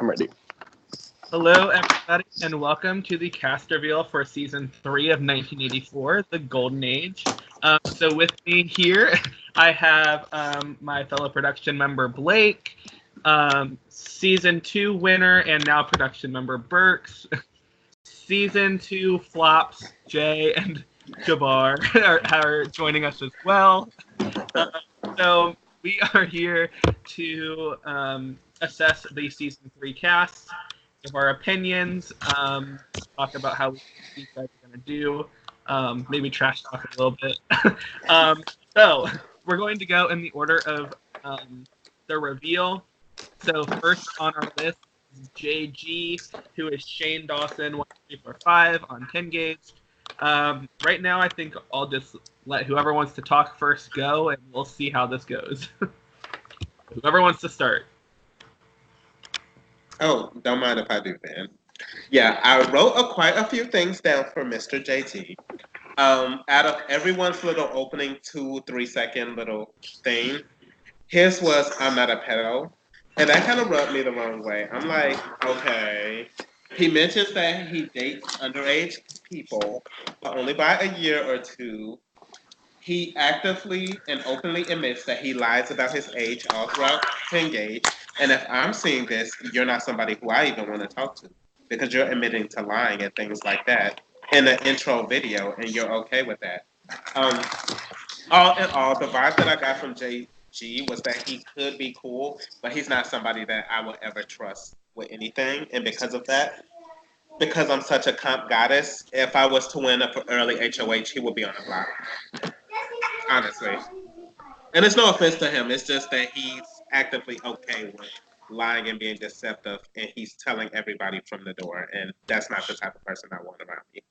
I'm ready. Hello, everybody, and welcome to the cast reveal for Season 3 of 1984, The Golden Age. So with me here, I have my fellow production member, Blake, Season 2 winner and now production member, Burks, Season 2 flops, Jay and Jabbar are joining us as well. So we are here to assess the Season 3 cast, give our opinions, talk about how we think these guys are going to do, maybe trash talk a little bit. So we're going to go in the order of the reveal. So first on our list is JG, who is Shane Dawson, 1345 on 10 gauge. Right now, I think I'll just let whoever wants to talk first go, and we'll see how this goes. Whoever wants to start. Oh, don't mind if I do, then. Yeah, I wrote quite a few things down for Mr. JT. Out of everyone's little opening 2-3 second little thing, his was "I'm not a pedo," and that kind of rubbed me the wrong way. I'm like, okay. He mentions that he dates underage people, but only by a year or two. He actively and openly admits that he lies about his age all throughout Tengage. And if I'm seeing this, you're not somebody who I even want to talk to because you're admitting to lying and things like that in the intro video, and you're okay with that. Um, all in all, the vibe that I got from JG was that he could be cool, but he's not somebody that I would ever trust with anything. And because of that, because I'm such a comp goddess, if I was to win an early HOH, he would be on the block. Honestly. And it's no offense to him. It's just that he's actively okay with lying and being deceptive, and he's telling everybody from the door. And that's not the type of person I want around me.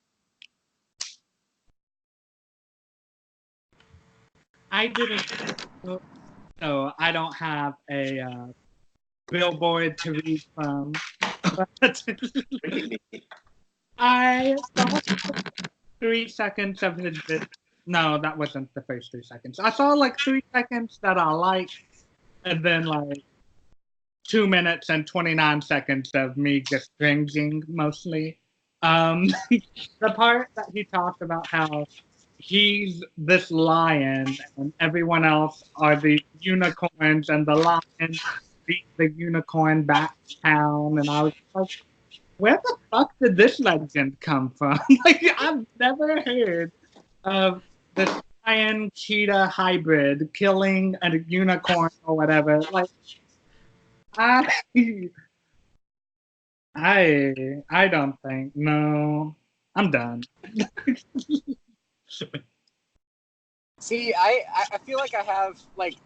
I didn't, so I don't have a billboard to read from. But I saw 3 seconds of his video. No, that wasn't the first 3 seconds. I saw like 3 seconds that I liked, and then like 2 minutes and 29 seconds of me just cringing mostly. The part that he talked about how he's this lion and everyone else are the unicorns, and the lion beat the unicorn back to town, and I was like, where the fuck did this legend come from? Like, I've never heard of this lion cheetah hybrid killing a unicorn or whatever. Like, I don't think. No, I'm done. See, I feel like I have, like,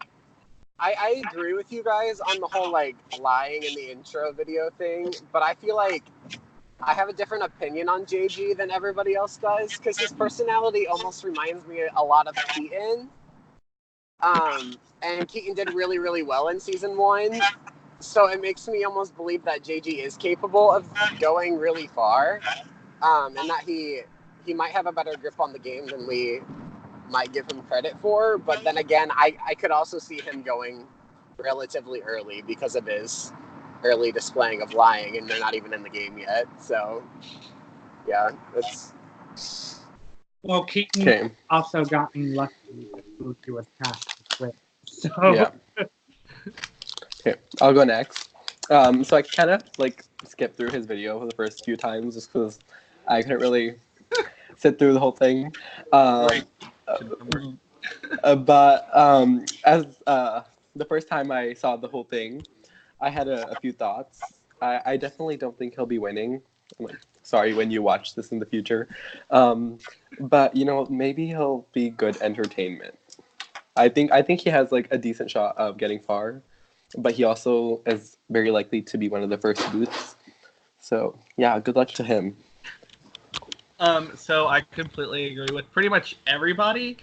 I agree with you guys on the whole, like, lying in the intro video thing, but I feel like I have a different opinion on JG than everybody else does, because his personality almost reminds me a lot of Keaton. And Keaton did really, really well in Season 1, so it makes me almost believe that JG is capable of going really far, and that he might have a better grip on the game than we might give him credit for. But then again, I could also see him going relatively early because of his early displaying of lying, and they're not even in the game yet. So yeah, that's... Well, Keaton Okay. also gotten lucky with who was cast to quit. So Yeah. Okay, I'll go next. So I kind of like skipped through his video for the first few times just because I couldn't really sit through the whole thing. But as the first time I saw the whole thing, I had a few thoughts. I definitely don't think he'll be winning. I'm like, sorry when you watch this in the future. But you know, maybe he'll be good entertainment. I think he has like a decent shot of getting far, but he also is very likely to be one of the first booths. So yeah, good luck to him. So I completely agree with pretty much everybody,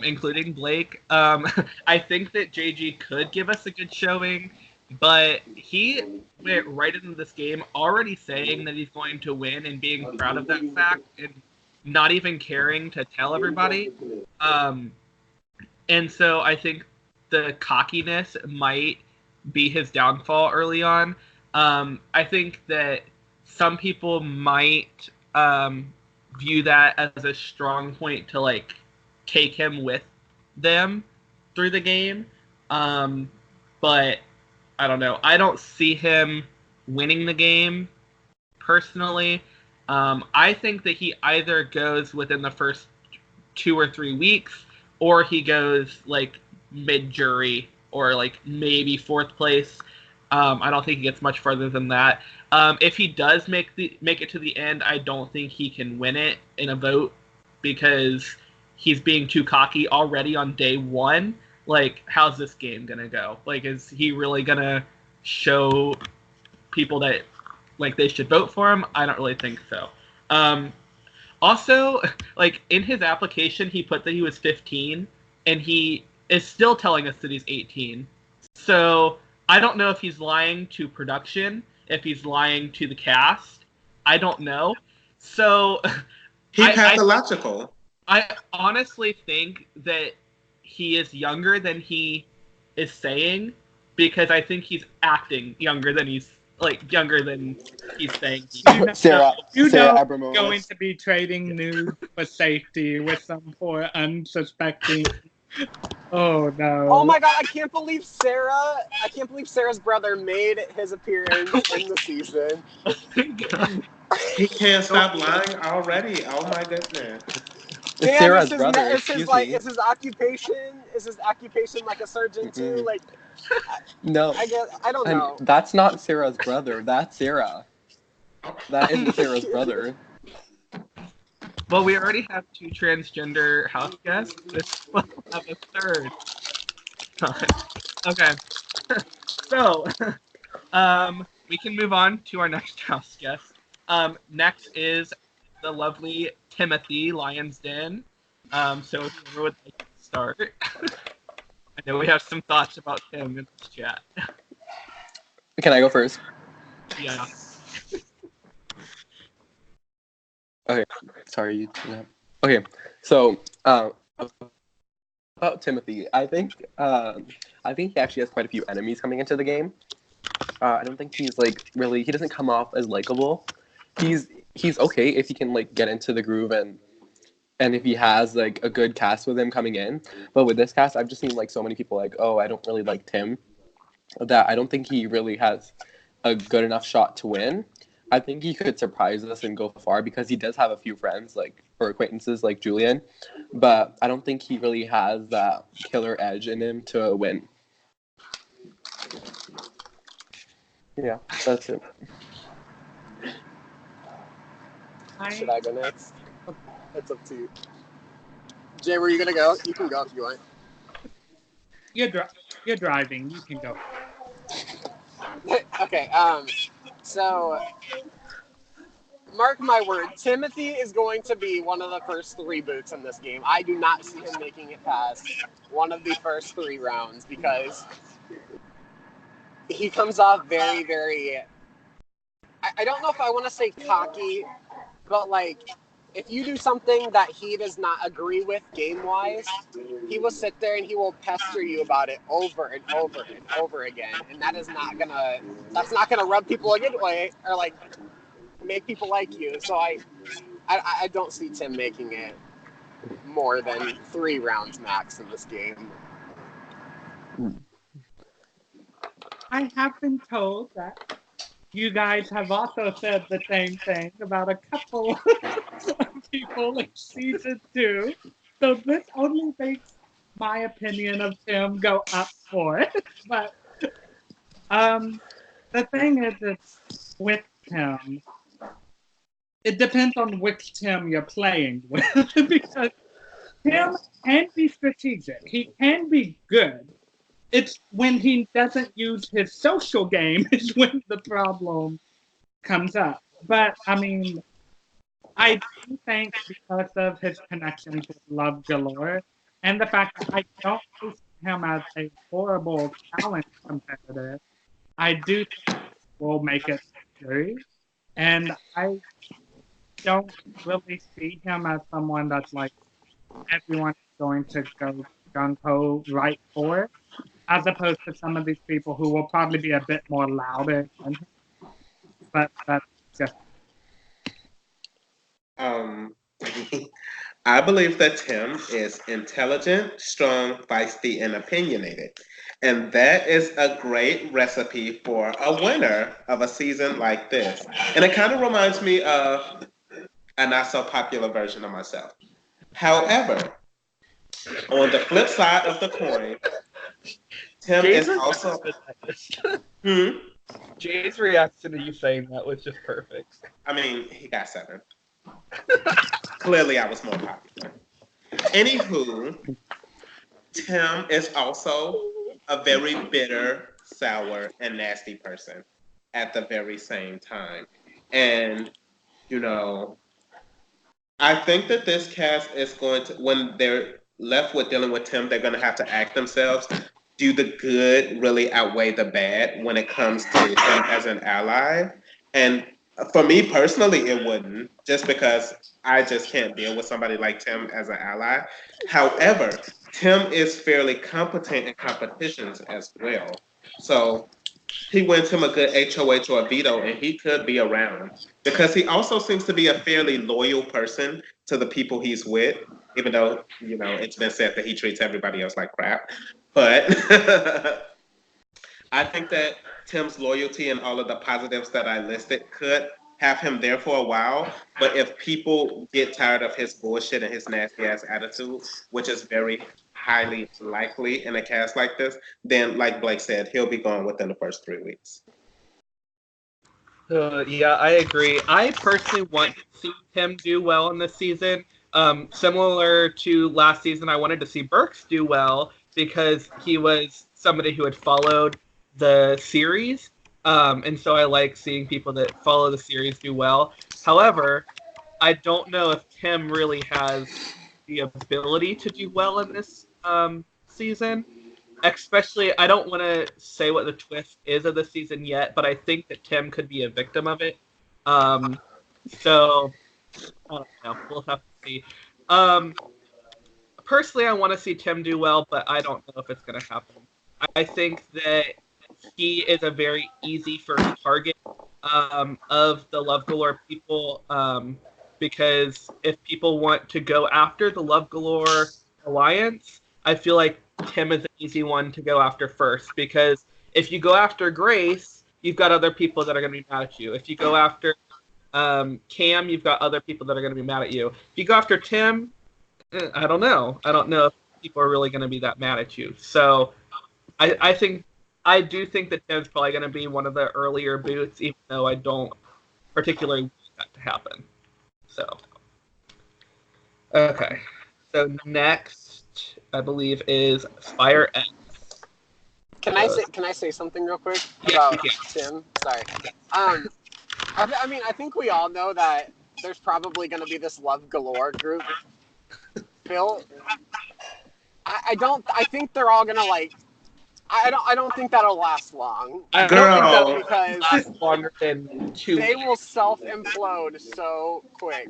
including Blake. I think that JG could give us a good showing, but he went right into this game already saying that he's going to win and being proud of that fact and not even caring to tell everybody. And so I think the cockiness might be his downfall early on. I think that some people might view that as a strong point to like take him with them through the game. But I don't know. I don't see him winning the game personally. I think that he either goes within the first 2 or 3 weeks, or he goes like mid-jury or like maybe 4th place. I don't think he gets much further than that. If he does make it to the end, I don't think he can win it in a vote because he's being too cocky already on day 1. Like, how's this game gonna go? Like, is he really gonna show people that like they should vote for him? I don't really think so. Also, like in his application, he put that he was 15, and he is still telling us that he's 18. So I don't know if he's lying to production, if he's lying to the cast. I don't know. So He pathological. I honestly think that he is younger than he is saying, because I think he's acting younger than he's saying. Sarah Abramovich Abramovich. going to be trading news for safety with some poor unsuspecting. Oh no! Oh my god! I can't believe Sarah's brother made his appearance in the season. He can't stop lying already. Oh my goodness. It's Damn, Sarah's is his, brother. is his like is his occupation like a surgeon too? Mhm. Like, No, I don't know. that's not Sarah's brother. That's Sarah. That isn't Sarah's brother. Well, we already have 2 transgender house guests. This will have a 3rd. Okay. So, we can move on to our next house guest. Next is the lovely Timothy Lyonsden. So if you would like to start. I know we have some thoughts about him in this chat. Can I go first? Yeah. Okay. Sorry. Okay. So, about Timothy, I think he actually has quite a few enemies coming into the game. I don't think he's like really. He doesn't come off as likable. He's okay if he can like get into the groove and if he has like a good cast with him coming in. But with this cast, I've just seen like so many people like, oh, I don't really like Tim, that I don't think he really has a good enough shot to win. I think he could surprise us and go far because he does have a few friends like or acquaintances like Julian, but I don't think he really has that killer edge in him to win. Yeah, that's it. Should I go next? That's up to you. Jay, were you gonna go? You can go if you want. You're driving. You can go. Okay. So mark my word, Timothy is going to be one of the first 3 boots in this game. I do not see him making it past one of the first 3 rounds because he comes off very, very. I don't know if I want to say cocky, but like, if you do something that he does not agree with game-wise, he will sit there and he will pester you about it over and over and over again, and that's not gonna rub people a good way or like make people like you. So I don't see Tim making it more than 3 rounds max in this game. I have been told that you guys have also said the same thing about a couple of people in season 2. So this only makes my opinion of Tim go up more. But the thing is, it's with Tim. It depends on which Tim you're playing with. Because Tim can be strategic. He can be good. It's when he doesn't use his social game is when the problem comes up. But, I mean, I do think because of his connections with Love Galore and the fact that I don't see him as a horrible talent competitor, I do think we'll make it through. And I don't really see him as someone that's like everyone's going to go gung-ho right for it, as opposed to some of these people who will probably be a bit more louder than him. but that's just I believe that Tim is intelligent, strong, feisty, and opinionated. And that is a great recipe for a winner of a season like this. And it kind of reminds me of a not so popular version of myself. However, on the flip side of the coin, Tim is Jay's also. reaction Hmm? Jay's reaction to you saying that was just perfect. I mean, he got 7. Clearly, I was more popular. Anywho, Tim is also a very bitter, sour, and nasty person at the very same time. And, you know, I think that this cast is going to, when they're left with dealing with Tim, they're going to have to act themselves. Do the good really outweigh the bad when it comes to him as an ally? And for me personally, it wouldn't, just because I just can't deal with somebody like Tim as an ally. However, Tim is fairly competent in competitions as well. So he wins him a good HOH or a veto, and he could be around because he also seems to be a fairly loyal person to the people he's with, even though, you know, it's been said that he treats everybody else like crap. But I think that Tim's loyalty and all of the positives that I listed could have him there for a while. But if people get tired of his bullshit and his nasty ass attitude, which is very highly likely in a cast like this, then like Blake said, he'll be gone within the first 3 weeks. Yeah, I agree. I personally want to see Tim do well in this season. Similar to last season, I wanted to see Burks do well because he was somebody who had followed the series. And so I like seeing people that follow the series do well. However, I don't know if Tim really has the ability to do well in this season. Especially, I don't want to say what the twist is of the season yet, but I think that Tim could be a victim of it. So, I don't know. We'll have to see. Personally, I want to see Tim do well, but I don't know if it's going to happen. I think that he is a very easy first target of the Love Galore people because if people want to go after the Love Galore alliance, I feel like Tim is an easy one to go after first because if you go after Grace, you've got other people that are going to be mad at you. If you go after Cam, you've got other people that are going to be mad at you. If you go after Tim, I don't know. I don't know if people are really going to be that mad at you. So I do think that Tim's probably going to be one of the earlier boots, even though I don't particularly want that to happen. So, okay. So next, I believe, is Fire X. Can I say something real quick Yeah, about Tim? Sorry. I mean, I think we all know that there's probably going to be this Love Galore group. Phil, I think they're all gonna like. I don't think that'll last long. I Girl. don't think Because that'll last longer than 2 they weeks. will self-implode so quick.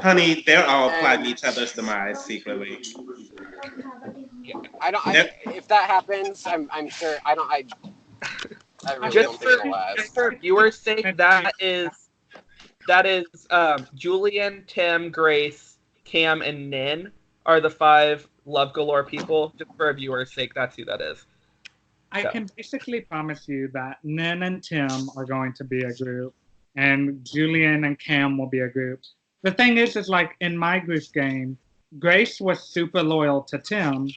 Honey, they're all plotting each other's demise secretly. If that happens, I'm sure. I really Just don't think it'll last. for viewers' sake, that is Julian, Tim, Grace, Cam, and Nin are the 5 Love Galore people. Just for a viewer's sake, that's who that is. I can basically promise you that Nin and Tim are going to be a group, and Julian and Cam will be a group. The thing is like in my group game, Grace was super loyal to Tim,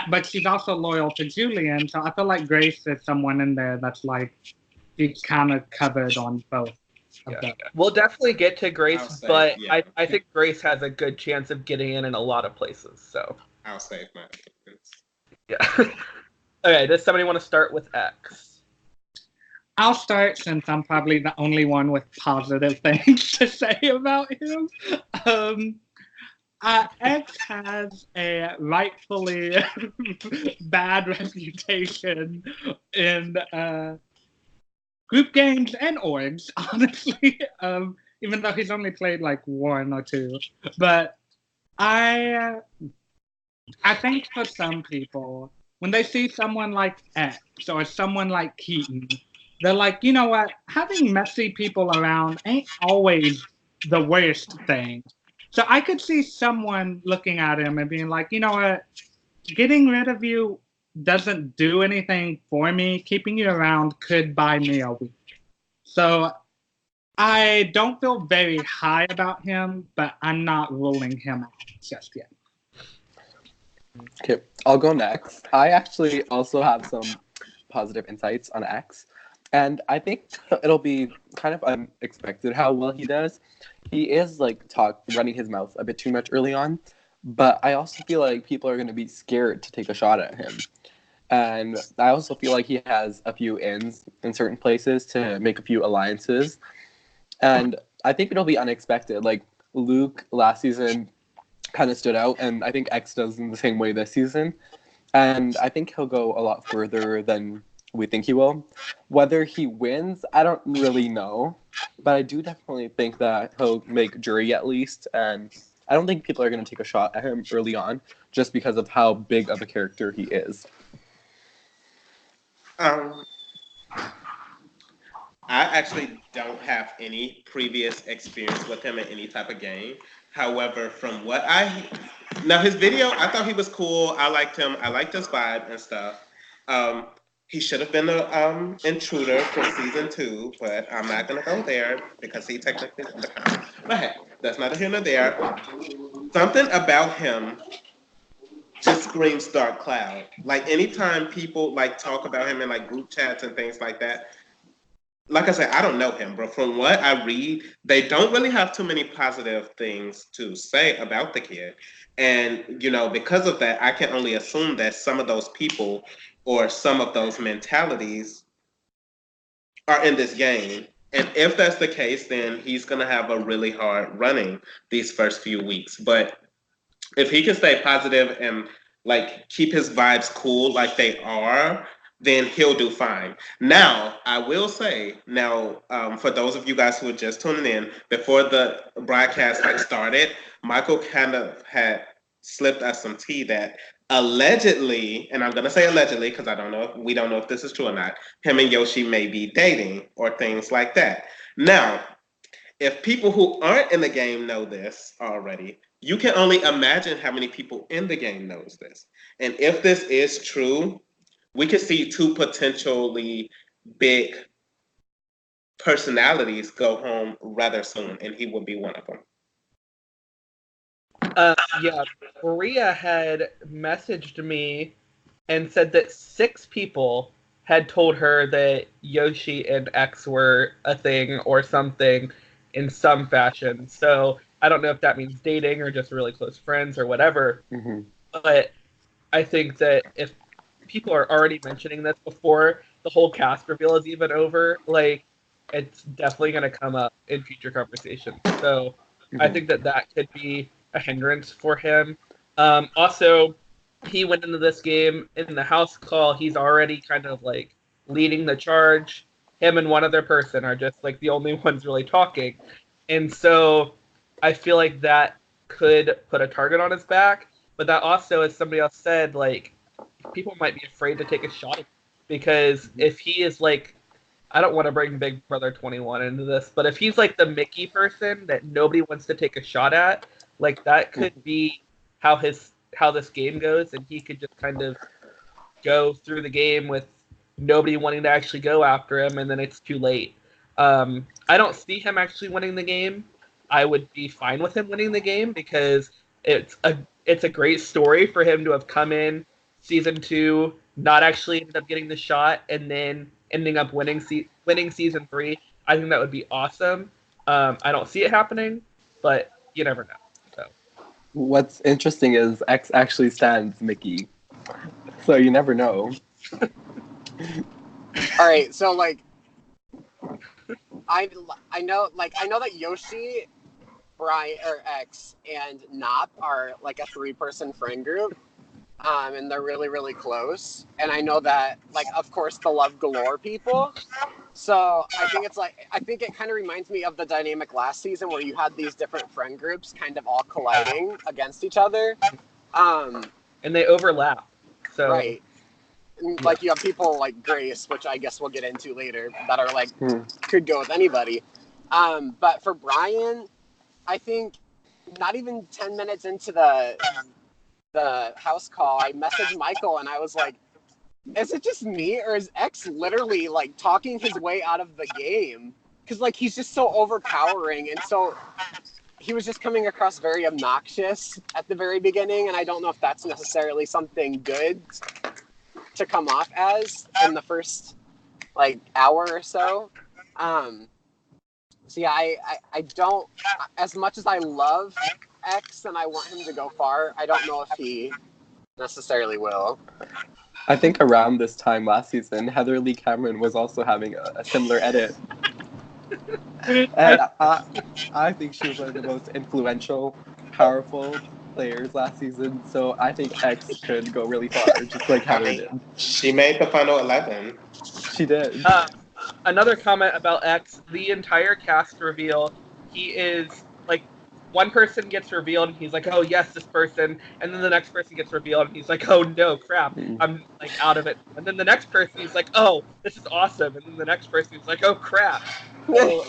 but she's also loyal to Julian. So I feel like Grace is someone in there that's like she's kind of covered on both. Yeah. We'll definitely get to Grace, but yeah. I think Grace has a good chance of getting in a lot of places. So I'll save my opinions. Yeah. Okay, does somebody want to start with X? I'll start since I'm probably the only one with positive things to say about him. X has a rightfully bad reputation in group games and orgs, honestly. Even though he's only played like 1 or 2. But I think for some people, when they see someone like X or someone like Keaton, they're like, you know what? Having messy people around ain't always the worst thing. So I could see someone looking at him and being like, you know what? Getting rid of you doesn't do anything for me. Keeping you around could buy me a week. So I don't feel very high about him, but I'm not ruling him out just yet. Okay, I'll go next. I actually also have some positive insights on X, and I think it'll be kind of unexpected how well he does. He is like running his mouth a bit too much early on, but I also feel like people are going to be scared to take a shot at him. And I also feel like he has a few ins in certain places to make a few alliances. And I think it'll be unexpected. Like Luke last season kind of stood out, and I think X does in the same way this season. And I think he'll go a lot further than we think he will. Whether he wins, I don't really know. But I do definitely think that he'll make jury at least. And I don't think people are going to take a shot at him early on just because of how big of a character he is. I actually don't have any previous experience with him in any type of game. However, from what now his video, I thought he was cool. I liked him. I liked his vibe and stuff. He should have been the intruder for season 2, but I'm not gonna go there because he technically is in the con. But hey, that's neither here nor there. Something about him just screams Dark Cloud. Like anytime people like talk about him in like group chats and things like that. Like I said, I don't know him, but from what I read, they don't really have too many positive things to say about the kid. And, you know, because of that, I can only assume that some of those people or some of those mentalities are in this game. And if that's the case, then he's going to have a really hard running these first few weeks. But if he can stay positive and like keep his vibes cool like they are, then he'll do fine. Now, I will say, for those of you guys who are just tuning in, before the broadcast like started, Michael kind of had slipped us some tea that allegedly, and I'm gonna say allegedly because we don't know if this is true or not, him and Yoshi may be dating or things like that. Now, if people who aren't in the game know this already, you can only imagine how many people in the game knows this. And if this is true, we could see 2 potentially big personalities go home rather soon, and he would be one of them. Yeah, Maria had messaged me and said that 6 people had told her that Yoshi and X were a thing or something in some fashion. So I don't know if that means dating or just really close friends or whatever. Mm-hmm. But I think that if people are already mentioning this before the whole cast reveal is even over, like, it's definitely going to come up in future conversations. So I think that could be a hindrance for him. Also, he went into this game in the house call. He's already kind of like leading the charge. Him and one other person are just like the only ones really talking. And so I feel like that could put a target on his back. But that also, as somebody else said, like, people might be afraid to take a shot because if he is like, I don't want to bring Big Brother 21 into this, but if he's like the Mickey person that nobody wants to take a shot at, like that could be how this game goes, and he could just kind of go through the game with nobody wanting to actually go after him, and then it's too late. I don't see him actually winning the game. I would be fine with him winning the game because it's a great story for him to have come in season 2, not actually ended up getting the shot, and then ending up winning season 3. I think that would be awesome. I don't see it happening, but you never know. So What's interesting is X actually stands Mickey, so you never know. All right, so like, I know that Yoshi, Brian, or X, and Nop are like a 3-person friend group, and they're really, really close. And I know that, like, of course, the Love Galore people. So I think it kind of reminds me of the dynamic last season where you had these different friend groups kind of all colliding against each other. And they overlap. So right. like you have people like Grace, which I guess we'll get into later, that are like could go with anybody. But for Brian, I think not even 10 minutes into the house call, I messaged Michael and I was like, is it just me or is X literally like talking his way out of the game? Because like he's just so overpowering, and so he was just coming across very obnoxious at the very beginning, and I don't know if that's necessarily something good to come off as in the first like hour or so. So yeah, I don't, as much as I love X and I want him to go far, I don't know if he necessarily will. I think around this time last season, Heather Lee Cameron was also having a similar edit. And I think she was one of the most influential, powerful players last season. So I think X could go really far, just like Heather did. She made the final 11. She did. Another comment about X, the entire cast reveal, he is like, one person gets revealed and he's like, oh yes, this person, and then the next person gets revealed and he's like, oh no, crap, I'm like out of it. And then the next person he's like, oh, this is awesome, and then the next person he's like, oh crap. So,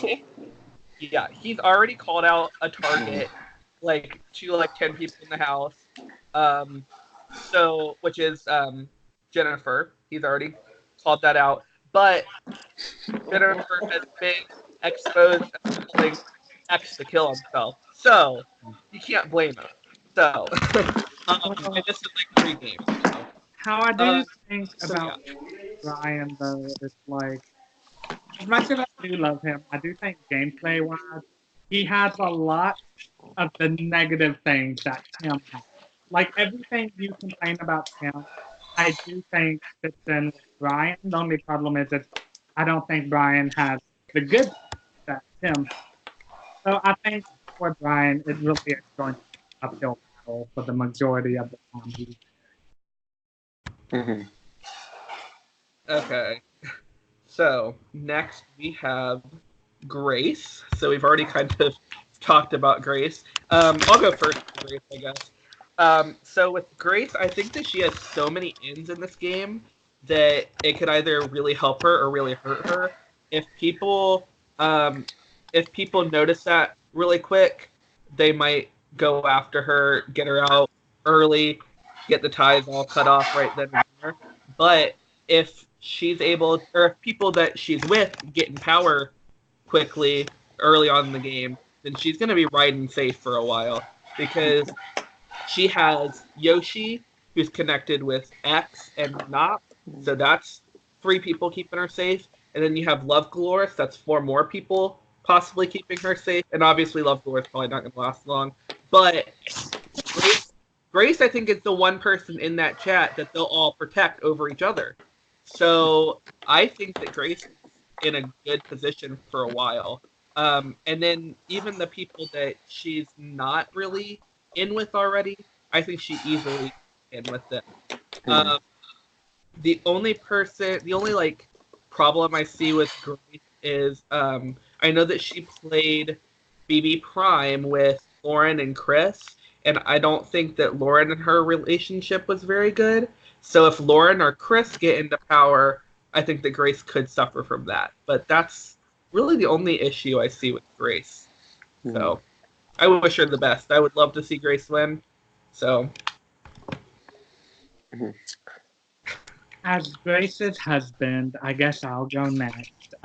yeah, he's already called out a target like to like 10 people in the house. So which is Jennifer. He's already called that out. But Jennifer has been exposed as telling X to kill himself. So you can't blame him. So and this is like 3 games. So. How I do think about Ryan though is like, as much as I do love him, I do think gameplay wise, he has a lot of the negative things that Tim has. Like everything you complain about Tim, I do think fits in with Brian. The only problem is that I don't think Brian has the good that Tim. So I think for Brian, it really is going to be an uphill battle for the majority of the time. Okay. So next we have Grace. So we've already kind of talked about Grace. I'll go first for Grace, I guess. So with Grace, I think that she has so many ins in this game that it could either really help her or really hurt her. If people notice that really quick, they might go after her, get her out early, get the ties all cut off right then and there. But if she's able, or if people that she's with get in power quickly early on in the game, then she's going to be riding safe for a while, because she has Yoshi, who's connected with X and Nop, so that's 3 people keeping her safe. And then you have Love Galore, so that's 4 more people possibly keeping her safe. And obviously Love Galore is probably not going to last long. But Grace, I think, is the one person in that chat that they'll all protect over each other. So I think that Grace is in a good position for a while. And then even the people that she's not really in with already, I think she easily in with them. The only like problem I see with Grace is I know that she played BB Prime with Lauren and Chris, and I don't think that Lauren and her relationship was very good. So if Lauren or Chris get into power, I think that Grace could suffer from that. But that's really the only issue I see with Grace. So I wish her the best. I would love to see Grace win. So. As Grace's husband, I guess I'll go next.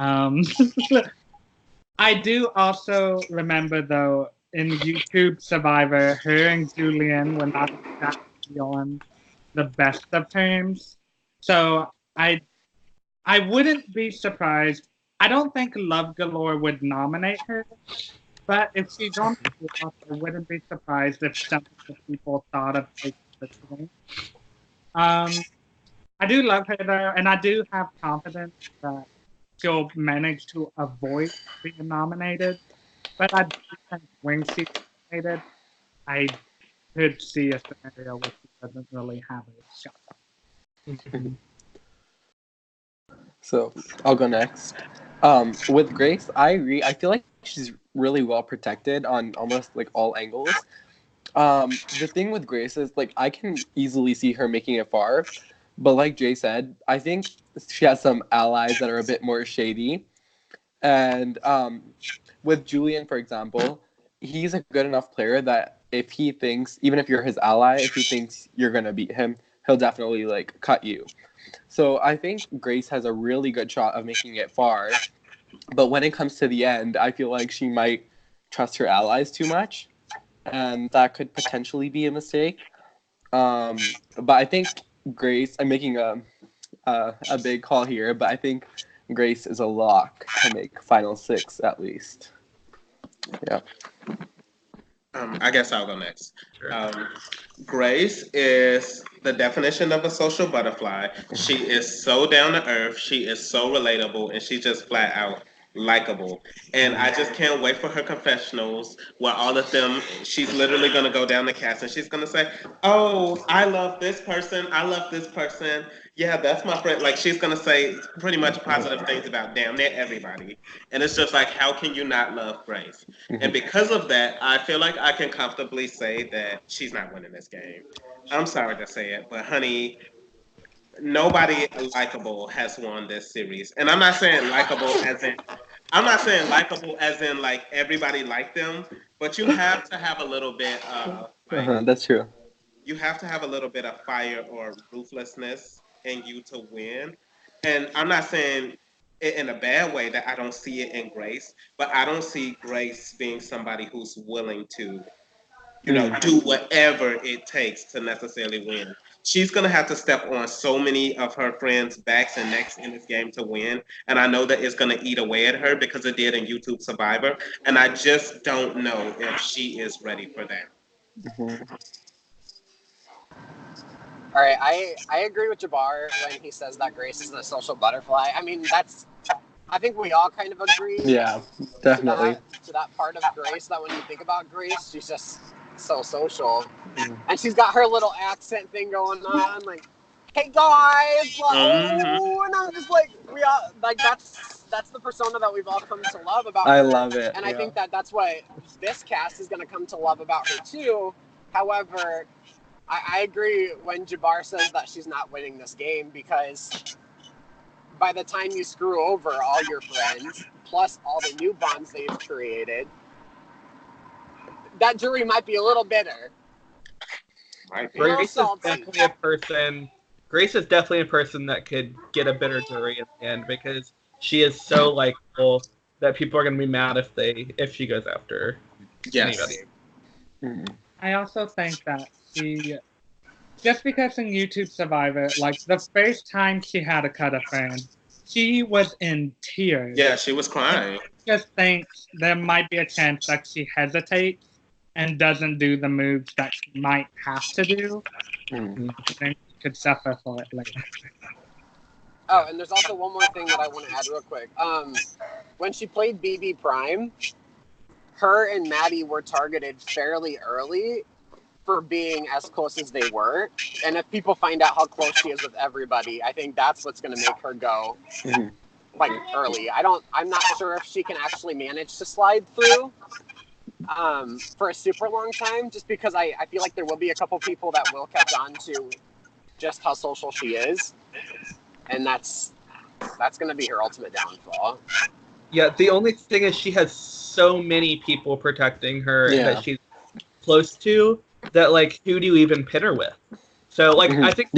I do also remember, though, in YouTube Survivor, her and Julian were not exactly on the best of terms. So I wouldn't be surprised. I don't think Love Galore would nominate her, but if she's on the list, I wouldn't be surprised if some of the people thought of taking the team. I do love her, though, and I do have confidence that she'll manage to avoid being nominated. But I do think when she's nominated, I could see a scenario where she doesn't really have a shot. So I'll go next. With Grace, I agree. I feel like she's really well protected on almost like all angles. The thing with Grace is like I can easily see her making it far, But like Jay said, I think she has some allies that are a bit more shady. And with Julian, for example, he's a good enough player that if he thinks, even if you're his ally, if he thinks you're gonna beat him, he'll definitely like cut you. So I think Grace has a really good shot of making it far. But when it comes to the end, I feel like she might trust her allies too much, and that could potentially be a mistake. But I think Grace, I'm making a big call here, but I think Grace is a lock to make final six at least. Yeah. I guess I'll go next. Sure. Grace is the definition of a social butterfly. She is so down to earth. She is so relatable, and she's just flat out likable. And I just can't wait for her confessionals where all of them, she's literally going to go down the cast and she's going to say, oh, I love this person. I love this person. Yeah, that's my friend. Like, she's going to say pretty much positive things about damn near everybody. And it's just like, how can you not love Grace? And because of that, I feel like I can comfortably say that she's not winning this game. I'm sorry to say it, but honey, nobody likable has won this series. And I'm not saying likable as in like everybody liked them, but you have to have a little bit of like, That's true. you have to have a little bit of fire or ruthlessness in you to win. And I'm not saying it in a bad way that I don't see it in Grace, but I don't see Grace being somebody who's willing to, do whatever it takes to necessarily win. She's gonna have to step on so many of her friends' backs and necks in this game to win, and I know that it's gonna eat away at her because it did in YouTube Survivor, and I just don't know if she is ready for that. All right, I agree with Jabbar when he says that Grace is the social butterfly. I mean, I think we all kind of agree. Yeah, definitely. To that part of Grace, that when you think about Grace, she's just so social. And she's got her little accent thing going on, like, hey guys, like, oh, and I'm just like, we all, like, that's the persona that we've all come to love about her. I love it. And I think that's what this cast is going to come to love about her too. However, I agree when Jabbar says that she's not winning this game, because by the time you screw over all your friends, plus all the new bonds they've created, that jury might be a little bitter. Grace is definitely a person that could get a bitter jury at the end, because she is so likable that people are going to be mad if she goes after anybody. I also think that just because in YouTube Survivor, like the first time she had to cut a fan, she was in tears. Yeah, she was crying. I just think there might be a chance that she hesitates and doesn't do the moves that she might have to do. Then she could suffer for it later. Oh, and there's also one more thing that I want to add real quick. When she played BB Prime, her and Maddie were targeted fairly early for being as close as they were. And if people find out how close she is with everybody, I think that's what's going to make her go like early. I'm not sure if she can actually manage to slide through for a super long time, just because I feel like there will be a couple people that will catch on to just how social she is. And that's going to be her ultimate downfall. Yeah, the only thing is she has so many people protecting her that she's close to, that, like, who do you even pin her with? So, like, I think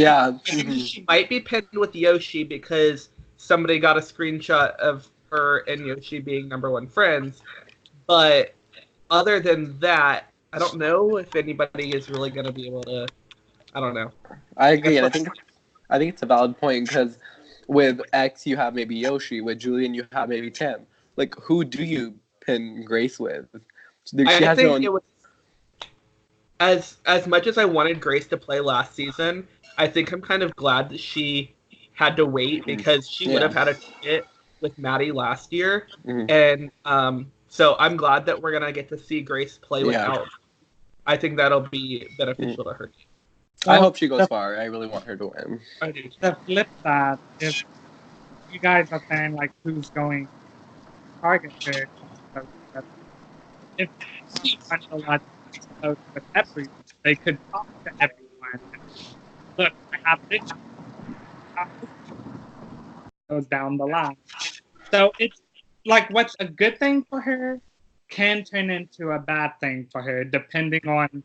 she might be pinned with Yoshi because somebody got a screenshot of her and Yoshi being #1 friends. But other than that, I don't know if anybody is really going to be able to. I don't know. I agree, and I think it's a valid point, because with X you have maybe Yoshi, with Julian you have maybe Tim. Like, who do you pin Grace with? I think it was, as much as I wanted Grace to play last season, I think I'm kind of glad that she had to wait, because she would have had a ticket with Maddie last year, and so I'm glad that we're gonna get to see Grace play without. I think that'll be beneficial to her. I hope she goes far. I really want her to win. I do. The flip side, if you guys are saying like who's going target her, if she close with everyone, they could talk to everyone. Look, I have this. goes down the line. So it's like what's a good thing for her can turn into a bad thing for her depending on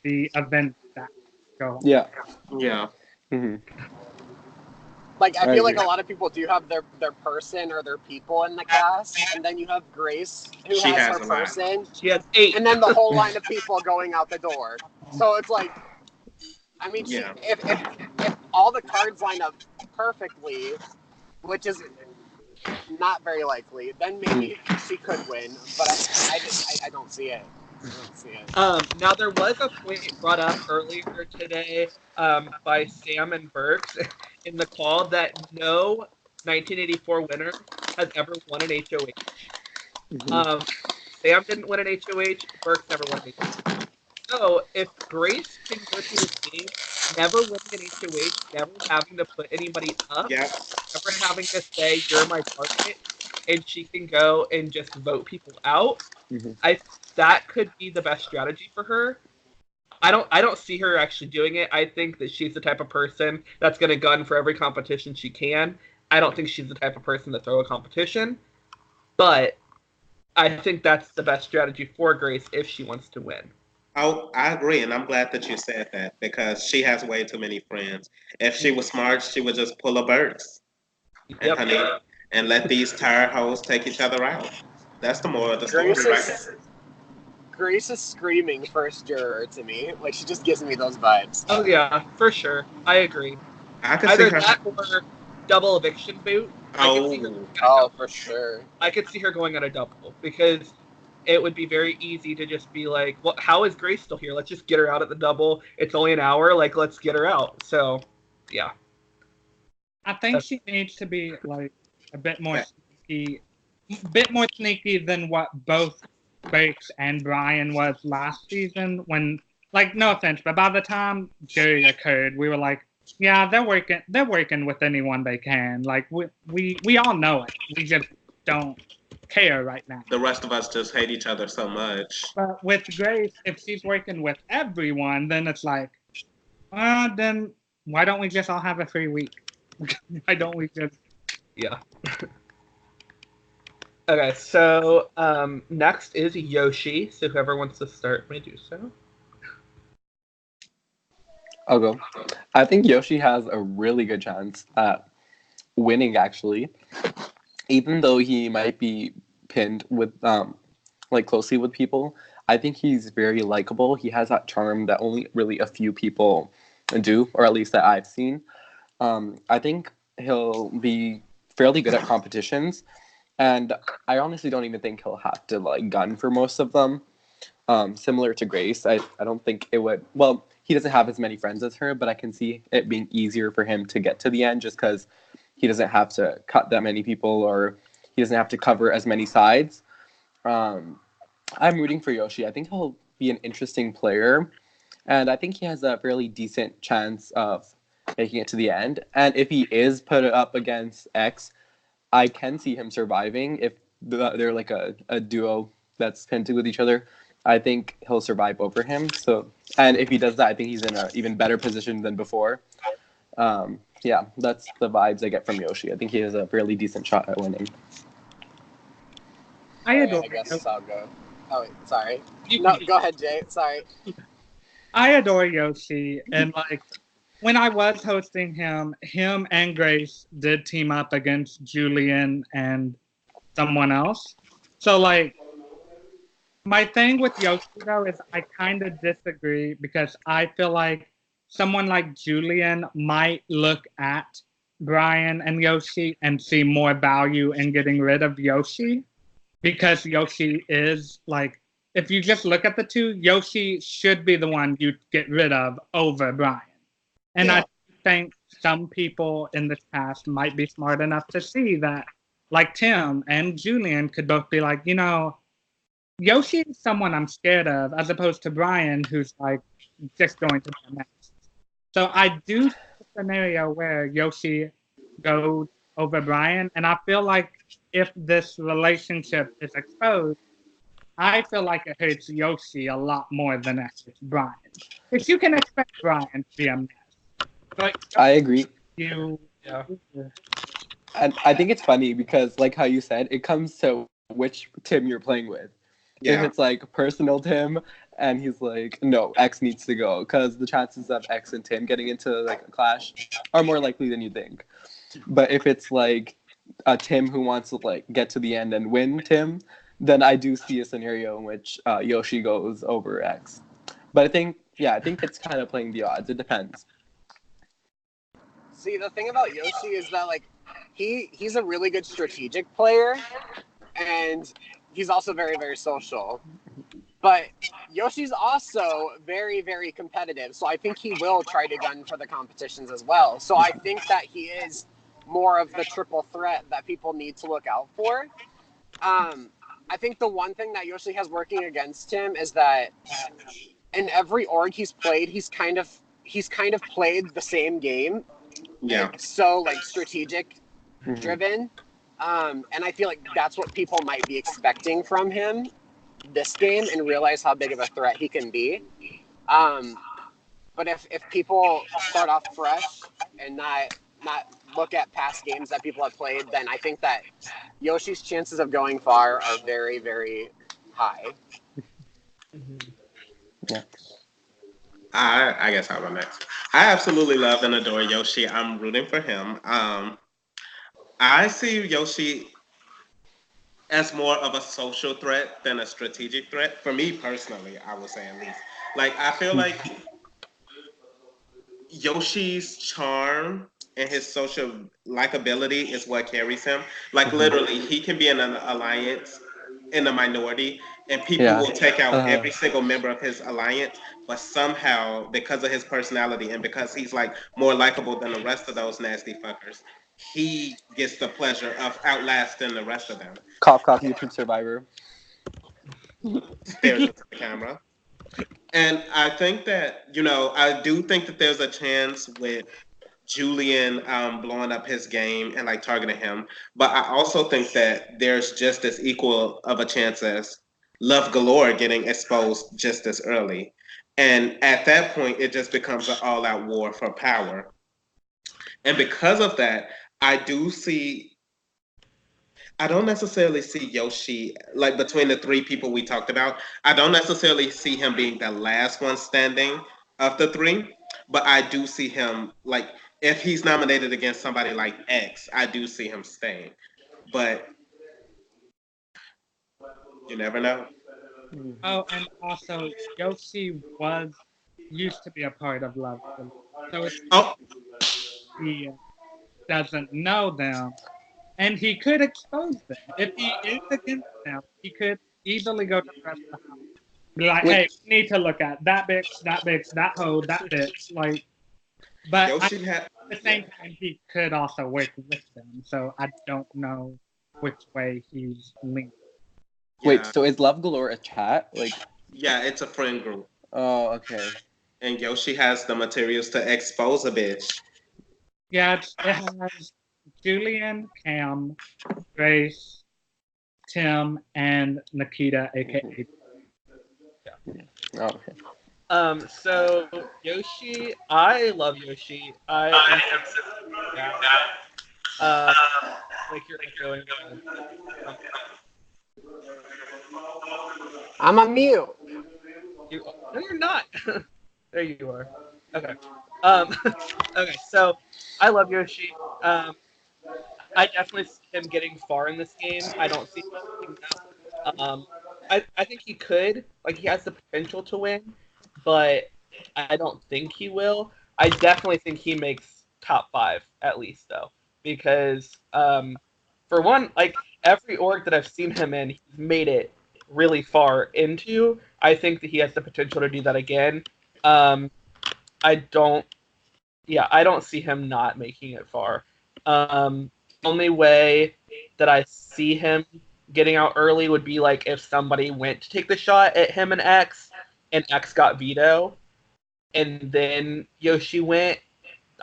the event that go on. Yeah. Yeah. hmm Like, I I feel like agree. a lot of people do have their person or their people in the cast, and then you have Grace, who She has has her a lot. person, She has 8. and then the whole line of people going out the door. So it's like, I mean, Yeah. if all the cards line up perfectly, which is not very likely, then maybe she could win. But I don't see it. I don't see it. Now there was a point brought up earlier today by Sam and Burks in the call that no 1984 winner has ever won an HOH. Mhm. Sam didn't win an HOH. Burks never won an HOH. So if Grace can go through this game, never winning an HOH, never having to put anybody up, Yeah. never having to say you're my target, and she can go and just vote people out, Mhm. that could be the best strategy for her. I don't see her actually doing it. I think that she's the type of person that's going to gun for every competition she can. I don't think she's the type of person to throw a competition, but I think that's the best strategy for Grace if she wants to win. Oh, I agree, and I'm glad that you said that because she has way too many friends. If she was smart, she would just pull a Burks and Yep. honey, and let these tired hoes take each other out. That's the moral of the story, Grace right? is Grace is screaming first juror to me. Like, she just gives me those vibes. Oh yeah, for sure. I agree. I could see Either her. that or double eviction boot. Oh, For sure. I could see her going on a double because it would be very easy to just be like, well, how is Grace still here? Let's just get her out at the double. It's only an hour. Like, let's get her out. So, yeah. I think she needs to be like a bit more sneaky than what both Bakes and Brian was last season. When, like, no offense, but by the time Jerry occurred, we were like, yeah, they're working with anyone they can. Like, we all know it. We just don't care right now. the rest of us just hate each other so much. But with Grace, if she's working with everyone, then it's like, then why don't we just all have a free week? Why don't we just? Yeah. Okay, so next is Yoshi. So whoever wants to start may do so. I'll go. I think Yoshi has a really good chance at winning, actually. Even though he might be pinned with, like, closely with people, I think he's very likable. He has that charm that only really a few people do, or at least that I've seen. I think he'll be fairly good at competitions, and I honestly don't even think he'll have to, like, gun for most of them. Similar to Grace, I don't think it would. Well, he doesn't have as many friends as her, but I can see it being easier for him to get to the end just because he doesn't have to cut that many people or he doesn't have to cover as many sides. I'm rooting for Yoshi. I think he'll be an interesting player, and I think he has a fairly decent chance of making it to the end. And if he is put up against X, I can see him surviving if they're like a duo that's pinned with each other. I think he'll survive over him. So, and if he does that, I think he's in an even better position than before. Yeah, that's the vibes I get from Yoshi. I think he has a fairly decent shot at winning. I adore. I guess I'll go. Oh, wait, sorry. No, go ahead, Jay. Sorry. I adore Yoshi, and like when I was hosting him and Grace did team up against Julian and someone else. So like my thing with Yoshi though is I kind of disagree because I feel like someone like Julian might look at Brian and Yoshi and see more value in getting rid of Yoshi because Yoshi is like, if you just look at the two, Yoshi should be the one you get rid of over Brian. And I think some people in this cast might be smart enough to see that, like Tim and Julian could both be like, you know, Yoshi is someone I'm scared of, as opposed to Brian, who's like just going to be a mess. So I do see a scenario where Yoshi goes over Brian, and I feel like if this relationship is exposed, I feel like it hurts Yoshi a lot more than it hurts Brian. Because you can expect Brian to be a mess. But I agree. you Yeah. And I think it's funny because, like how you said, it comes to which Tim you're playing with. If Yeah. it's like personal Tim, and he's like, no, X needs to go, because the chances of X and Tim getting into like a clash are more likely than you think. But if it's like a Tim who wants to like get to the end and win Tim, then I do see a scenario in which Yoshi goes over X. But I think it's kind of playing the odds. It depends. See, the thing about Yoshi is that like he's a really good strategic player, and he's also very, very social. But Yoshi's also very, very competitive, so I think he will try to gun for the competitions as well. So I think that he is more of the triple threat that people need to look out for. I think the one thing that Yoshi has working against him is that in every org he's played, he's kind of played the same game. Yeah. So like strategic Mhm. driven. And I feel like that's what people might be expecting from him this game, and realize how big of a threat he can be. But if people start off fresh and not look at past games that people have played, then I think that Yoshi's chances of going far are very, very high. Yeah. I guess I'll go next. I absolutely love and adore Yoshi. I'm rooting for him. I see Yoshi as more of a social threat than a strategic threat. For me personally, I would say at least. Like I feel like Yoshi's charm and his social likability is what carries him. Like literally, he can be in an alliance in a minority, and people Yeah. will take out every single member of his alliance. But somehow, because of his personality and because he's like more likable than the rest of those nasty fuckers, he gets the pleasure of outlasting the rest of them. Cough, cough, YouTube Survivor. Stares into the camera. And I think that, I do think that there's a chance with Julian blowing up his game and like targeting him. But I also think that there's just as equal of a chance as Love Galore getting exposed just as early. And at that point, it just becomes an all out war for power. And because of that, I do see. I don't necessarily see Yoshi, like between the three people we talked about, I don't necessarily see him being the last one standing of the three, but I do see him, like, if he's nominated against somebody like X, I do see him staying. But you never know. Oh, and also Yoshi used to be a part of Love, so it's Oh, he doesn't know them, and he could expose them if he is against them. He could easily go to the rest of the house, be like, Wait. "Hey, we need to look at that bitch, that hoe, that bitch." Like, but Yoshi had. at the same time, he could also work with them. So I don't know which way he's leaning. Wait, Yeah. so is Love Galore a chat? Like, Yeah, it's a friend group. oh, okay. And Yoshi has the materials to expose a bitch. Yeah, it has Julian, Cam, Grace, Tim, and Nikita, aka. Oh, okay. So Yoshi, I love Yoshi. I like you're echoing. I'm on mute. No, you're not. There you are. Okay. Okay. So I love Yoshi. I definitely see him getting far in this game. I don't see him. I think he could. Like he has the potential to win, but I don't think he will. I definitely think he makes top 5 at least though, because for one, like every org that I've seen him in, he's made it really far into. I think that he has the potential to do that again. I don't see him not making it far. Only way that I see him getting out early would be like if somebody went to take the shot at him and X got veto, and then Yoshi went.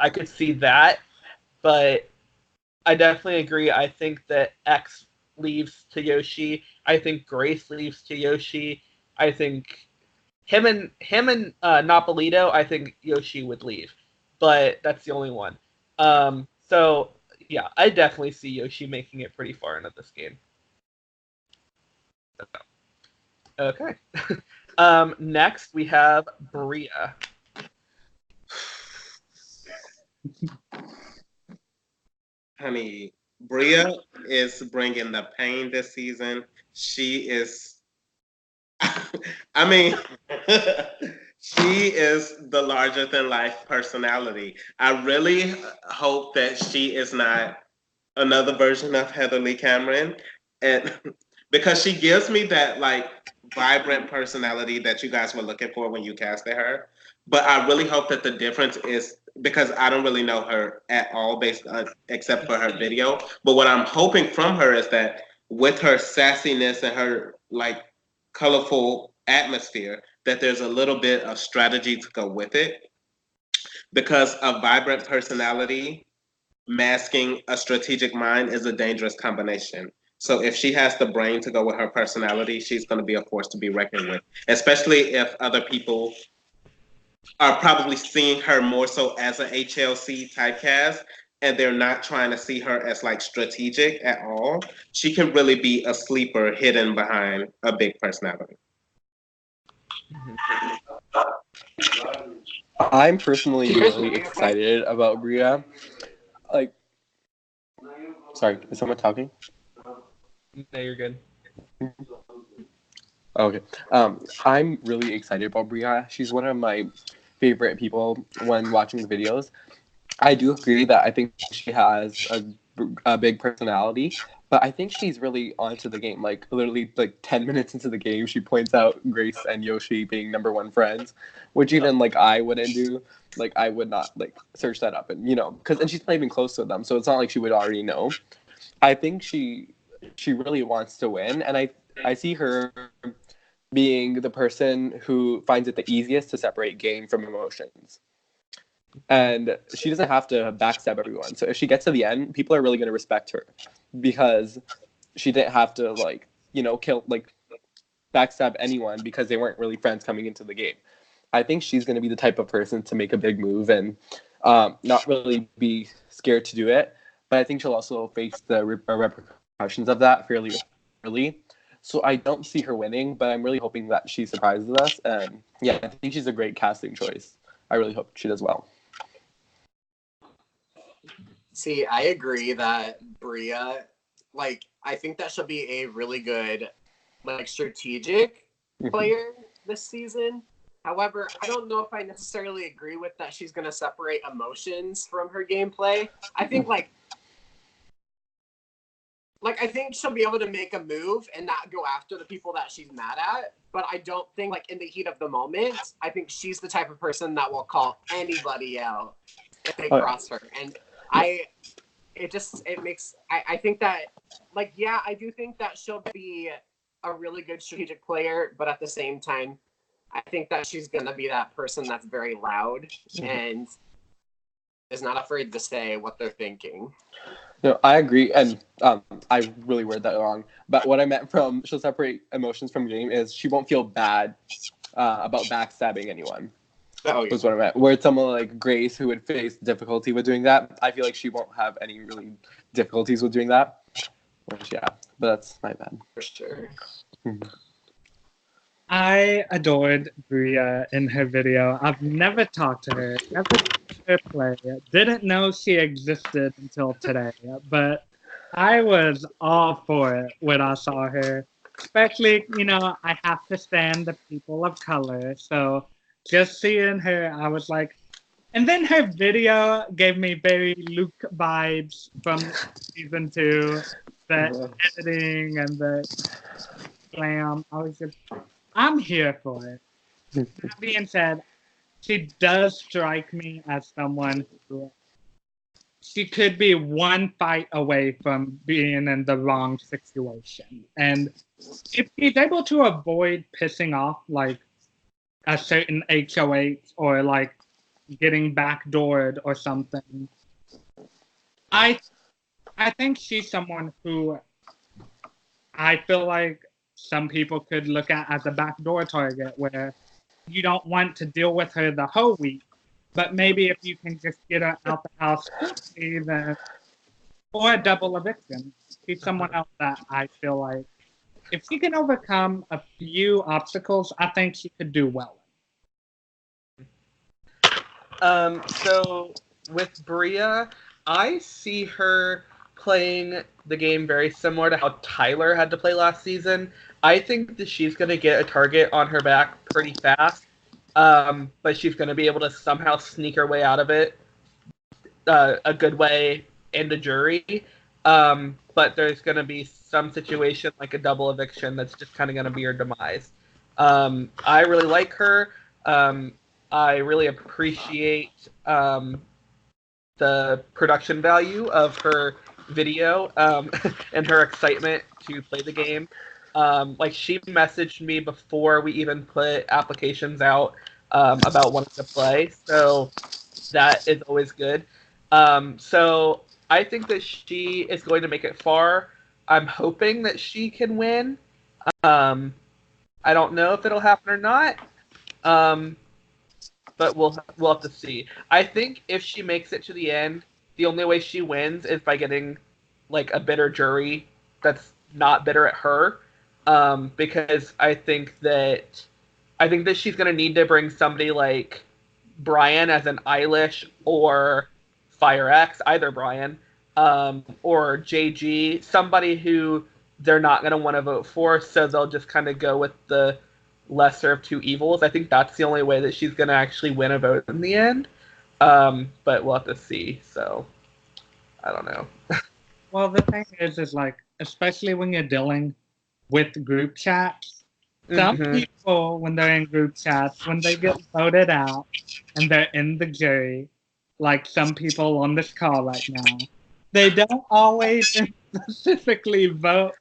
I could see that, but I definitely agree. I think that X leaves to Yoshi. I think Grace leaves to Yoshi. I think him and Napolito, I think Yoshi would leave, but that's the only one. So yeah, I definitely see Yoshi making it pretty far into this game. Okay. Next we have Bria. Honey, Bria is bringing the pain this season. She is, I mean, she is the larger than life personality. I really hope that she is not another version of Heather Lee Cameron, and because she gives me that like vibrant personality that you guys were looking for when you casted her. But I really hope that the difference is because I don't really know her at all based on except for her video. But what I'm hoping from her is that with her sassiness and her like colorful atmosphere, that there's a little bit of strategy to go with it. Because a vibrant personality masking a strategic mind is a dangerous combination. So if she has the brain to go with her personality, she's going to be a force to be reckoned with, especially if other people are probably seeing her more so as an HLC typecast and they're not trying to see her as like strategic at all. She can really be a sleeper hidden behind a big personality. I'm personally really excited about Bria. Like, sorry, is someone talking? No, you're good. Okay. I'm really excited about Bria. She's one of my favorite people when watching the videos. I do agree that I think she has a big personality, but I think she's really onto the game. Like literally, like 10 minutes into the game, she points out Grace and Yoshi being number one friends, which even like I wouldn't do. Like I would not like search that up, and because and she's not even close to them, so it's not like she would already know. I think she really wants to win, and I see her being the person who finds it the easiest to separate game from emotions. And she doesn't have to backstab everyone. So if she gets to the end, people are really going to respect her because she didn't have to kill backstab anyone because they weren't really friends coming into the game. I think she's going to be the type of person to make a big move and not really be scared to do it. But I think she'll also face the repercussions of that fairly early. So I don't see her winning, but I'm really hoping that she surprises us. And yeah, I think she's a great casting choice. I really hope she does well. See, I agree that Bria, I think that she'll be a really good, strategic player this season. However, I don't know if I necessarily agree with that she's going to separate emotions from her gameplay. I think, I think she'll be able to make a move and not go after the people that she's mad at. But I don't think, in the heat of the moment, I think she's the type of person that will call anybody out if they cross her. And I think that, I do think that she'll be a really good strategic player, but at the same time, I think that she's going to be that person that's very loud and is not afraid to say what they're thinking. No, I agree, and I really worded that wrong. But what I meant from she'll separate emotions from game is she won't feel bad about backstabbing anyone. Oh, yeah. Was what I meant. Where someone like Grace, who would face difficulty with doing that, I feel like she won't have any really difficulties with doing that. Which, yeah, but that's my bad. For sure. I adored Bria in her video. I've never talked to her, never seen her play. Didn't know she existed until today, but I was all for it when I saw her. Especially, I have to stand the people of color, so just seeing her, I was like, and then her video gave me very Luke vibes from season 2, the editing and the glam. I was just, I'm here for it. That being said, she does strike me as someone who she could be one fight away from being in the wrong situation. And if she's able to avoid pissing off a certain HOH or getting backdoored or something, I think she's someone who I feel like some people could look at as a backdoor target where you don't want to deal with her the whole week, But maybe if you can just get her out the house quickly, then, or a double eviction. She's someone else that I feel like if she can overcome a few obstacles, I think she could do well. So with Bria, I see her playing the game very similar to how Tyler had to play last season. I think that she's going to get a target on her back pretty fast, but she's going to be able to somehow sneak her way out of it a good way into jury. But there's going to be some situation like a double eviction that's just kind of going to be her demise. I really like her. I really appreciate the production value of her video and her excitement to play the game. Like she messaged me before we even put applications out about wanting to play, so that is always good. So I think that she is going to make it far. I'm hoping that she can win. I don't know if it'll happen or not. But we'll have to see. I think if she makes it to the end, the only way she wins is by getting like a bitter jury that's not bitter at her. Because I think that she's gonna need to bring somebody like Brian as an Eilish or Fire X, either Brian, or JG, somebody who they're not gonna want to vote for, so they'll just kind of go with the lesser of two evils. I think that's the only way that she's going to actually win a vote in the end. But we'll have to see. So, I don't know. Well, the thing is like, especially when you're dealing with group chats, some people, when they're in group chats, when they get voted out and they're in the jury, like some people on this call right now, they don't always specifically vote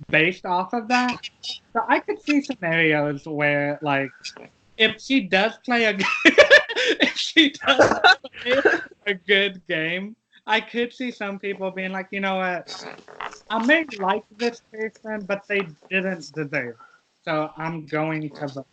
based off of that. So I could see scenarios where, like, if she does play a good game, I could see some people being like, you know what, I may like this person, but they didn't deserve. So I'm going to vote.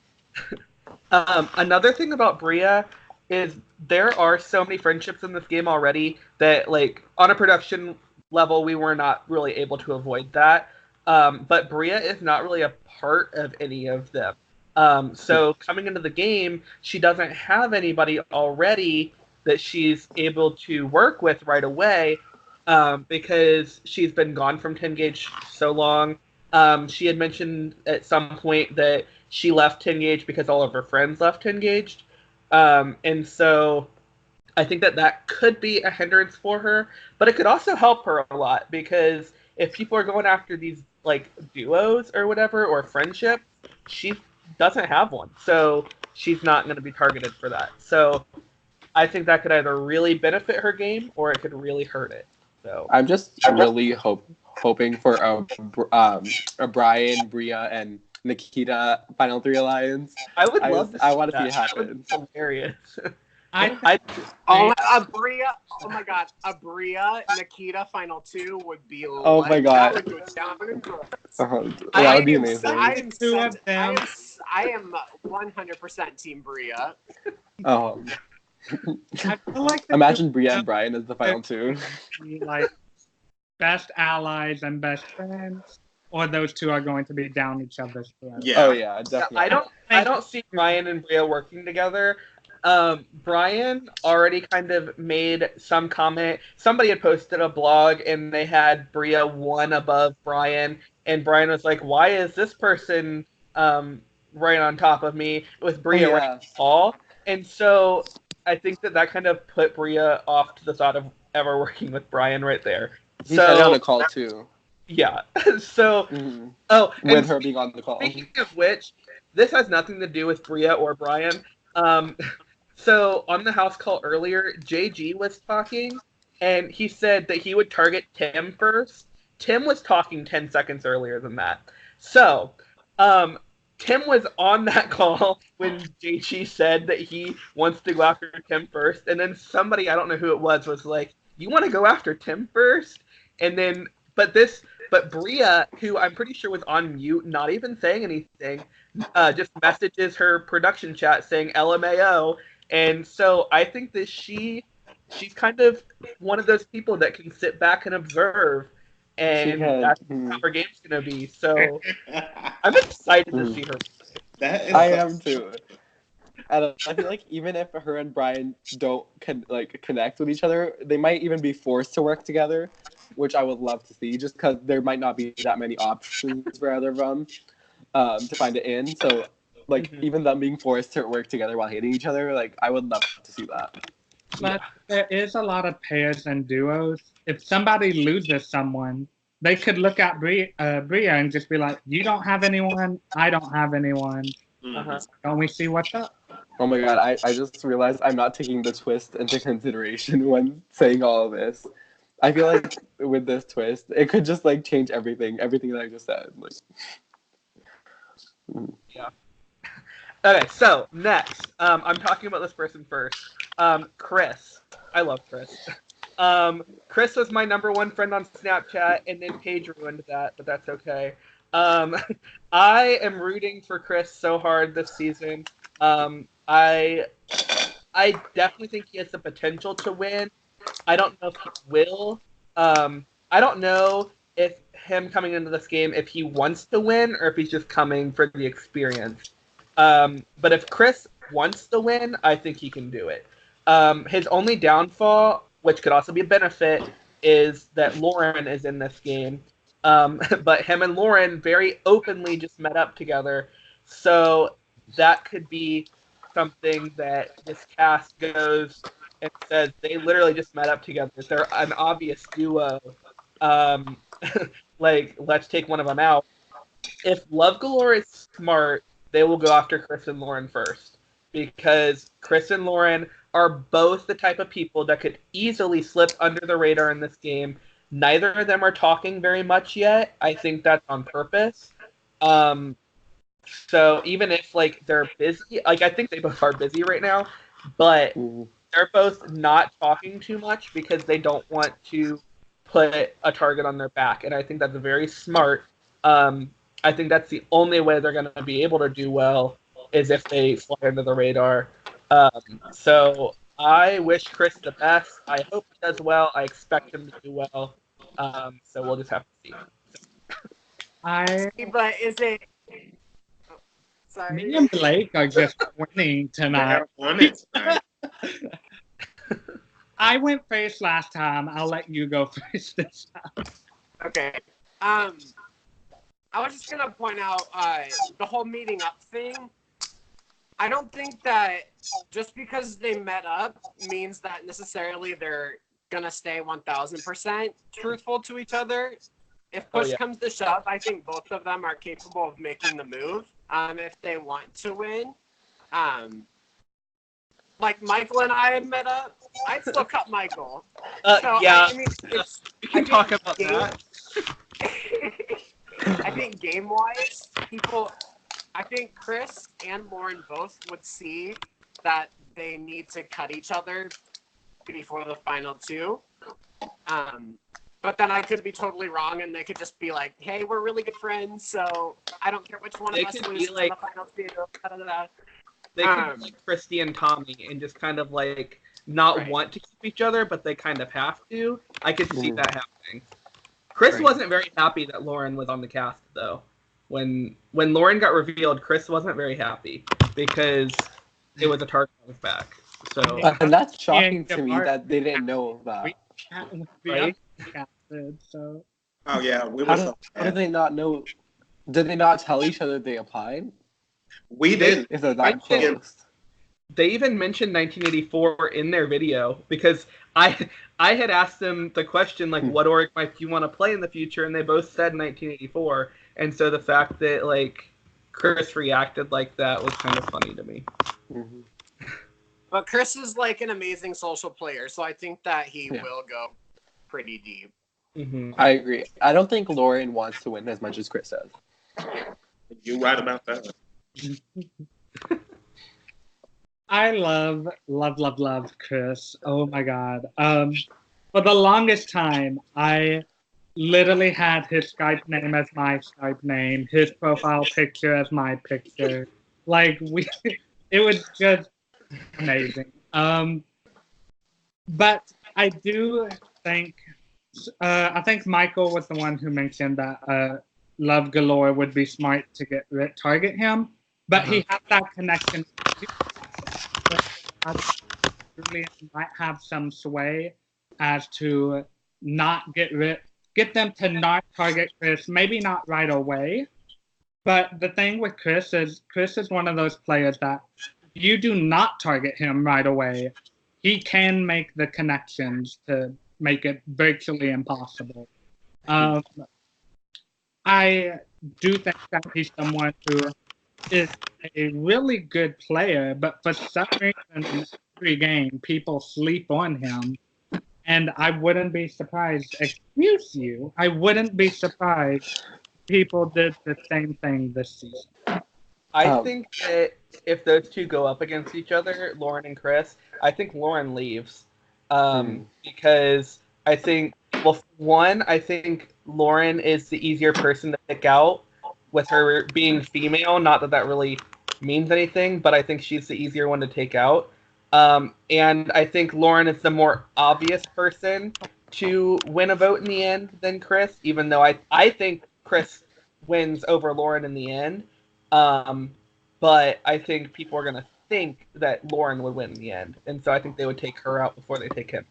Another thing about Bria is there are so many friendships in this game already that, like, on a production level, we were not really able to avoid that. But Bria is not really a part of any of them. So coming into the game, she doesn't have anybody already that she's able to work with right away because she's been gone from 10 Gauge so long. She had mentioned at some point that she left 10 Gauge because all of her friends left 10 Gauge. And so I think that could be a hindrance for her, but it could also help her a lot because if people are going after these like duos or whatever or friendship, she doesn't have one, so she's not going to be targeted for that. So I think that could either really benefit her game or it could really hurt it. So I'm just really hoping for a Brian, Bria, and Nikita Final Three alliance. I would love to see I want to see that. it happen. That would be hilarious. Oh my god, a Bria Nikita Final Two would be. Oh my god, that would go down in that would be amazing. I am 100% Team Bria. Oh, I feel like imagine Bria and Brian as the final two. Like best allies and best friends, or those two are going to be down each other's throats. Yeah. Oh yeah, definitely. I don't see Brian and Bria working together. Brian already kind of made some comment. Somebody had posted a blog and they had Bria one above Brian, and Brian was like, "Why is this person right on top of me with Bria right all?" And so I think that kind of put Bria off to the thought of ever working with Brian right there. He said it on the call too. Yeah. So with her being on the call. Speaking of which, this has nothing to do with Bria or Brian. So on the house call earlier, JG was talking, and he said that he would target Tim first. Tim was talking 10 seconds earlier than that. So, Tim was on that call when JG said that he wants to go after Tim first, and then somebody, I don't know who it was like, "You want to go after Tim first?" And then, but Bria, who I'm pretty sure was on mute, not even saying anything, just messages her production chat saying LMAO. And so I think that she's kind of one of those people that can sit back and observe, and that's how her game's gonna be. So I'm excited to see her. That is I am too. And I feel like even if her and Brian don't connect with each other, they might even be forced to work together, which I would love to see, just because there might not be that many options for either of them to find it in. So, even them being forced to work together while hating each other, I would love to see that. But there is a lot of pairs and duos. If somebody loses someone, they could look at Bria and just be like, "You don't have anyone. I don't have anyone. Don't we see what's up?" Oh my god, I just realized I'm not taking the twist into consideration when saying all of this. I feel like with this twist, it could just change everything that I just said. Yeah. Okay, so next, I'm talking about this person first. Chris. I love Chris. Chris was my number one friend on Snapchat, and then Paige ruined that, but that's okay. I am rooting for Chris so hard this season. I definitely think he has the potential to win. I don't know if he will. I don't know if him coming into this game, if he wants to win or if he's just coming for the experience. But if Chris wants to win, I think he can do it. His only downfall, which could also be a benefit, is that Lauren is in this game. But him and Lauren very openly just met up together. So that could be something that this cast goes and says they literally just met up together. They're an obvious duo. Let's take one of them out. If Love Galore is smart, they will go after Chris and Lauren first. Because Chris and Lauren are both the type of people that could easily slip under the radar in this game. Neither of them are talking very much yet. I think that's on purpose. So even if they're busy, I think they both are busy right now, but they're both not talking too much because they don't want to put a target on their back, and I think that's very smart. I think that's the only way they're going to be able to do well is if they fly under the radar. So I wish Chris the best. I hope he does well. I expect him to do well. So we'll just have to see. But is it? Sorry. Me and Blake are just winning tonight. I went first last time. I'll let you go first this time. Okay. I was just gonna point out the whole meeting up thing. I don't think that just because they met up means that necessarily they're gonna stay 1000% truthful to each other. If push comes to shove, I think both of them are capable of making the move if they want to win. Like Michael and I met up, I'd still cut Michael. Yeah, I mean, we can talk about that. I think game-wise, I think Chris and Lauren both would see that they need to cut each other before the final two. But then I could be totally wrong, and they could just be like, "Hey, we're really good friends, so I don't care which one of us loses in the final two." They could be like Christy and Tommy and just kind of not want to keep each other, but they kind of have to. I could see that happening. Chris wasn't very happy that Lauren was on the cast, though. When Lauren got revealed, Chris wasn't very happy because it was a target on his back. So and that's shocking to me that they didn't know that. Right? So. Oh yeah, we were. How did they not know? Did they not tell each other they applied? We did. If they're that close. They even mentioned 1984 in their video because I had asked them the question what org might you want to play in the future, and they both said 1984. And so the fact that Chris reacted like that was kind of funny to me. Mm-hmm. But Chris is an amazing social player, so I think that he will go pretty deep. Mm-hmm. I agree. I don't think Lauren wants to win as much as Chris does. You're right about that. I love Chris. Oh my god. For the longest time, I literally had his Skype name as my Skype name, his profile picture as my picture. It was just amazing. But I do think, I think Michael was the one who mentioned that Love Galore would be smart to target him, but he has that connection. Julian might have some sway as to get them to not target Chris, maybe not right away. But the thing with Chris is one of those players that you do not target him right away. He can make the connections to make it virtually impossible. I do think that he's someone who is a really good player, but for some reason, every game, people sleep on him. And I wouldn't be surprised, I wouldn't be surprised people did the same thing this season. I think that if those two go up against each other, Lauren and Chris, I think Lauren leaves. Because I think, well, for one, I think Lauren is the easier person to pick out with her being female. Not that that really means anything, but I think she's the easier one to take out. And I think Lauren is the more obvious person to win a vote in the end than Chris, even though I think Chris wins over Lauren in the end. But I think people are going to think that Lauren would win in the end. And so I think they would take her out before they take him.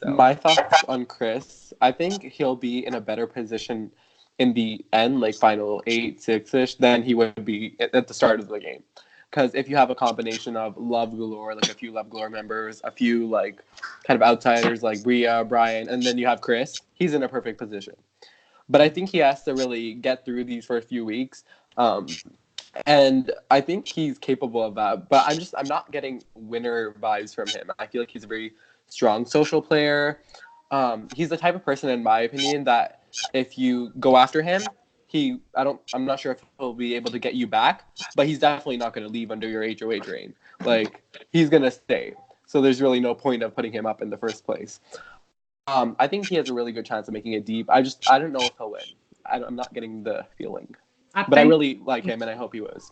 So. My thoughts on Chris, I think he'll be in a better position in the end, like final 8, 6-ish, than he would be at the start of the game. Because if you have a combination of Love Galore, like a few Love Galore members, a few like kind of outsiders like Bria, Brian, and then you have Chris, he's in a perfect position. But I think he has to really get through these first few weeks. And I think he's capable of that. But I'm not getting winner vibes from him. I feel like he's a very strong social player. He's the type of person, in my opinion, that if you go after him, I'm not sure if he'll be able to get you back, but he's definitely not going to leave under your HOH reign. Like, he's going to stay. So there's really no point of putting him up in the first place. I think he has a really good chance of making it deep. I don't know if he'll win. I'm not getting the feeling. But I really like him, and I hope he was.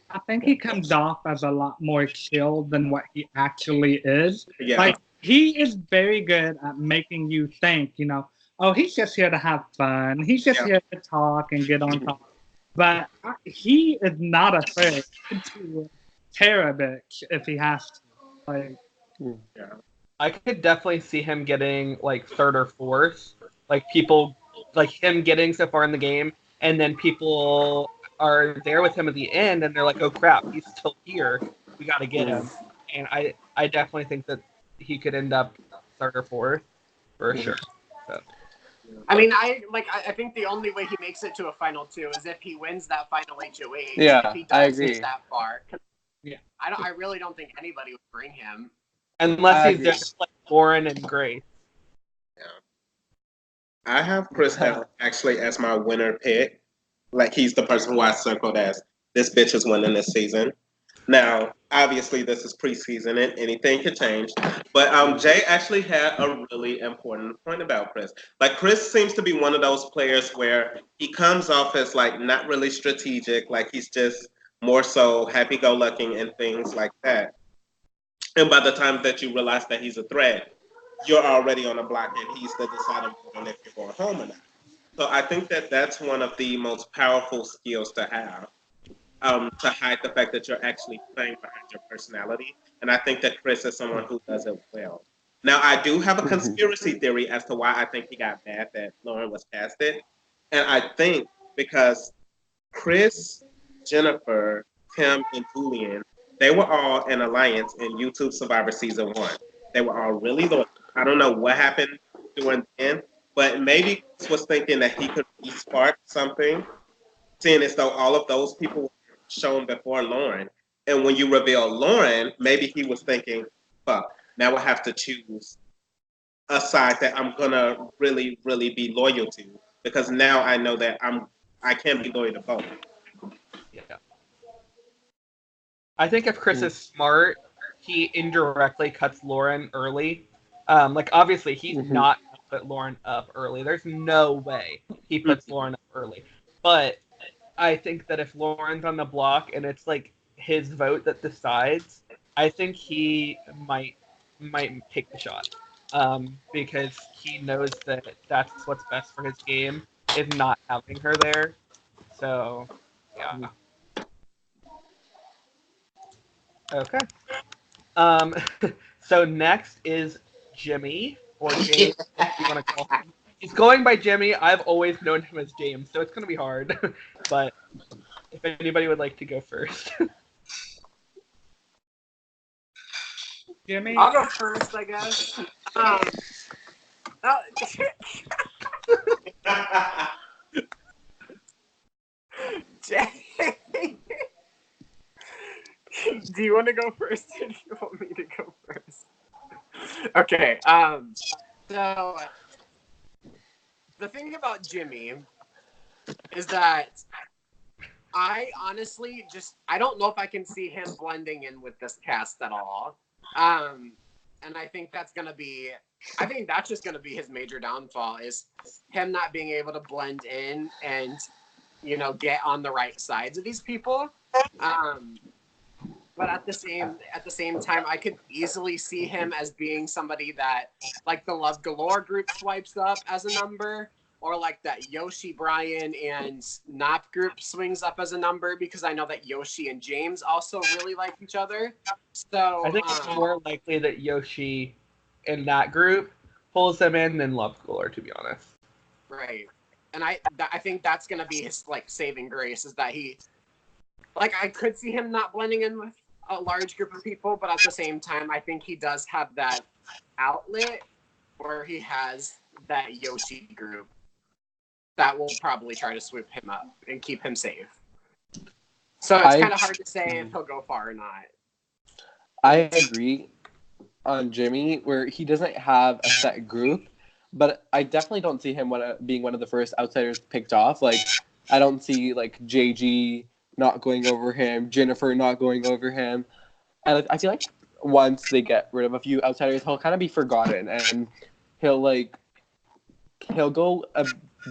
I think he comes off as a lot more chill than what he actually is. Yeah. Like, he is very good at making you think, oh, he's just here to have fun. He's just here to talk and get on top. But he is not afraid to tear a bitch if he has to. Like, I could definitely see him getting like third or fourth. Like people, like him getting so far in the game, and then people are there with him at the end, and they're like, "Oh crap, he's still here. We got to get him." And I definitely think that he could end up third or fourth for sure. So. I mean, I think the only way he makes it to a final 2 is if he wins that final HOH. Yeah, if he does I agree. get that far. Yeah, I really don't think anybody would bring him unless he's just like Lauren and Grace. Yeah. I have Chris actually as my winner pick. Like, he's the person who I circled as this bitch is winning this season. Now, obviously, this is preseason and anything could change. But Jay actually had a really important point about Chris. Like, Chris seems to be one of those players where he comes off as, like, not really strategic. Like, he's just more so happy-go-lucky and things like that. And by the time that you realize that he's a threat, you're already on the block and he's the deciding on if you're going home or not. So I think that that's one of the most powerful skills to have. To hide the fact that you're actually playing behind your personality. And I think that Chris is someone who does it well. Now, I do have a conspiracy theory as to why I think he got mad that Lauren was casted. And I think because Chris, Jennifer, Tim, and Julian, they were all in alliance in YouTube Survivor Season 1. They were all really loyal. I don't know what happened during the end, but maybe Chris was thinking that he could spark something, seeing as though all of those people were shown before Lauren. And when you reveal Lauren, maybe he was thinking, fuck, now I have to choose a side that I'm going to really, really be loyal to, because now I know that I can't be loyal to both. Yeah. I think if Chris is smart, he indirectly cuts Lauren early. Like, obviously, he's not going to put Lauren up early. There's no way he puts Lauren up early. But I think that if Lauren's on the block and it's, like, his vote that decides, I think he might take the shot, because he knows that that's what's best for his game is not having her there. So, yeah. Okay. Um, so next is Jimmy, or James, if you want to call him. He's going by Jimmy. I've always known him as James, so it's going to be hard. But if anybody would like to go first. Jimmy. I'll go first, I guess. Oh, Jay, do you want to go first, or do you want me to go first? Okay. So the thing about Jimmy is that I honestly I don't know if I can see him blending in with this cast at all. And I think that's just gonna be his major downfall, is him not being able to blend in and, get on the right sides of these people. But at the same time, I could easily see him as being somebody that, like, the Love Galore group swipes up as a number, or like that Yoshi, Brian, and Nop group swings up as a number, because I know that Yoshi and James also really like each other. So I think it's more likely that Yoshi in that group pulls them in than Love Galore, to be honest. Right. And I think that's going to be his, like, saving grace, is that he, like, I could see him not blending in with a large group of people, but at the same time, I think he does have that outlet where he has that Yoshi group that will probably try to swoop him up and keep him safe. So it's kind of hard to say if he'll go far or not. I agree on Jimmy, where he doesn't have a set group, but I definitely don't see him being one of the first outsiders picked off. Like, I don't see, like, JG not going over him, Jennifer not going over him. And I feel like once they get rid of a few outsiders, he'll kind of be forgotten, and he'll go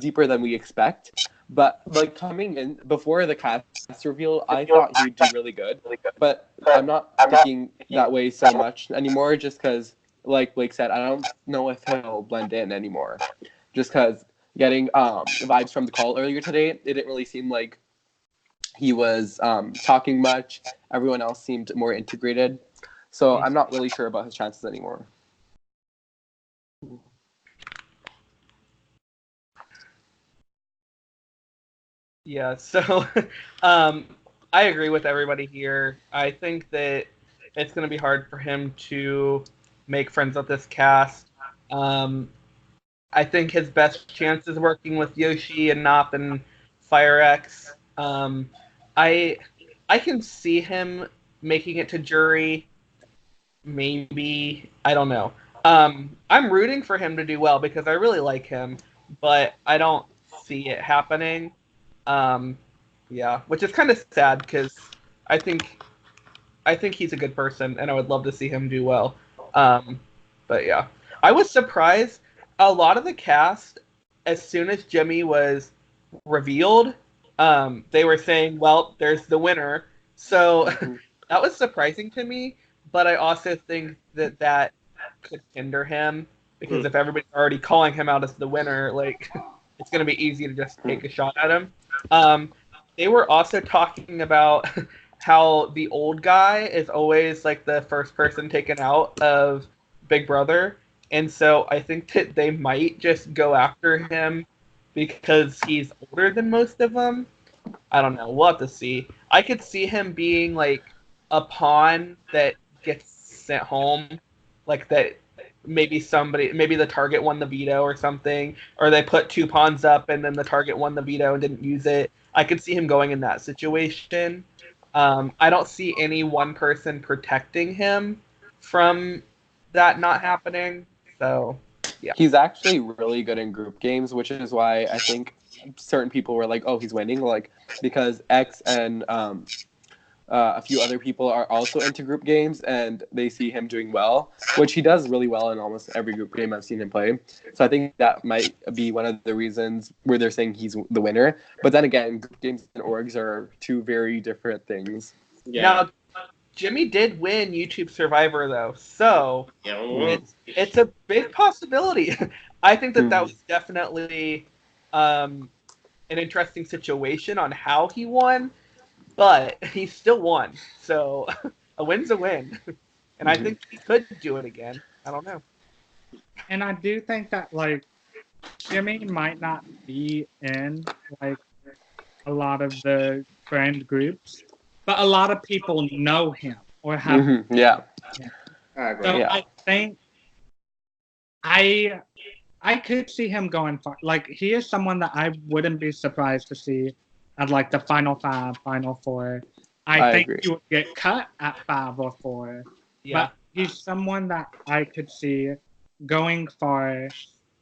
deeper than we expect. But, like, coming in before the cast reveal, I thought he'd do really good. But I'm not thinking that way so much anymore, just because, like Blake said, I don't know if he'll blend in anymore. Just because getting vibes from the call earlier today, it didn't really seem like he was talking much. Everyone else seemed more integrated. So I'm not really sure about his chances anymore. Yeah, so I agree with everybody here. I think that it's going to be hard for him to make friends with this cast. I think his best chance is working with Yoshi and Nop and FireX. I can see him making it to jury. Maybe, I don't know. I'm rooting for him to do well because I really like him, but I don't see it happening. Yeah, which is kind of sad because I think he's a good person and I would love to see him do well. But yeah, I was surprised. A lot of the cast, as soon as Jimmy was revealed, they were saying, well, there's the winner. So that was surprising to me, but I also think that could hinder him because if everybody's already calling him out as the winner, like, it's going to be easy to just take a shot at him. They were also talking about how the old guy is always, like, the first person taken out of Big Brother. And so I think that they might just go after him because he's older than most of them. I don't know. We'll have to see. I could see him being, like, a pawn that gets sent home. Like, that maybe the target won the veto or something. Or they put two pawns up and then the target won the veto and didn't use it. I could see him going in that situation. I don't see any one person protecting him from that not happening. So, yeah. He's actually really good in group games, which is why I think certain people were like, oh, he's winning. Like, because X and a few other people are also into group games, and they see him doing well, which he does really well in almost every group game I've seen him play. So I think that might be one of the reasons where they're saying he's the winner. But then again, group games and orgs are two very different things. Yeah. Now, Jimmy did win YouTube Survivor though, so Yeah. it's a big possibility. I think that Hmm. was definitely an interesting situation on how he won, but he still won. So a win's a win, and I Mhm. think he could do it again. I don't know. And I do think that like Jimmy might not be in like a lot of the friend groups, but a lot of people know him or have Yeah. him. I agree. So Yeah. I think I could see him going far. Like he is someone that I wouldn't be surprised to see at like the final 5, final 4. I I think agree. he would get cut at 5 or 4, Yeah. but he's someone that I could see going far.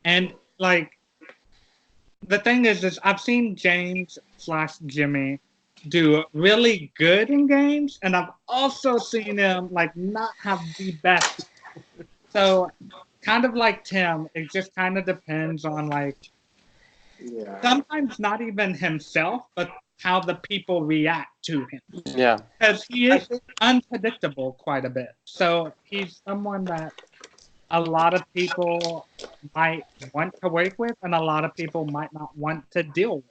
And like the thing is I've seen James/Jimmy do really good in games, and I've also seen him like not have the best. So kind of like Tim, it just kind of depends on like Yeah. sometimes not even himself, but how the people react to him. Yeah. Because he I is think unpredictable quite a bit. So he's someone that a lot of people might want to work with and a lot of people might not want to deal with.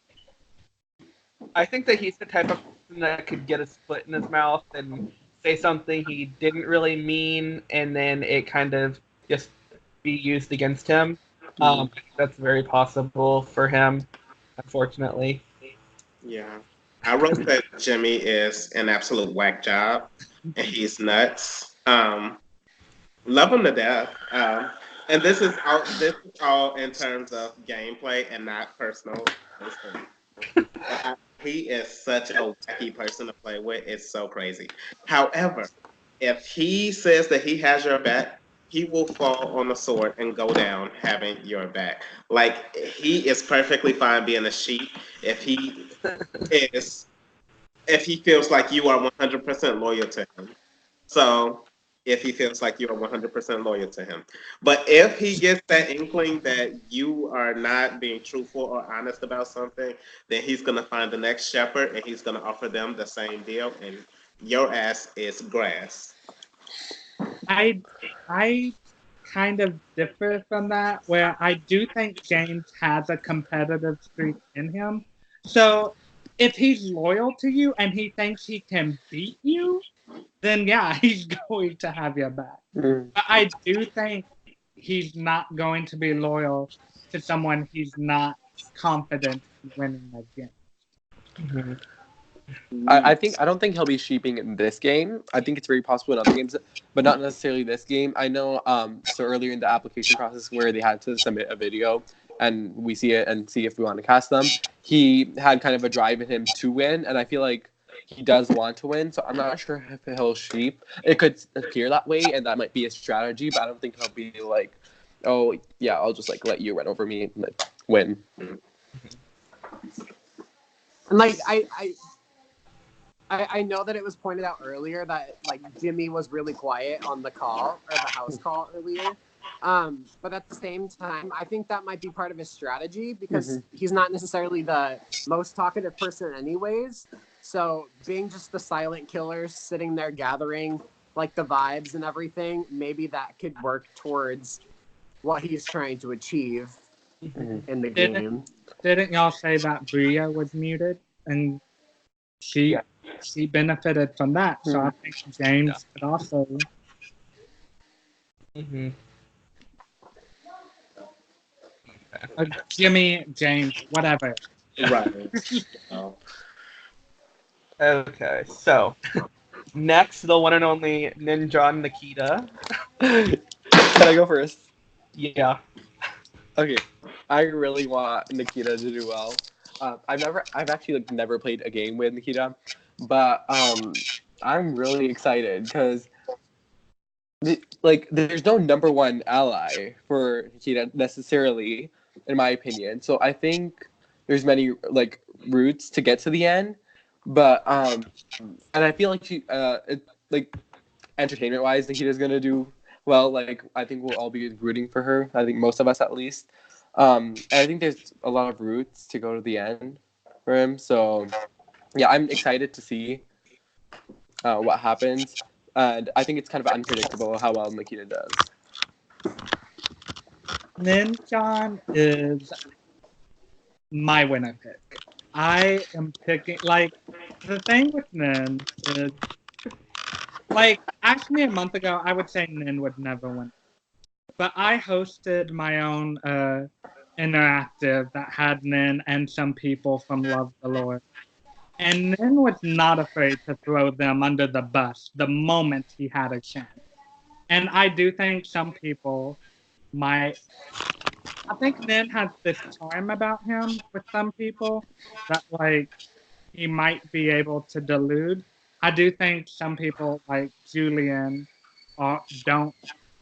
that he's the type of person that could get a split in his mouth and say something he didn't really mean, and then it kind of just be used against him. That's very possible for him, unfortunately. Yeah. I wrote that Jimmy is an absolute whack job and he's nuts. Love him to death. And this is all in terms of gameplay and not personal. He is such a wacky person to play with. It's so crazy. However, if he says that he has your back, he will fall on the sword and go down having your back. Like he is perfectly fine being a sheep if he is if he feels like you are 100% loyal to him. So if he feels like you are 100% loyal to him. But if he gets that inkling that you are not being truthful or honest about something, then he's going to find the next shepherd and he's going to offer them the same deal. And your ass is grass. I kind of differ from that, where I do think James has a competitive streak in him. So if he's loyal to you and he thinks he can beat you, then yeah, he's going to have your back. Mm. But I do think he's not going to be loyal to someone he's not confident in winning against. I don't think he'll be sheeping in this game. I think it's very possible in other games, but not necessarily this game. I know so earlier in the application process where they had to submit a video and we see it and see if we want to cast them, he had kind of a drive in him to win, and I feel like he does want to win, so I'm not sure if he'll sheep. It could appear that way and that might be a strategy, but I don't think he'll be like, oh yeah, I'll just like let you run over me and like, win. And like I know that it was pointed out earlier that like Jimmy was really quiet on the call or the house call earlier. But at the same time, I think that might be part of his strategy because he's not necessarily the most talkative person anyways. So being just the silent killer sitting there gathering like the vibes and everything, maybe that could work towards what he's trying to achieve in the game. Didn't y'all say that Bria was muted and she benefited from that? So I think James could also. Mm-hmm. Jimmy, James, whatever. Right. Okay, so next, the one and only Ninja Nikita. Can I go first? Yeah. Okay, I really want Nikita to do well. I've actually like never played a game with Nikita, but I'm really excited because like there's no number one ally for Nikita necessarily, in my opinion. So I think there's many like routes to get to the end, but and I feel like like entertainment wise, Nikita's gonna do well. Like I think we'll all be rooting for her. I think most of us at least. And I think there's a lot of routes to go to the end for him. So yeah, I'm excited to see what happens. And I think it's kind of unpredictable how well Makita does. Ninjan is my winner pick. I am picking, like, the thing with Nin is, like, ask me a month ago, I would say Nin would never win. But I hosted my own interactive that had Nin and some people from Love Galore. And Nin was not afraid to throw them under the bus the moment he had a chance. And I do think some people might. I think Nin has this charm about him with some people that, like, he might be able to delude. I do think some people, like Julian, don't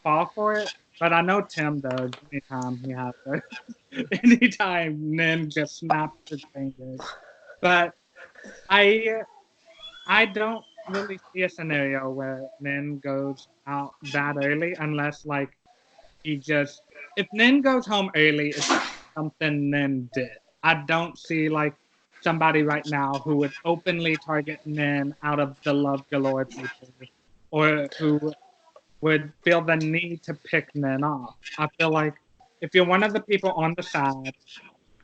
fall for it. But I know Tim does anytime he has it. Anytime Nin just snaps his fingers. But I don't really see a scenario where Nin goes out that early unless, like, if Nin goes home early, it's something Nin did. I don't see, like, somebody right now who would openly target Nin out of the Love Galore people, or who would feel the need to pick Nin off. I feel like if you're one of the people on the side,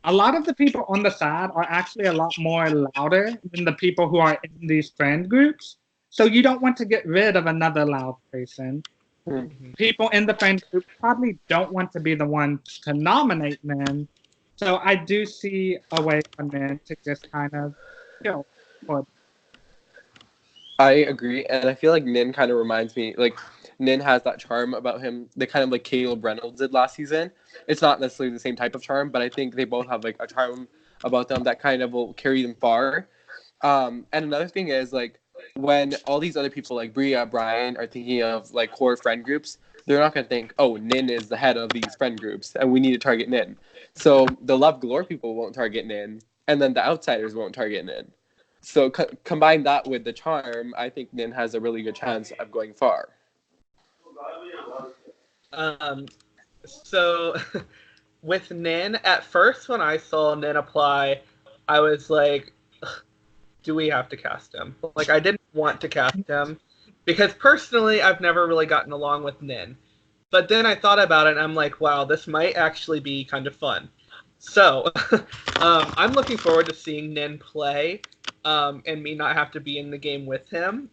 a lot of the people on the side are actually a lot more louder than the people who are in these friend groups. So you don't want to get rid of another loud person. People in the friend group probably don't want to be the ones to nominate Nin. So I do see a way for Nin to just kind of kill. I agree, and I feel like Nin kind of reminds me, like, Nin has that charm about him, the kind of like Caleb Reynolds did last season. It's not necessarily the same type of charm, but I think they both have like a charm about them that kind of will carry them far. And another thing is, like, when all these other people like Bria, Brian are thinking of like core friend groups, they're not going to think, oh, Nin is the head of these friend groups and we need to target Nin. So the Love Galore people won't target Nin, and then the outsiders won't target Nin. So combine that with the charm, I think Nin has a really good chance of going far. So with Nin, at first when I saw Nin apply, I was like, do we have to cast him? Like, I didn't want to cast him because personally I've never really gotten along with Nin. But then I thought about it and I'm like, wow, this might actually be kind of fun. So I'm looking forward to seeing Nin play and me not have to be in the game with him.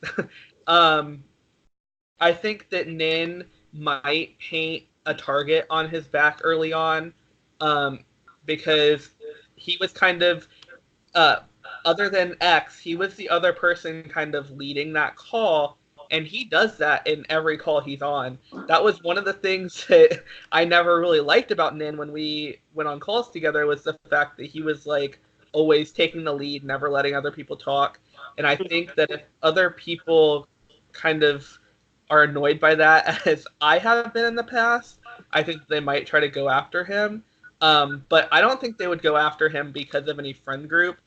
I think that Nin might paint a target on his back early on because he was kind of, other than X, he was the other person kind of leading that call, and he does that in every call he's on. That was one of the things that I never really liked about Nin when we went on calls together, was the fact that he was like always taking the lead, never letting other people talk. And I think that if other people kind of are annoyed by that, as I have been in the past, I think they might try to go after him. But I don't think they would go after him because of any friend group.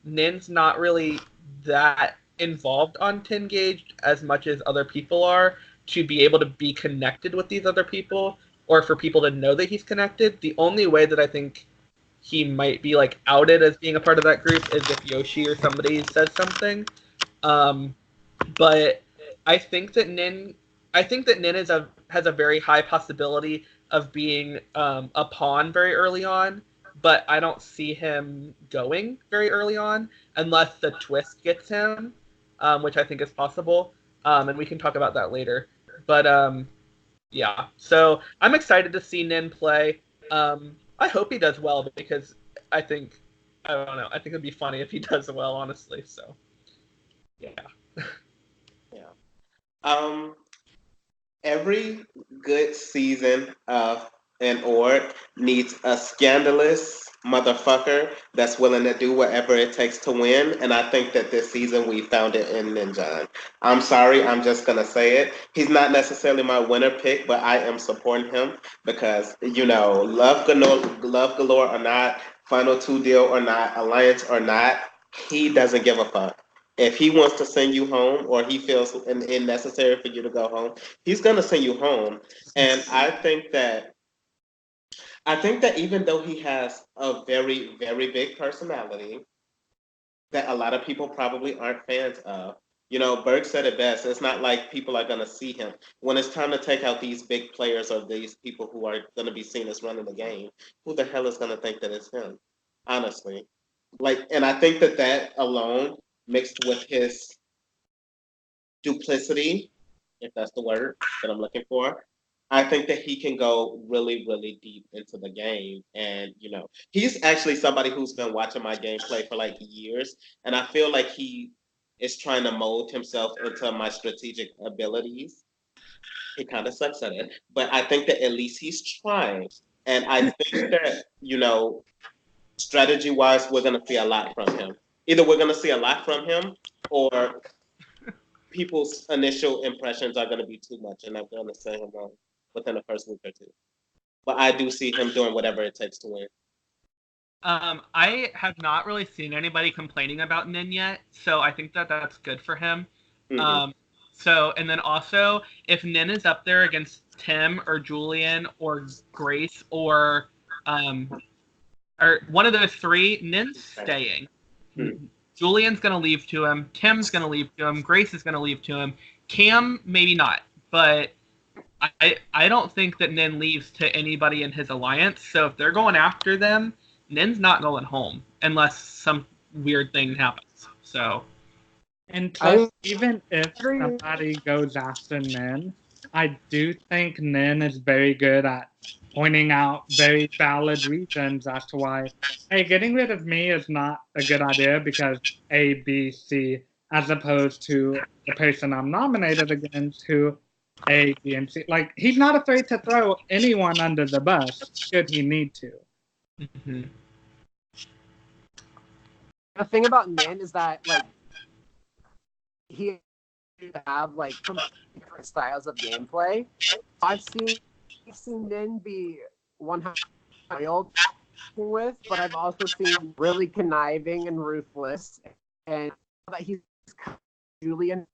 Nin's not really that involved on 10 Gauge as much as other people are to be able to be connected with these other people, or for people to know that he's connected. The only way that I think he might be like outed as being a part of that group is if Yoshi or somebody says something. But I think that Nin has a very high possibility of being a pawn very early on, but I don't see him going very early on unless the twist gets him, which I think is possible, and we can talk about that later. But yeah, so I'm excited to see Nin play. I hope he does well because I don't know, I think it'd be funny if he does well, honestly. So yeah. Every good season of an org needs a scandalous motherfucker that's willing to do whatever it takes to win, and I think that this season we found it in Ninjan. I'm sorry, I'm just gonna say it. He's not necessarily my winner pick, but I am supporting him because, you know, Love Galore or not, Final Two deal or not, Alliance or not, he doesn't give a fuck. If he wants to send you home, or he feels it necessary for you to go home, he's gonna send you home. And I think that even though he has a very, very big personality that a lot of people probably aren't fans of, You know, Berg said it best. It's not like people are going to see him. When it's time to take out these big players or these people who are going to be seen as running the game, who the hell is going to think that it's him? Honestly. Like, and I think that alone, mixed with his duplicity, if that's the word that I'm looking for, I think that he can go really, really deep into the game. And, you know, he's actually somebody who's been watching my gameplay for like years. And I feel like he is trying to mold himself into my strategic abilities. He kind of sucks at it. But I think that at least he's trying. And I think that, you know, strategy wise, we're going to see a lot from him. Either we're going to see a lot from him or people's initial impressions are going to be too much and I'm going to say him wrong within the first week or two. But I do see him doing whatever it takes to win. I have not really seen anybody complaining about Nin yet, so I think that that's good for him. Mhm. So, and then also, if Nin is up there against Tim or Julian or Grace or one of those three, Nin's staying. Julian's going to leave to him. Tim's going to leave to him. Grace is going to leave to him. Cam, maybe not. But I don't think that Nin leaves to anybody in his alliance. So if they're going after them, Nin's not going home unless some weird thing happens. So. And plus, even if somebody goes after Nin, I do think Nin is very good at pointing out very valid reasons as to why, hey, getting rid of me is not a good idea because A, B, C, as opposed to the person I'm nominated against who A, B, and C. Like, he's not afraid to throw anyone under the bus should he need to. Mm-hmm. The thing about Nin is that, like, he have like different styles of gameplay. I've seen Nin be one wild with, but I've also seen really conniving and ruthless, and that he's Julian,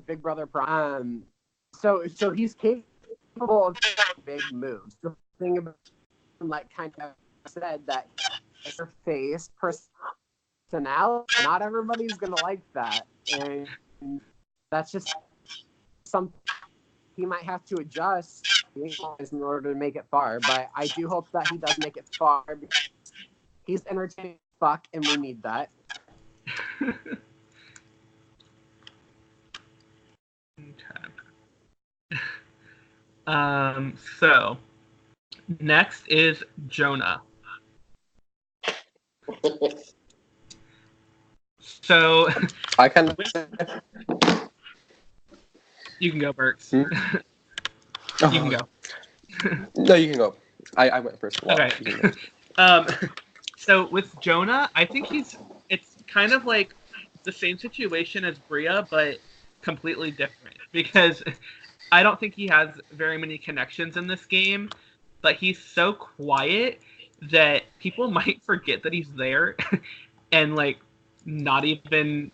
Big Brother Prime. So he's capable of big moves. The thing about, like, kind of said that your face personality, not everybody's gonna like that, and that's just something he might have to adjust in order to make it far. But I do hope that he does make it far because he's entertaining as fuck, and we need that. Okay. So next is Jonah. So I kind of. You can go, Burks. Hmm? You can go. No, you can go. I went first. Okay. So with Jonah, I think it's kind of like the same situation as Bria, but completely different because I don't think he has very many connections in this game, but he's so quiet that people might forget that he's there and like not even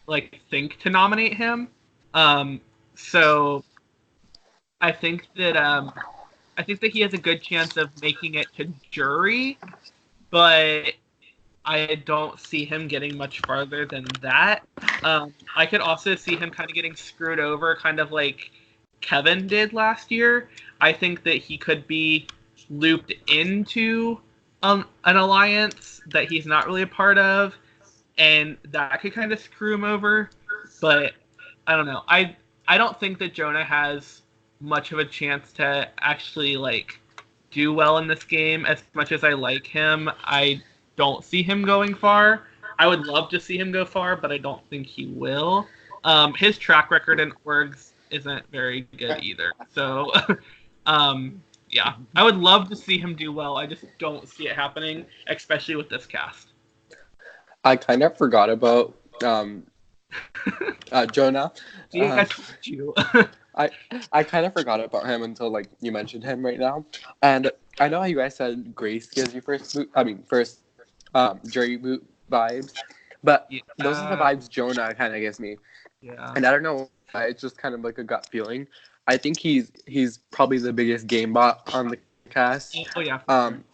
like think to nominate him. So I think that he has a good chance of making it to jury, but I don't see him getting much farther than that. I could also see him kind of getting screwed over, kind of like Kevin did last year. I think that he could be looped into an alliance that he's not really a part of, and that could kind of screw him over. But I don't know. I don't think that Jonah has much of a chance to actually like do well in this game. As much as I like him, I don't see him going far. I would love to see him go far, but I don't think he will. His track record in orgs isn't very good either. So, yeah, I would love to see him do well. I just don't see it happening, especially with this cast. I kind of forgot about Jonah. I kind of forgot about him until like you mentioned him right now, and I know how you guys said Grace gives you first jury boot vibes, but those are the vibes Jonah kind of gives me. Yeah. And I don't know, it's just kind of like a gut feeling. I think he's probably the biggest game bot on the cast. Oh yeah.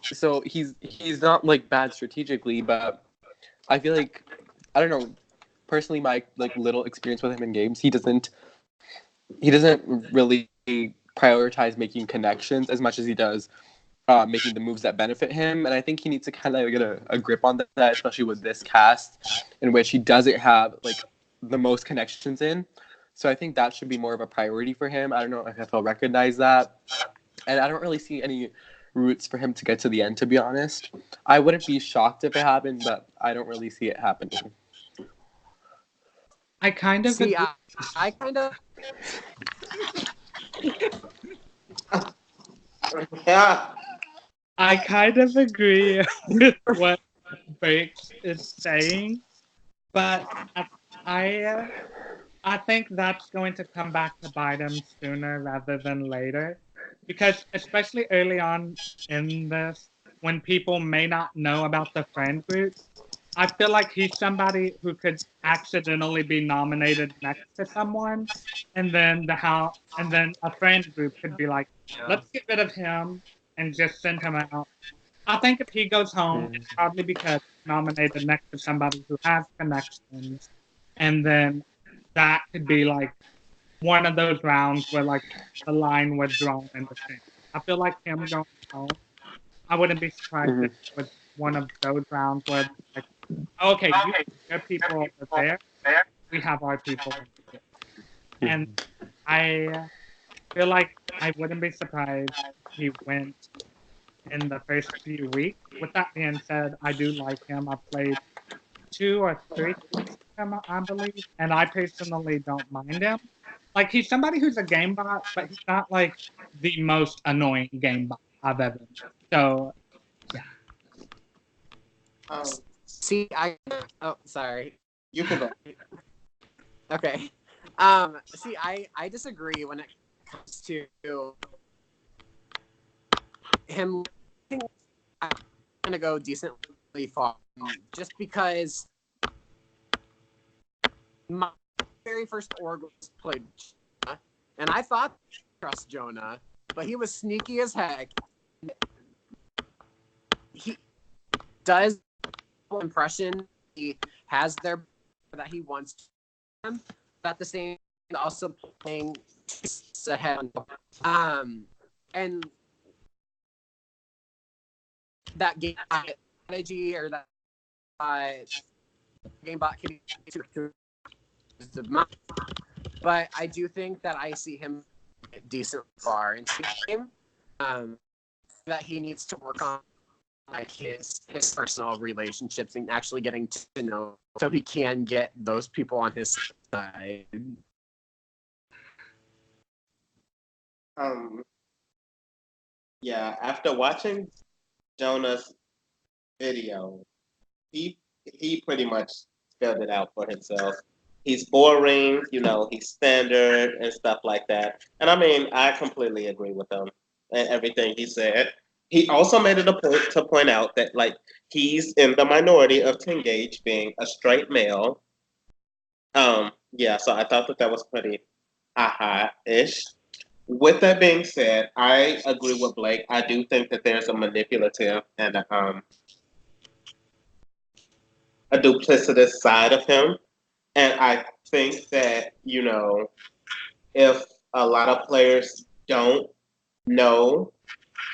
So he's not like bad strategically, but I feel like I don't know. personally, my like little experience with him in games, he doesn't really prioritize making connections as much as he does making the moves that benefit him. And I think he needs to kind of get a grip on that, especially with this cast, in which he doesn't have like the most connections in. So I think that should be more of a priority for him. I don't know if he'll recognize that. And I don't really see any routes for him to get to the end, to be honest. I wouldn't be shocked if it happened, but I don't really see it happening. I kind of See, agree. I kind of. Yeah. I kind of agree with what Breaks is saying, but I think that's going to come back to bite him sooner rather than later, because especially early on in this, when people may not know about the friend group, I feel like he's somebody who could accidentally be nominated next to someone, and then a friend group could be like, let's get rid of him and just send him out. I think if he goes home, it's probably because he's nominated next to somebody who has connections, and then that could be like one of those rounds where like the line was drawn in the sand. I feel like him going home, I wouldn't be surprised if it was one of those rounds where like, okay, you have your people over there, we have our people over here. And I feel like I wouldn't be surprised if he went in the first few weeks. With that being said, I do like him. I've played 2 or 3 games with him, I believe, and I personally don't mind him. Like, he's somebody who's a game bot, but he's not like the most annoying game bot I've ever known. So, yeah. See, oh, sorry. You can go. Okay. See, I disagree when it comes to him. I'm gonna go decently far, just because my very first org was played Jonah, and I thought I trust Jonah, but he was sneaky as heck. He does impression he has there that he wants to them, but at the same time also playing ahead. And that game strategy or that game bot can be too, but I do think that I see him decent far in the game. That he needs to work on like his personal relationships and actually getting to know, so he can get those people on his side. Yeah, after watching Jonah's video, he pretty much spelled it out for himself. He's boring, he's standard and stuff like that. And I mean, I completely agree with him and everything he said. He also made it a point to point out that like he's in the minority of Tengage being a straight male. Yeah, so I thought that was pretty aha-ish. With that being said, I agree with Blake. I do think that there's a manipulative and a duplicitous side of him. And I think that, if a lot of players don't know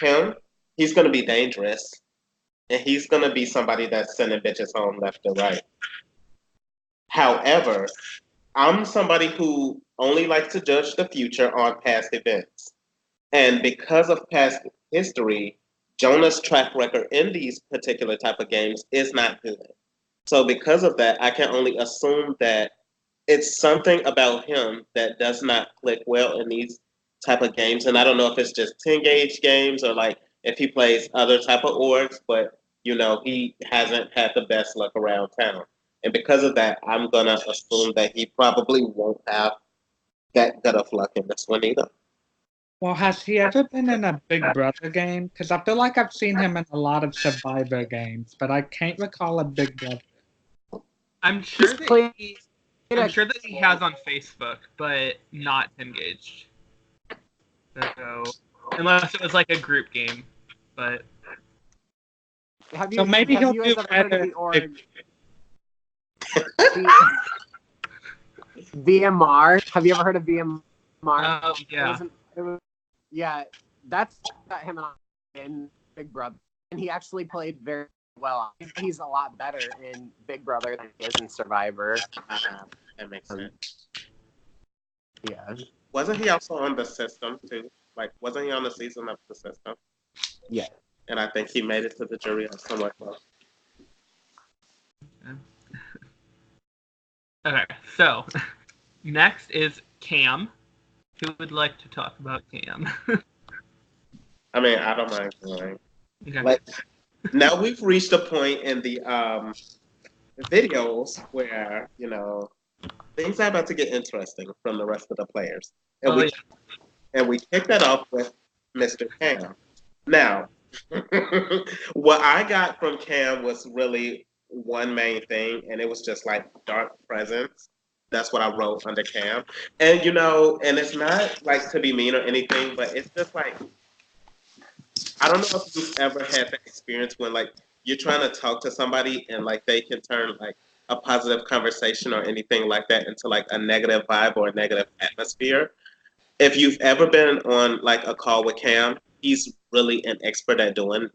him, he's going to be dangerous. And he's going to be somebody that's sending bitches home left or right. However, I'm somebody who only likes to judge the future on past events. And because of past history, Jonah's track record in these particular type of games is not good. So because of that, I can only assume that it's something about him that does not click well in these type of games. And I don't know if it's just 10-gauge games or like if he plays other type of orgs, but he hasn't had the best luck around town. And because of that, I'm gonna assume that he probably won't have that good of luck in this one either. Well, has he ever been in a Big Brother game? Because I feel like I've seen him in a lot of Survivor games, but I can't recall a Big Brother. I'm sure that he has on Facebook, but not engaged. So unless it was like a group game, but maybe he'll do heard of better. the org? VMR. Have you ever heard of VMR? Oh, It yeah. wasn't. It was, yeah, that's him and I in Big Brother, and he actually played very well. He's a lot better in Big Brother than he is in Survivor. That makes sense. Yeah. Wasn't he also on the system too? Like, wasn't he on the season of the system? Yeah. And I think he made it to the jury or somewhat close. Okay, so next is Cam. Who would like to talk about Cam? I mean, I don't mind going. Okay. Like, now we've reached a point in the videos where, you know, things are about to get interesting from the rest of the players. And Oh, yeah. we kicked that off with Mr. Cam. Now, what I got from Cam was really one main thing, and it was just like dark presence. That's what I wrote under Cam. And you know, and it's not like to be mean or anything, but it's just like I don't know if you've ever had that experience when like you're trying to talk to somebody and like they can turn like a positive conversation or anything like that into like a negative vibe or a negative atmosphere. If you've ever been on like a call with Cam, he's really an expert at doing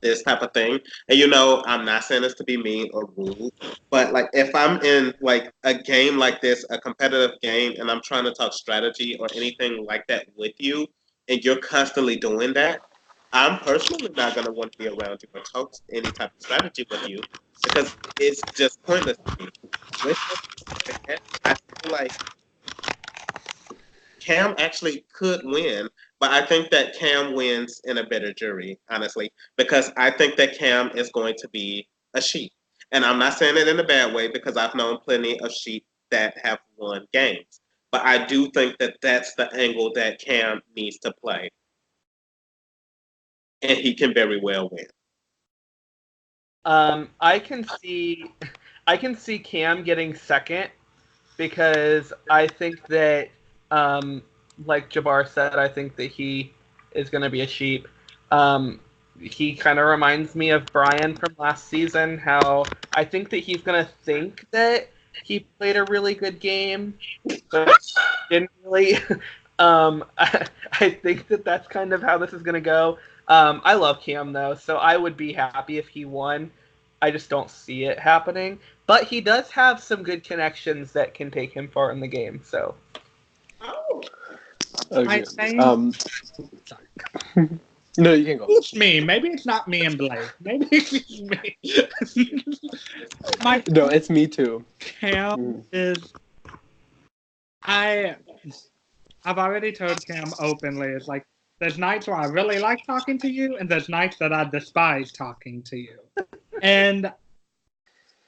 this type of thing. And you know, I'm not saying this to be mean or rude, but like if I'm in like a game like this, a competitive game, and I'm trying to talk strategy or anything like that with you, and you're constantly doing that, I'm personally not gonna want to be around you or talk any type of strategy with you because it's just pointless to me. With that, I feel like Cam actually could win, but I think that Cam wins in a better jury, honestly, because I think that Cam is going to be a sheep. And I'm not saying it in a bad way because I've known plenty of sheep that have won games. But I do think that that's the angle that Cam needs to play. And he can very well win. I can see Cam getting second because I think that, like Jabbar said, I think that he is going to be a sheep. He kind of reminds me of Brian from last season, how I think that he's going to think that he played a really good game, but didn't really. I think that that's kind of how this is going to go. I love Cam, though, so I would be happy if he won. I just don't see it happening. But he does have some good connections that can take him far in the game, so. Oh. Okay. I think No, you can go. it's me. Maybe it's not me and Blake. Maybe it's just me. My No, it's me too. Cam is. I've already told Cam openly. It's like there's nights where I really like talking to you, and there's nights that I despise talking to you. And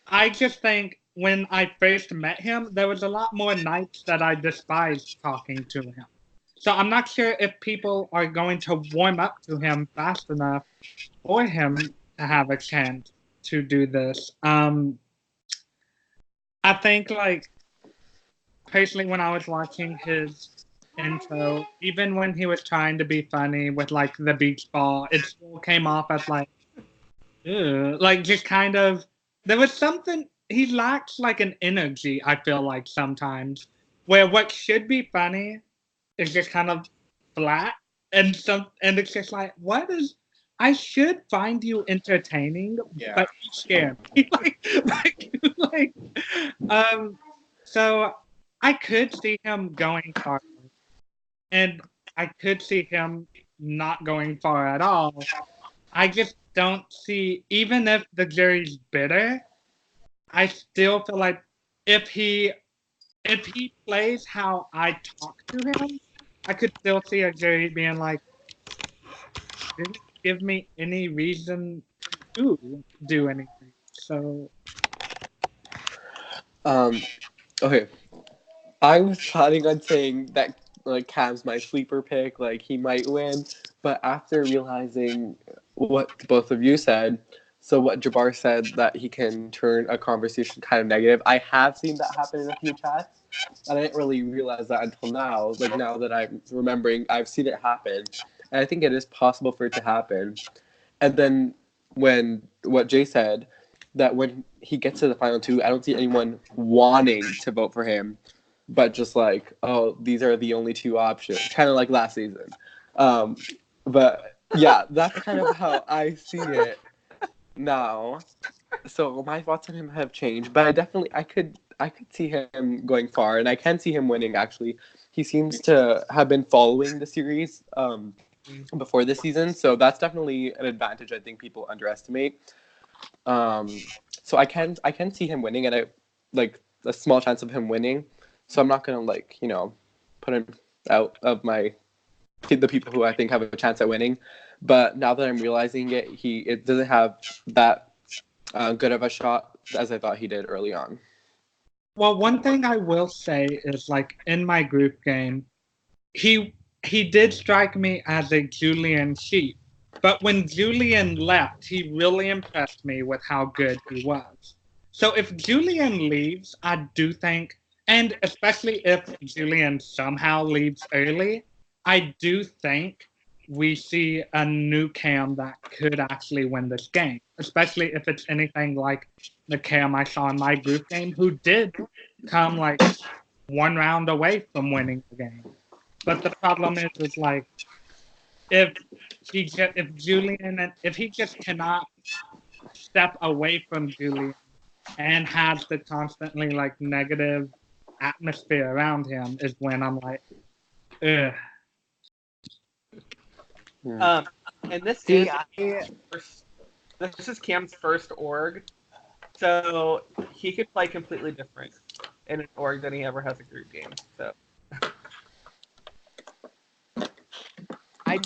I just think when I first met him, there was a lot more nights that I despised talking to him. So I'm not sure if people are going to warm up to him fast enough for him to have a chance to do this. I think, like, personally, when I was watching his intro, even when he was trying to be funny with, like, the beach ball, it still came off as, like, ugh, like, just kind of, there was something, he lacks, like, an energy, I feel like, sometimes, where what should be funny is just kind of flat, and it's just like, what is, I should find you entertaining, Yeah. but you scare me. So I could see him going far, and I could see him not going far at all. I just don't see, even if the jury's bitter, I still feel like if he plays how I talk to him, I could still see a jury being like, didn't give me any reason to do anything. So Okay. I was planning on saying that like Cam's my sleeper pick, like he might win, but after realizing what both of you said, so what Jabbar said that he can turn a conversation kind of negative, I have seen that happen in a few chats, and I didn't really realize that until now. Like now that I'm remembering, I've seen it happen, and I think it is possible for it to happen. And then when what Jay said, that when he gets to the final two, I don't see anyone wanting to vote for him. but just like, oh, these are the only two options, kind of like last season. But yeah, that's kind of how I see it now. So my thoughts on him have changed, but I could see him going far, and I can see him winning. Actually, he seems to have been following the series before this season, so that's definitely an advantage I think people underestimate. So I can see him winning, and I like a small chance of him winning. So I'm not gonna put him out of the people who I think have a chance at winning. But now that I'm realizing it doesn't have that good of a shot as I thought he did early on. Well, one thing I will say is, like, in my group game, he did strike me as a Julian sheep. But when Julian left, he really impressed me with how good he was. So if Julian leaves, I do think, and especially if Julian somehow leaves early, I do think we see a new Cam that could actually win this game, especially if it's anything like the Cam I saw in my group game, who did come like one round away from winning the game. But the problem is like, if he just cannot step away from Julian and has the constantly like negative atmosphere around him, is when I'm like, ugh. And this is Cam's first org, so he could play completely different in an org than he ever has a group game. So I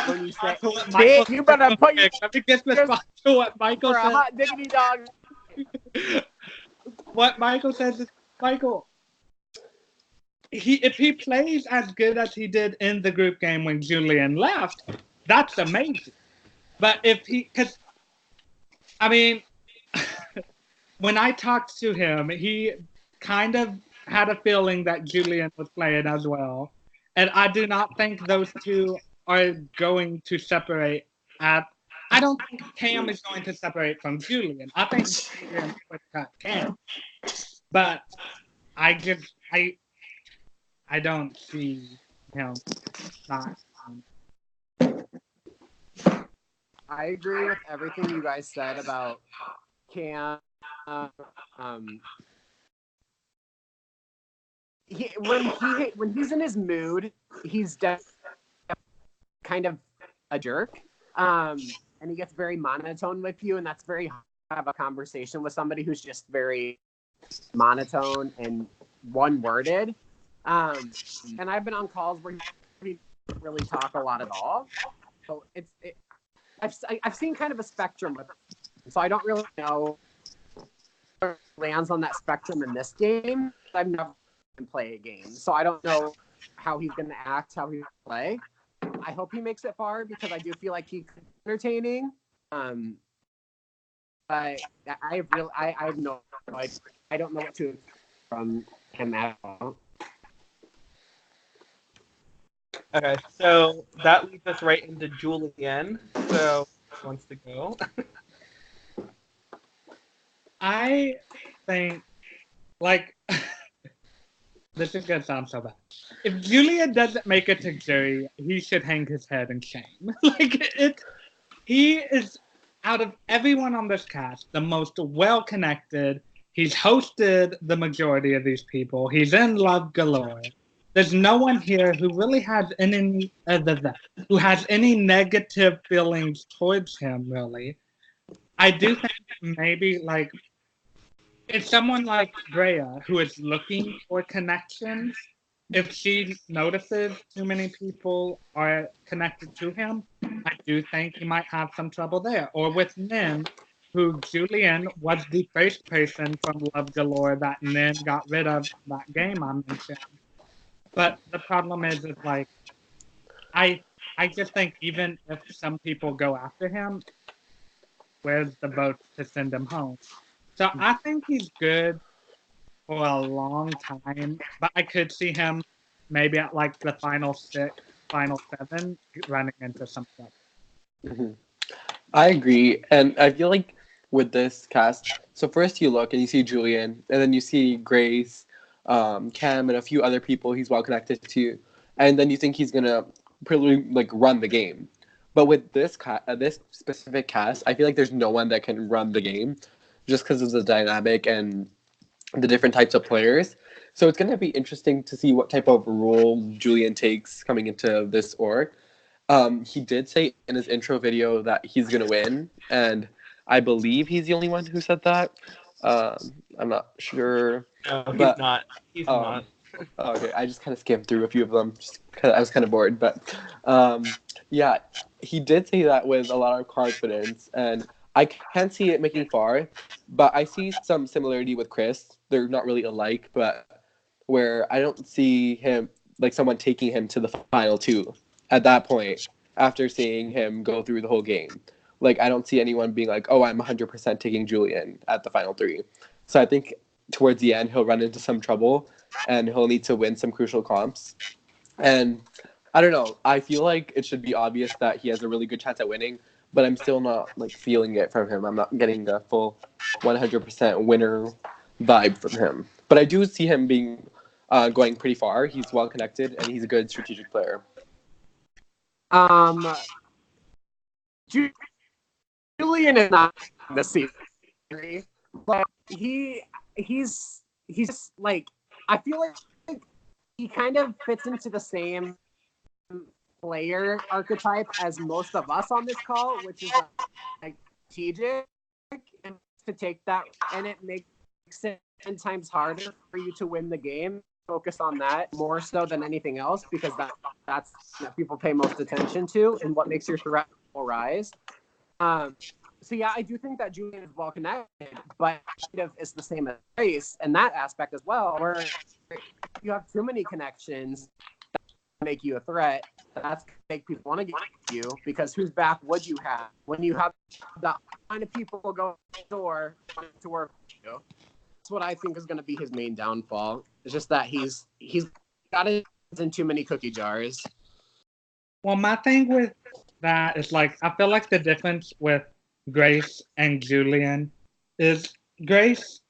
when you say, Michael, you better put your let me just respond to what Michael for a said. hot diggity dog. What Michael says is, Michael, if he plays as good as he did in the group game when Julian left, that's amazing. But because I mean, when I talked to him, he kind of had a feeling that Julian was playing as well, and I do not think those two are going to separate. I don't think Cam is going to separate from Julian. I think Julian would cut Cam, but I don't see him not. I agree with everything you guys said about Cam. When he's in his mood, he's kind of a jerk, and he gets very monotone with you, and that's very hard to have a conversation with somebody who's just very monotone and one-worded. And I've been on calls where he doesn't really talk a lot at all. So I've seen kind of a spectrum with him, so I don't really know where he lands on that spectrum in this game. I've never play a game, so I don't know how he's going to act, how he's going to play. I hope he makes it far because I do feel like he's entertaining. But I have no, like, I don't know what to expect from him at all. okay, so that leads us right into Julian. So who wants to go? I think, like, this is gonna sound so bad. If Julian doesn't make it to jury, he should hang his head in shame. He is, out of everyone on this cast, the most well-connected. He's hosted the majority of these people. He's in love galore. There's no one here who really has any negative feelings towards him, really. I do think maybe, like, if someone like Drea, who is looking for connections, if she notices too many people are connected to him, I do think he might have some trouble there. Or with Nin, who Julian was the first person from Love Galore that Nin got rid of that game I mentioned. But the problem is like, I just think even if some people go after him, where's the votes to send him home? So I think he's good for a long time, but I could see him maybe at like the final 6, final 7 running into some trouble. Mm-hmm. I agree, and I feel like with this cast. So first you look and you see Julian, and then you see Grace, Cam, and a few other people he's well connected to, and then you think he's gonna pretty like run the game. But with this specific cast, I feel like there's no one that can run the game, just because of the dynamic and the different types of players. So it's going to be interesting to see what type of role Julian takes coming into this org. He did say in his intro video that he's going to win, and I believe he's the only one who said that. I'm not sure. No, he's But, not. He's not. Okay, I just kind of skimmed through a few of them. Just I was kind of bored, but yeah, he did say that with a lot of confidence, and I can't see it making far, but I see some similarity with Chris. They're not really alike, but where I don't see him like someone taking him to the final two at that point after seeing him go through the whole game. Like I don't see anyone being like, "Oh, I'm 100% taking Julian at the final three." So I think towards the end he'll run into some trouble and he'll need to win some crucial comps. And I don't know. I feel like it should be obvious that he has a really good chance at winning, but I'm still not like feeling it from him. I'm not getting the full 100% winner vibe from him. But I do see him being going pretty far. He's well connected and he's a good strategic player. Julian is not in the season, but he's just, like, I feel like he kind of fits into the same player archetype as most of us on this call, which is like strategic, and to take that, and it makes it 10 times harder for you to win the game. Focus on that more so than anything else, because that's what people pay most attention to and what makes your threat rise. So yeah, I do think that Julian is well connected, but kind of is the same as Grace in that aspect as well, where you have too many connections that make you a threat. That's make people want to get you, because whose back would you have when you have that kind of people go door to work with you? That's what I think is going to be his main downfall. It's just that he's got it in too many cookie jars. Well, my thing with that is, like, I feel like the difference with Grace and Julian is Grace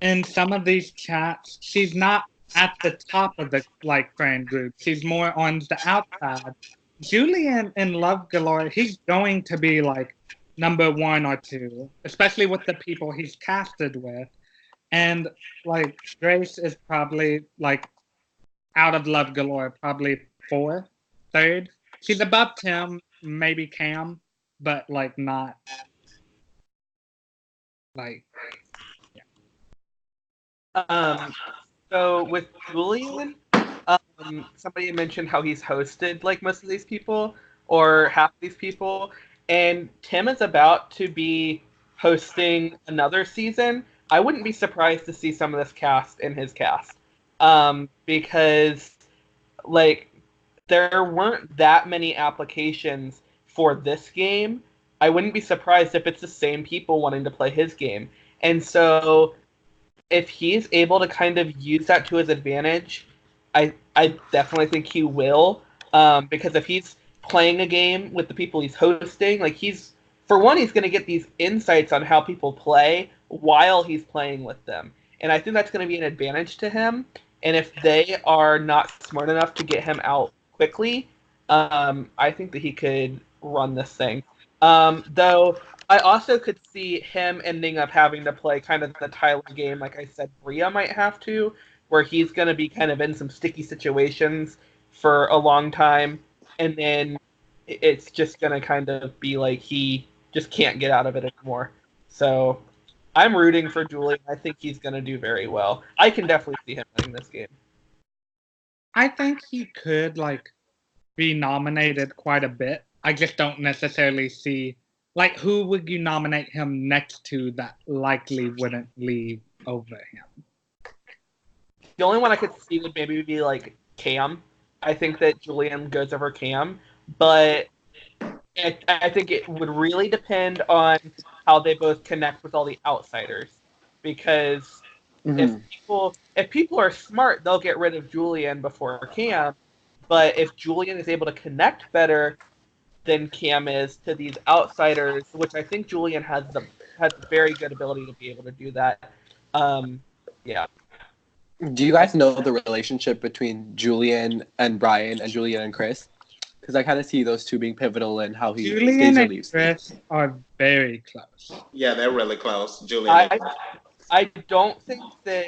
in some of these chats, she's not at the top of the like friend group. She's more on the outside. Julian in Love Galore, he's going to be like number 1 or 2, especially with the people he's casted with. And like Grace is probably like out of Love Galore, probably 4th, 3rd. She's above Tim, maybe Cam, but like not like, yeah. So with Julian, somebody mentioned how he's hosted like most of these people or half of these people, and Tim is about to be hosting another season. I wouldn't be surprised to see some of this cast in his cast, because like there weren't that many applications for this game. I wouldn't be surprised if it's the same people wanting to play his game. And so if he's able to kind of use that to his advantage, I definitely think he will. Because if he's playing a game with the people he's hosting, like he's going to get these insights on how people play while he's playing with them. And I think that's going to be an advantage to him. And if they are not smart enough to get him out quickly, I think that he could run this thing. Though I also could see him ending up having to play kind of the Tyler game, like I said, Bria might have to, where he's going to be kind of in some sticky situations for a long time, and then it's just going to kind of be like he just can't get out of it anymore. So I'm rooting for Julian. I think he's going to do very well. I can definitely see him winning this game. I think he could like be nominated quite a bit. I just don't necessarily see, like, who would you nominate him next to that likely wouldn't leave over him? The only one I could see would maybe be like Cam. I think that Julian goes over Cam, but I think it would really depend on how they both connect with all the outsiders. Because if people are smart, they'll get rid of Julian before Cam. But if Julian is able to connect better than Cam is to these outsiders, which I think Julian has has very good ability to be able to do that. Yeah. Do you guys know the relationship between Julian and Brian and Julian and Chris? Because I kind of see those two being pivotal in how he Julian stays or and leaves. Chris are very close. Yeah, they're really close. Julian. I don't think that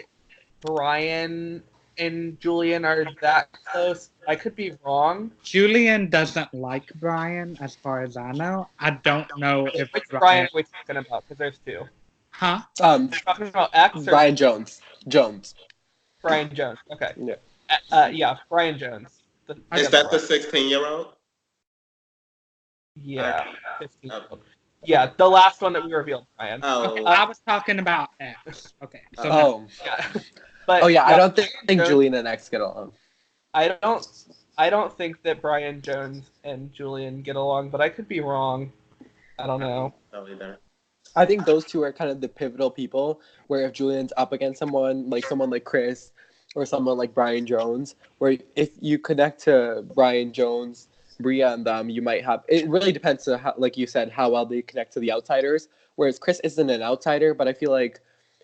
Brian and Julian are that close. I could be wrong. Julian doesn't like Brian, as far as I know. I don't know if Which Brian. Brian are we talking about? Because there's two. Huh? We're talking about X or Brian Jones. Brian Jones. Okay. Yeah. Yeah, Brian Jones. Is that the 16-year-old? Yeah. 15-year-old. Yeah, the last one that we revealed, Brian. Oh. I was talking about X. Okay. So Oh. Yeah. But Oh yeah, I don't think Jones- Julian and X get along. I don't think that Brian Jones and Julian get along, but I could be wrong. I don't know. No, either. I think those two are kind of the pivotal people where if Julian's up against someone like Chris or someone like Brian Jones, where if you connect to Brian Jones, Bria and them, you might have, it really depends on how, like you said, how well they connect to the outsiders. Whereas Chris isn't an outsider, but I feel like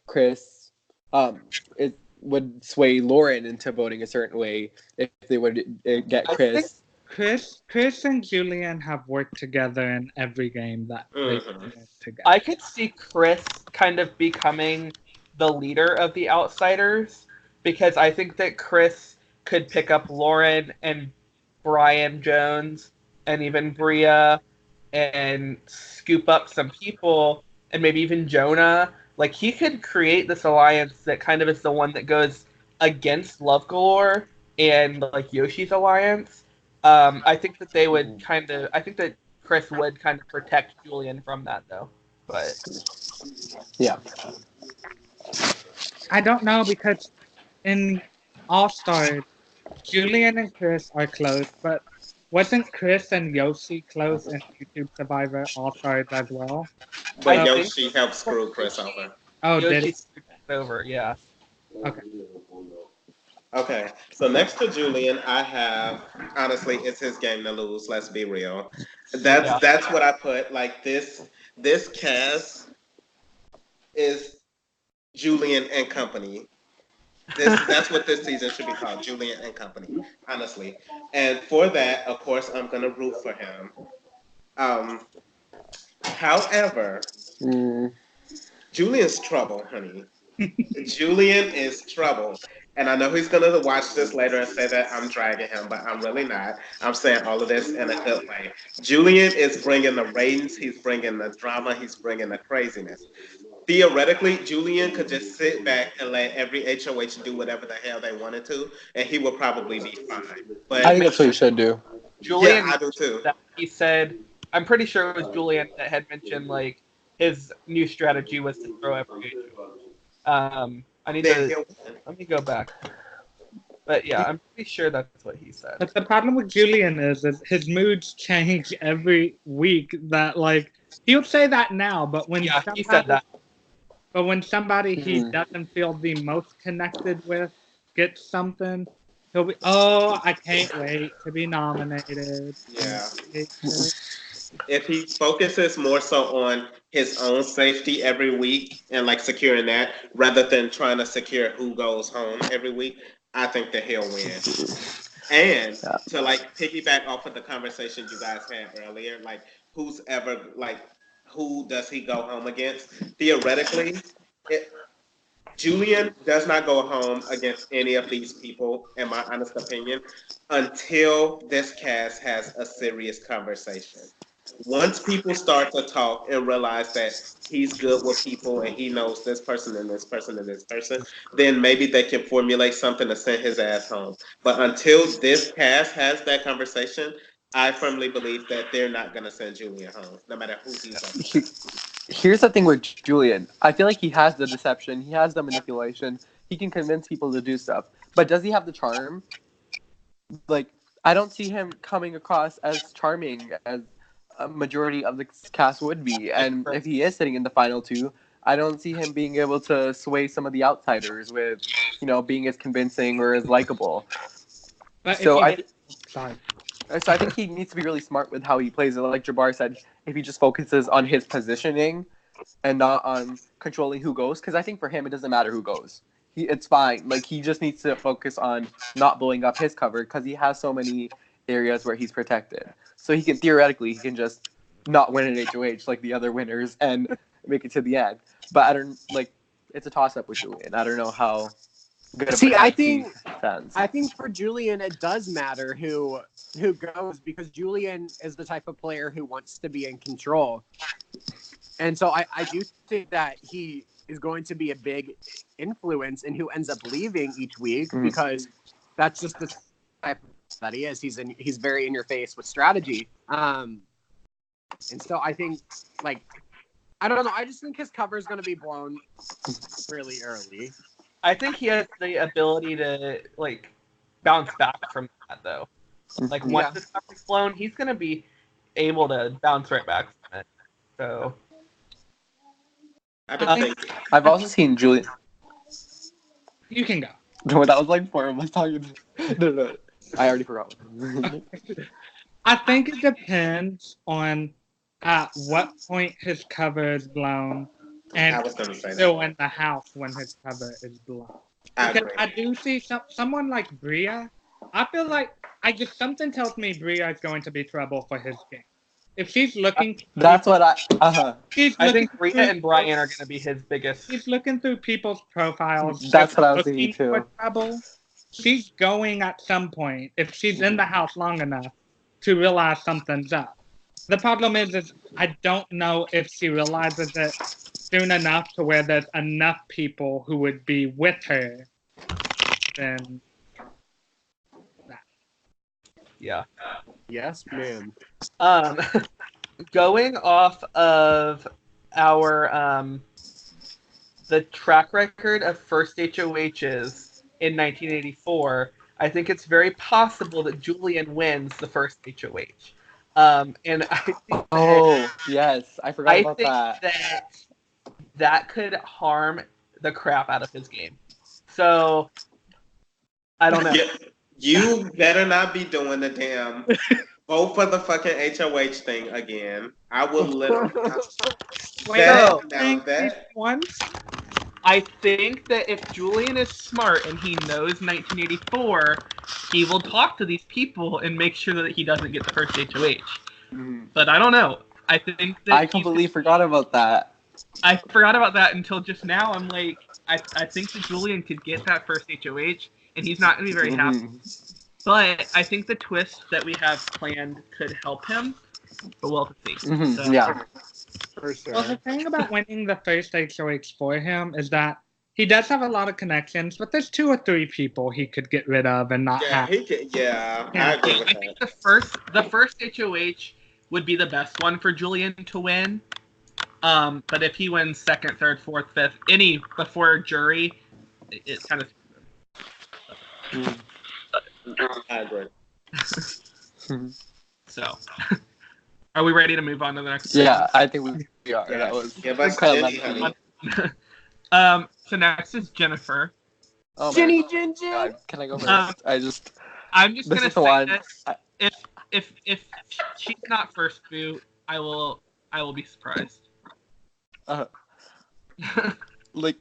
Chris it would sway Lauren into voting a certain way if they would get Chris. Chris and Julian have worked together in every game that they've Mhm. been in together. I could see Chris kind of becoming the leader of the outsiders because I think that Chris could pick up Lauren and Brian Jones and even Bria and scoop up some people and maybe even Jonah. Like he could create this alliance that kind of is the one that goes against Love Galore and like Yoshi's alliance. I think that they would I think that Chris would kind of protect Julian from that though. But Yeah. I don't know because in All Stars, Julian and Chris are close, but wasn't Chris and Yoshi close in YouTube Survivor All Stars as well? But I Yoshi helped screw Chris over. Oh, did Yoshi's it? over, yeah. Okay. Okay, so next to Julian, I have honestly, it's his game to lose. Let's be real. That's what I put. Like this cast is Julian and company. That's what this season should be called, Julian and company. Honestly, and for that, of course, I'm gonna root for him. However, Julian's trouble, honey. Julian is trouble. And I know he's going to watch this later and say that I'm dragging him, but I'm really not. I'm saying all of this in a good way. Julian is bringing the ratings. He's bringing the drama. He's bringing the craziness. Theoretically, Julian could just sit back and let every HOH do whatever the hell they wanted to, and he would probably be fine. But I think that's what you should do. Julian, yeah, I do too. he said, I'm pretty sure it was Julian that had mentioned like his new strategy was to throw every HOH. Let me go back. But yeah, I'm pretty sure that's what he said. But the problem with Julian is his moods change every week. That like he'll say that now, but when he said that. But when somebody he doesn't feel the most connected with gets something, he'll be, oh, I can't wait to be nominated. Yeah. If he focuses more so on his own safety every week and like securing that rather than trying to secure who goes home every week, I think that he'll win. And to like piggyback off of the conversation you guys had earlier, like who does he go home against? Theoretically, Julian does not go home against any of these people, in my honest opinion, until this cast has a serious conversation. Once people start to talk and realize that he's good with people and he knows this person and this person and this person, then maybe they can formulate something to send his ass home. But until this cast has that conversation, I firmly believe that they're not going to send Julian home, no matter who he's on. Here's the thing with Julian. I feel like he has the deception. He has the manipulation. He can convince people to do stuff. But does he have the charm? Like, I don't see him coming across as charming as a majority of the cast would be. And if he is sitting in the final two, I don't see him being able to sway some of the outsiders with, being as convincing or as likable. So I think he needs to be really smart with how he plays it. Like Jabbar said, if he just focuses on his positioning and not on controlling who goes. Because I think for him, it doesn't matter who goes. It's fine. Like, he just needs to focus on not blowing up his cover because he has so many areas where he's protected. So he can just not win an HOH like the other winners and make it to the end. But I don't like. It's a toss up with Julian. I don't know how good. See, I think for Julian, it does matter who goes, because Julian is the type of player who wants to be in control, and so I do think that he is going to be a big influence in who ends up leaving each week, because that's just the type that he is. He's very in your face with strategy, and so I think, like, I don't know. I just think his cover is going to be blown really early. I think he has the ability to, like, bounce back from that, though. Like, once his cover's blown, he's going to be able to bounce right back from it. So, I've also seen Julian. You can go. No, that was like 4 of us talking. No. I already forgot. I think it depends on at what point his cover is blown, and I was going to say still that. in the house when his cover is blown. I Because agree. I do see someone like Bria. I feel like something tells me Bria is going to be trouble for his game. If she's looking, That's what I. she's I looking think Rhea through- and Brian are going to be his biggest. She's looking through people's profiles. That's what I was looking thinking too. for trouble. She's going at some point, if she's in the house long enough, to realize something's up. The problem is I don't know if she realizes it soon enough to where there's enough people who would be with her. Then that. Yeah. Yes, ma'am. Going off of our the track record of first HOHs in 1984, I think it's very possible that Julian wins the first HOH. And I think Yes, I forgot about that could harm the crap out of his game. So I don't know. You better not be doing the damn vote for the fucking HOH thing again. I will literally Once. I think that if Julian is smart and he knows 1984, he will talk to these people and make sure that he doesn't get the first HOH. But I don't know. I think that I completely forgot about that. I forgot about that until just now. I'm like, I think that Julian could get that first HOH, and he's not going to be very happy. But I think the twist that we have planned could help him, but we'll have to see. So, Yeah. For sure. Well, the thing about winning the first HOH for him is that he does have a lot of connections, but there's 2 or 3 people he could get rid of and not Yeah, have. he could. Yeah, I agree with I that. think the first HOH would be the best one for Julian to win. But if he wins second, third, fourth, fifth, any before jury, it kind of. I agree. So, are we ready to move on to the next? Yeah, I think we are. Yeah. That was Give us kind of Jenny, lucky. honey. So next is Jennifer. Oh my Ginny Gin Gin. God, can I go first? I'm just This gonna is the say one. this. If she's not first boo, I will be surprised. Like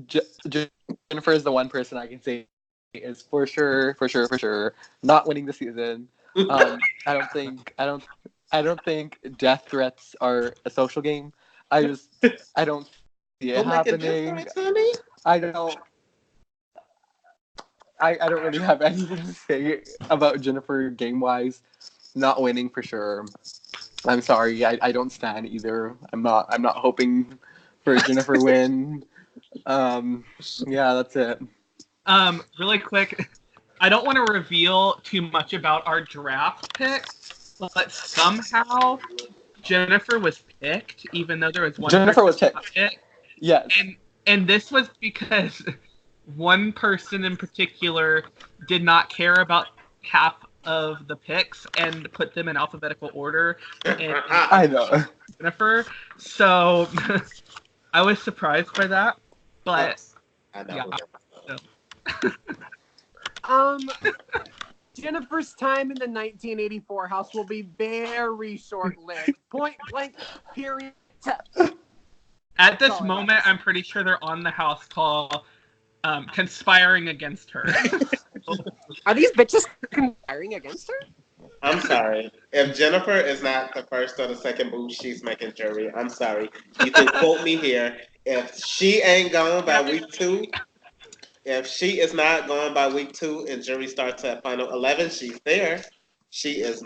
Jennifer is the one person I can say is for sure not winning the season. I don't think death threats are a social game. I don't see it Don't make a happening. difference, honey. I don't really have anything to say about Jennifer game wise. Not winning for sure. I'm sorry. I don't stand either. I'm not hoping for a Jennifer win. Yeah, that's it. Really quick, I don't want to reveal too much about our draft pick, but somehow Jennifer was picked, even though there was one. Jennifer was person picked. not picked. Yes. And this was because one person in particular did not care about half of the picks and put them in alphabetical order. And I know. Jennifer. So I was surprised by that, but I know. yeah. Jennifer's time in the 1984 house will be very short-lived. Point blank. Period. At this That's all I moment, got. I'm pretty sure they're on the house call, conspiring against her. Are these bitches conspiring against her? I'm sorry. If Jennifer is not the first or the second boo she's making jury, I'm sorry. You can quote me here. If she ain't gone by week 2, if she is not gone by week 2 and jury starts at final 11, she's there. She is.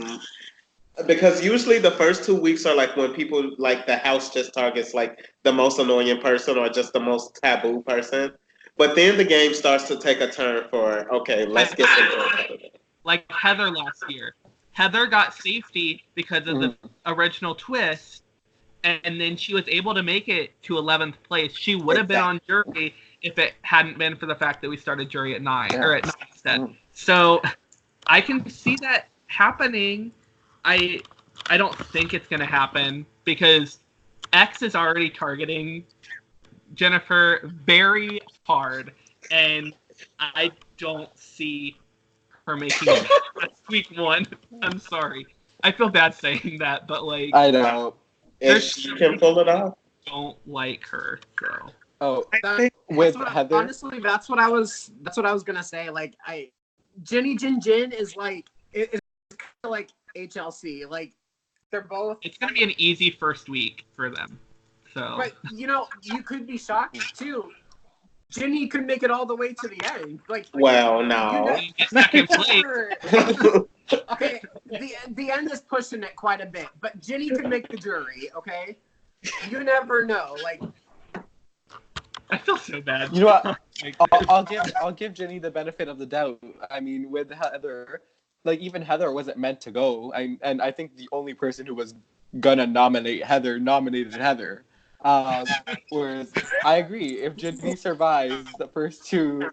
Because usually the first 2 weeks are like when people, like the house just targets like the most annoying person or just the most taboo person. But then the game starts to take a turn for, okay, let's get some jury. Like Heather last year. Heather got safety because of the original twist, and then she was able to make it to 11th place. She would have been on jury if it hadn't been for the fact that we started jury at 9 or at 9 instead. So I can see that happening. I don't think it's going to happen because X is already targeting Jennifer very hard, and I don't see her making it past week 1. I'm sorry. I feel bad saying that, but like I know. If she can pull it off. don't like her. So Oh, I think with That's what- Heather. honestly, that's what I was gonna say. Like, Jenny Jin is like it's kind of like HLC. Like, they're both. it's going to be an easy first week for them. So But you could be shocked too. Jenny could make it all the way to the end. Like, Well, no. you get second place. okay, the end is pushing it quite a bit, but Jenny could make the jury. Okay, you never know. Like, I feel so bad. You know what? Like, I'll give Jenny the benefit of the doubt. I mean, with Heather, like even Heather wasn't meant to go. And I think the only person who was gonna nominate Heather nominated Heather. Whereas I agree, if Jenny survives the first 2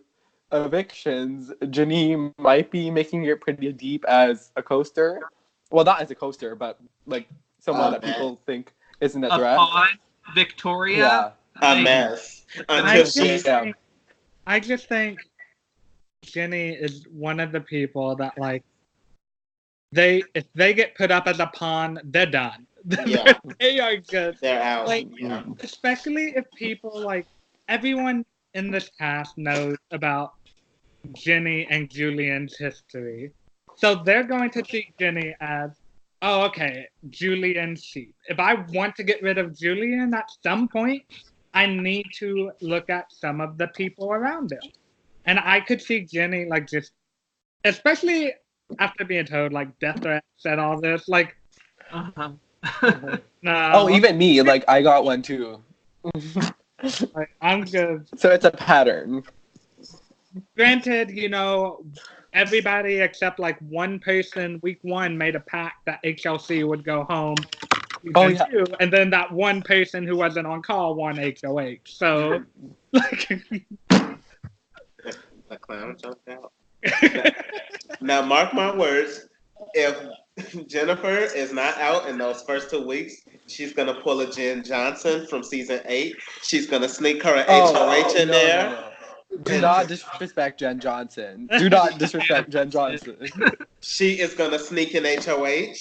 evictions, Jenny might be making it pretty deep as a coaster. Well, not as a coaster, but like someone that people think isn't a threat. upon Victoria, Yeah. A mess. I Until just, she. think, I just think Jenny is one of the people that like if they get put up as a pawn, they're done. Yeah. They are just They're out. like, Yeah. especially if people like everyone in this cast knows about Jenny and Julian's history. So they're going to treat Jenny as, oh, okay, Julian's sheep. If I want to get rid of Julian at some point, I need to look at some of the people around him. And I could see Jenny like just, especially after being told like death threats and all this, like, uh-huh. no. Oh, even me, like I got one too. like, I'm good. So it's a pattern. Granted, everybody except like one person week 1 made a pact that HLC would go home. Oh, yeah. 2, and then that one person who wasn't on call won HOH. So, like, The clown jumped out. Now, mark my words. If Jennifer is not out in those first 2 weeks, she's gonna pull a Jen Johnson from season 8. She's gonna sneak her an HOH in there. No. Do not disrespect Jen Johnson. Do not disrespect Jen Johnson. She is gonna sneak an HOH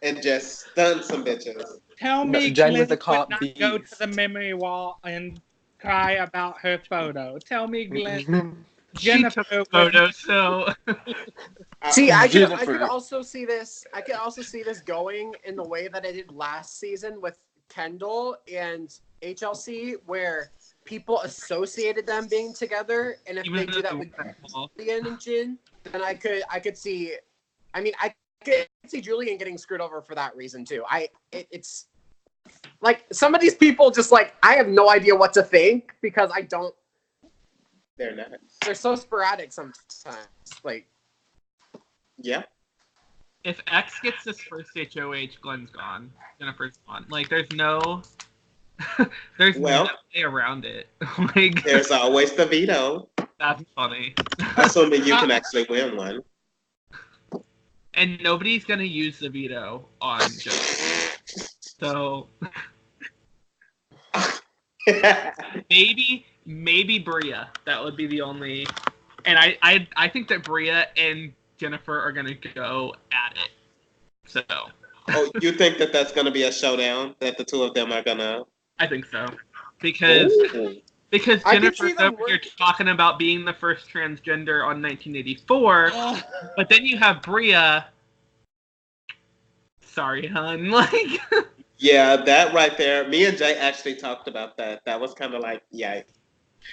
and just stun some bitches. tell me Jen Glenn was a would comp not go to beast. the memory wall and cry about her photo. Tell me Glenn. She Jennifer took a would- photo, so see, I could Jennifer. also see this. I could also see this going in the way that I did last season with Kendall and HLC, where people associated them being together, and if even they do that with though Julian and Jin, then I could see. I mean, I could see Julian getting screwed over for that reason too. It's like some of these people just like I have no idea what to think because I don't. They're not. They're so sporadic sometimes. Like, Yeah. if X gets this first HOH, Glenn's gone. Jennifer's gone. Like, there's no no way around it. Like, There's always the veto. that's funny. Assuming you can actually win one. And nobody's gonna use the veto on Jennifer. So maybe Bria. That would be the only. And I think that Bria and Jennifer are gonna go at it. So Oh, you think that that's going to be a showdown? That the two of them are going to... I think so. because Ooh. because I can Jennifer's see them over here working. talking about being the first transgender on 1984, but then you have Bria. Sorry, hun. Like, Yeah, that right there. Me and Jay actually talked about that. That was kind of like, yikes.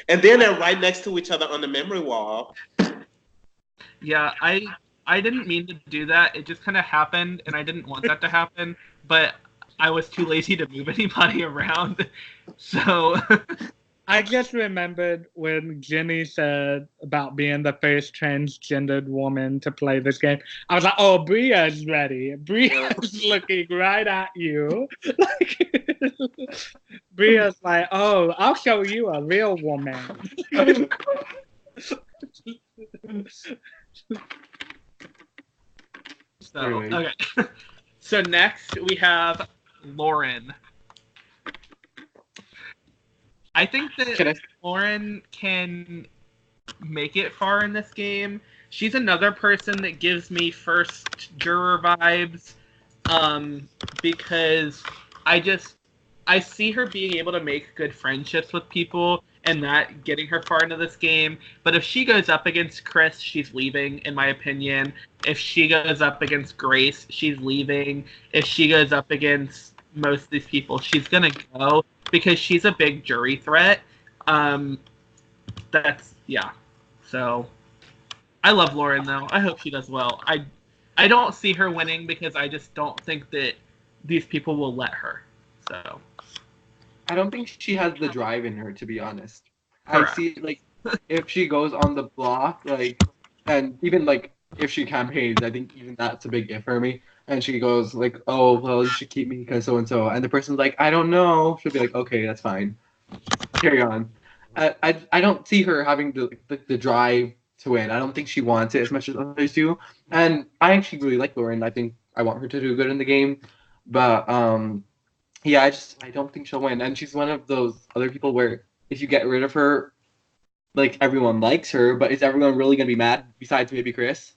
And then they're right next to each other on the memory wall. yeah, I didn't mean to do that. It just kind of happened, and I didn't want that to happen. But I was too lazy to move anybody around, so. I just remembered when Jenny said about being the first transgendered woman to play this game. I was like, oh, Bria's ready. Bria's looking right at you. Like, Bria's like, oh, I'll show you a real woman. So, Anyway. okay. So next we have Lauren. I think that Can I? Lauren can make it far in this game. She's another person that gives me first juror vibes, because I see her being able to make good friendships with people and that getting her far into this game. But if she goes up against Chris, she's leaving, in my opinion. If she goes up against Grace, she's leaving. If she goes up against most of these people, she's gonna go because she's a big jury threat. Yeah. So I love Lauren though. I hope she does well. I don't see her winning because I just don't think that these people will let her. So I don't think she has the drive in her, to be honest. Correct. I see, like, if she goes on the block, like, and even, like, if she campaigns, I think even that's a big if for me. And she goes, like, oh, well, you should keep me because so-and-so. And the person's like, I don't know. She'll be like, okay, that's fine. Carry on. I don't see her having the drive to win. I don't think she wants it as much as others do. And I actually really like Lauren. I think I want her to do good in the game. But, yeah, I don't think she'll win. And she's one of those other people where if you get rid of her, like, everyone likes her, but is everyone really going to be mad besides maybe Chris?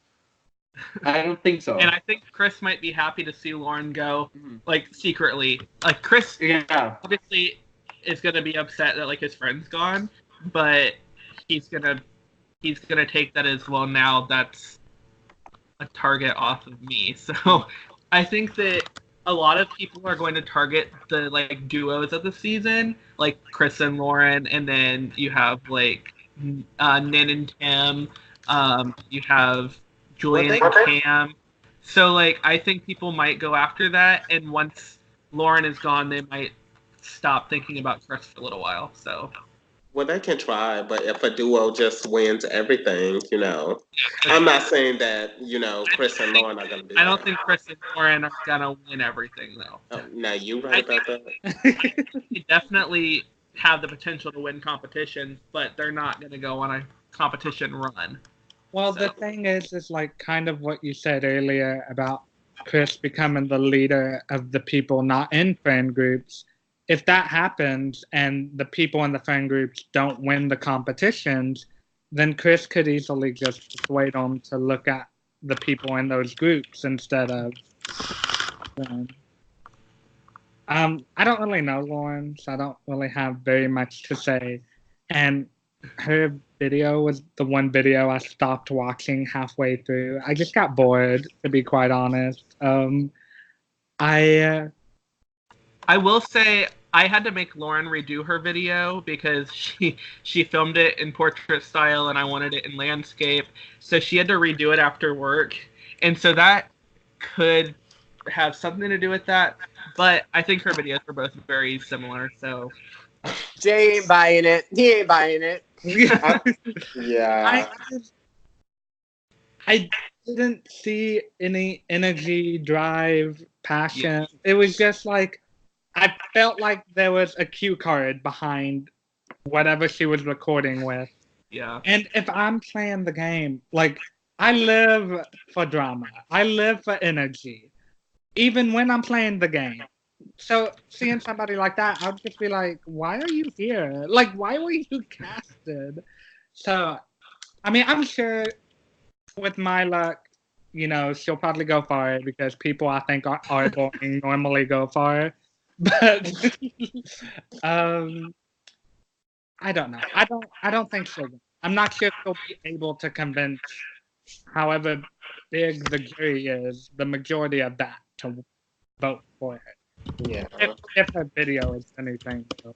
I don't think so. And I think Chris might be happy to see Lauren go, Mhm. like, secretly. Like, Chris Yeah. obviously is gonna be upset that, like, his friend's gone, but he's gonna take that as, well, now that's a target off of me. So I think that a lot of people are going to target the, like, duos of the season, like Chris and Lauren, and then you have, like, Nin and Tim, you have Julian and Cam. So, like, I think people might go after that, and once Lauren is gone, they might stop thinking about Chris for a little while. So, Well, they can try, but if a duo just wins everything, I'm not saying that, Chris and Lauren are going to do I don't that. think Chris and Lauren are gonna win everything, though. Oh, now, you right about that? They definitely have the potential to win competitions, but they're not gonna go on a competition run. Well, So- the thing is like kind of what you said earlier about Chris becoming the leader of the people not in friend groups. If that happens and the people in the friend groups don't win the competitions, then Chris could easily just persuade them to look at the people in those groups instead of. I don't really know Lauren, so I don't really have very much to say. And her video was the one video I stopped watching halfway through. I just got bored, to be quite honest. I will say I had to make Lauren redo her video because she filmed it in portrait style and I wanted it in landscape. So she had to redo it after work. And so that could have something to do with that. But I think her videos were both very similar. So Jay ain't buying it. He ain't buying it. Yeah. I didn't see any energy, drive, passion. It was just like I felt like there was a cue card behind whatever she was recording with. yeah. And if I'm playing the game, like I live for drama. I live for energy. Even when I'm playing the game. So seeing somebody like that, I'd just be like, why are you here? Like, why were you casted? So, I mean, I'm sure with my luck, she'll probably go far because people I think are boring normally go far. But I don't know. I don't think she'll win. I'm not sure she'll be able to convince, however big the jury is, the majority of that to vote for her. Yeah. If her video is anything. So.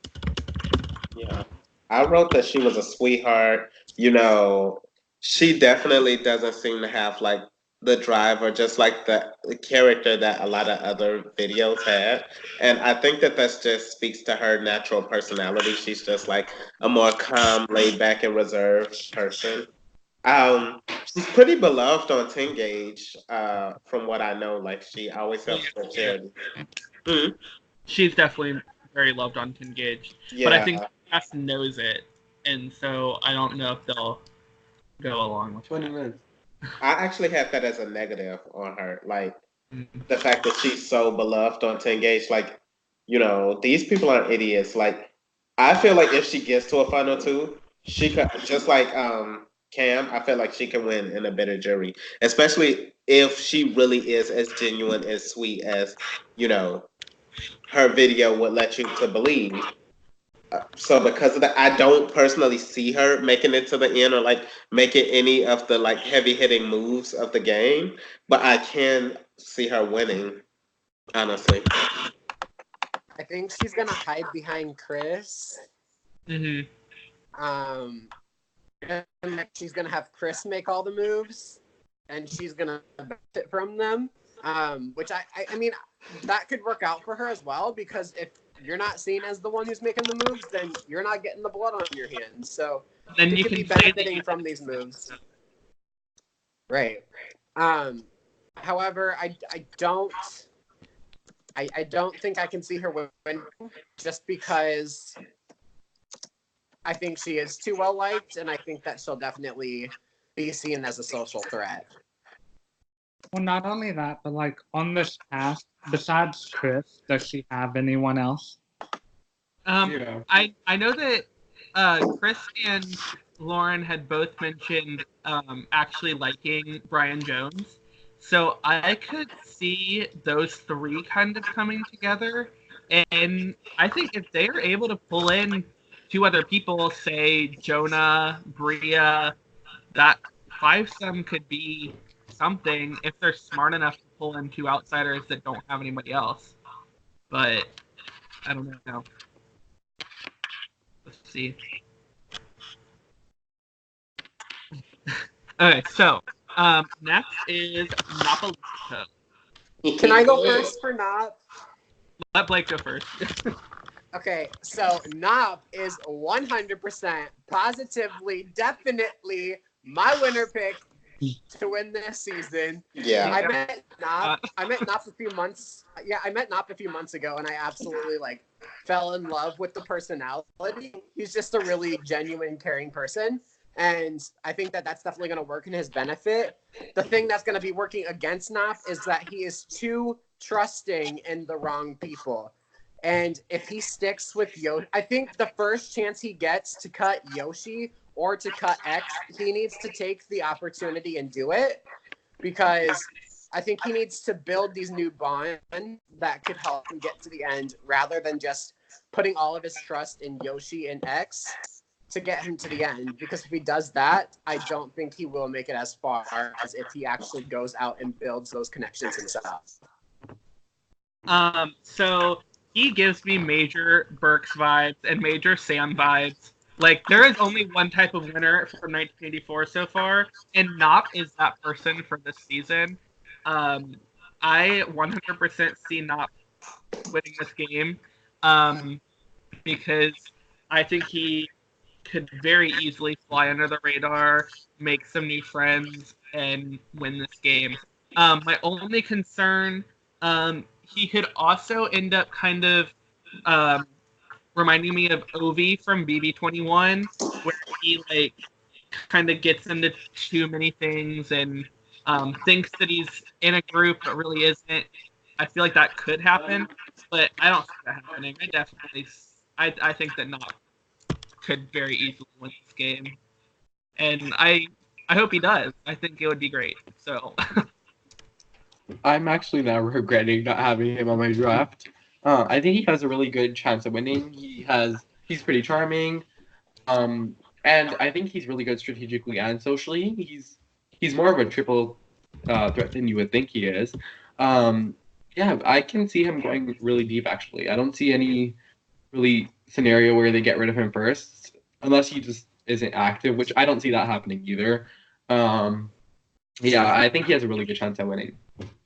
Yeah. I wrote that she was a sweetheart. You know, she definitely doesn't seem to have like the drive or just like the character that a lot of other videos had. And I think that that's just speaks to her natural personality. She's just like a more calm, laid back, and reserved person. She's pretty beloved on 10 Gauge, from what I know. Like she always helps for charity. Mhm. She's definitely very loved on 10 Gauge. Yeah. But I think the cast knows it, and so I don't know if they'll go along with 20 that. minutes. I actually had that as a negative on her. Like Mhm. the fact that she's so beloved on 10 Gauge. Like, you know, these people aren't idiots. Like, I feel like if she gets to a final two, she could, just like Cam, I feel like she can win in a better jury. Especially if she really is as genuine, as sweet as, you know, her video would let you to believe. So because of that, I don't personally see her making it to the end or like making any of the like heavy hitting moves of the game, but I can see her winning, honestly. I think she's gonna hide behind Chris. Mhm. And she's gonna have Chris make all the moves, and she's gonna benefit from them. Which I mean, that could work out for her as well, because if you're not seen as the one who's making the moves, then you're not getting the blood on your hands. So Then you you could be can say that benefiting you- from these moves. Right. However, I don't think I can see her win, just because I think she is too well liked, and I think that she'll definitely be seen as a social threat. Well, not only that, but like on this cast, besides Chris, does she have anyone else? Yeah. I know that Chris and Lauren had both mentioned actually liking Brian Jones. So I could see those three kind of coming together. And I think if they are able to pull in two other people, say Jonah, Bria, that fivesome could be something if they're smart enough to pull in two outsiders that don't have anybody else. But I don't know. Let's see. Okay, so next is Napolito. Can I go first for Nop? Let Blake go first. Okay, so Nop is 100% positively, definitely my winner pick to win this season. Yeah. I met Nop a few months. Yeah, I met Nop a few months ago, and I absolutely like fell in love with the personality. He's just a really genuine, caring person, and I think that that's definitely going to work in his benefit. The thing that's going to be working against Nop is that he is too trusting in the wrong people. And if he sticks with Yoshi, I think the first chance he gets to cut Yoshi or to cut X, he needs to take the opportunity and do it, because I think he needs to build these new bonds that could help him get to the end, rather than just putting all of his trust in Yoshi and X to get him to the end. Because if he does that, I don't think he will make it as far as if he actually goes out and builds those connections himself. So he gives me major Burks vibes and major Sam vibes. Like, there is only one type of winner from 1984 so far, and Nop is that person for this season. I 100% see Nop winning this game, because I think he could very easily fly under the radar, make some new friends, and win this game. My only concern, he could also end up kind of reminding me of Ovi from BB21, where he like kind of gets into too many things and thinks that he's in a group but really isn't. I feel like that could happen, but I don't see that happening. I think that Nop could very easily win this game, and I hope he does. I think it would be great. So I'm actually now regretting not having him on my draft. I think he has a really good chance of winning. He's pretty charming. And I think he's really good strategically and socially. He's more of a triple threat than you would think he is. Yeah, I can see him going really deep. Actually, I don't see any really scenario where they get rid of him first, unless he just isn't active, which I don't see that happening either. Yeah, I think he has a really good chance at winning.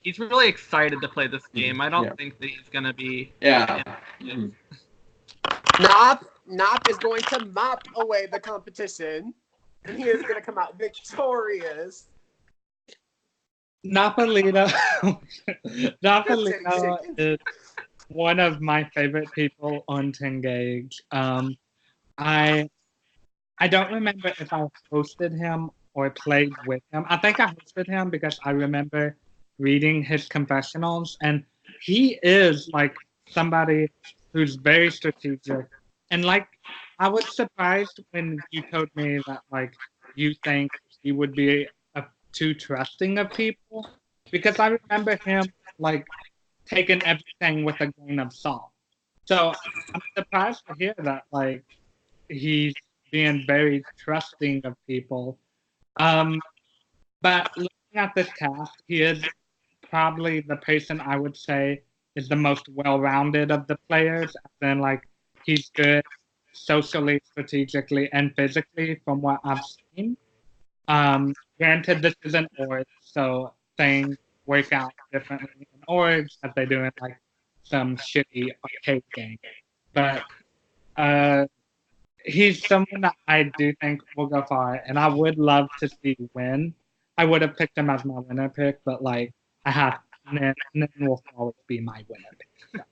He's really excited to play this game. I don't Yeah. think that he's gonna be. Yeah. Mhm. Nop is going to mop away the competition, and he is going to come out victorious. Napolito. City Napolito chicken. is one of my favorite people on Tengage. I don't remember if I hosted him or played with him. I think I hosted him because I remember reading his confessionals, and he is like somebody who's very strategic. And like, I was surprised when you told me that like you think he would be too trusting of people, because I remember him like taking everything with a grain of salt. So I'm surprised to hear that like he's being very trusting of people. But looking at this cast, he is probably the person I would say is the most well-rounded of the players. And then like he's good socially, strategically, and physically from what I've seen. Granted, this is an org, so things work out differently in orgs as they do in like some shitty arcade game. But he's someone that I do think will go far, and I would love to see win. I would have picked him as my winner pick, but like I have Nin will always be my winner pick.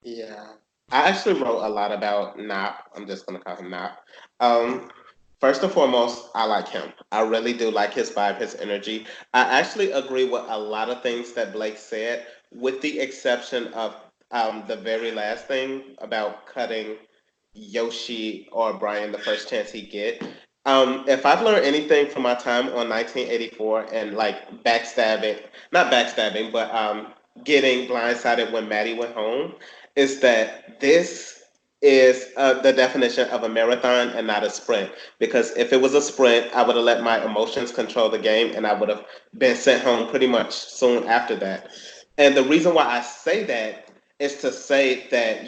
Yeah. I actually wrote a lot about Nop. I'm just gonna call him Nop. Um, First and foremost, I like him. I really do like his vibe, his energy. I actually agree with a lot of things that Blake said, with the exception of the very last thing about cutting Yoshi or Brian the first chance he get. If I've learned anything from my time on 1984 and like backstabbing, not backstabbing, but getting blindsided when Maddie went home, is that this is the definition of a marathon and not a sprint. Because if it was a sprint, I would have let my emotions control the game and I would have been sent home pretty much soon after that. And the reason why I say that is to say that,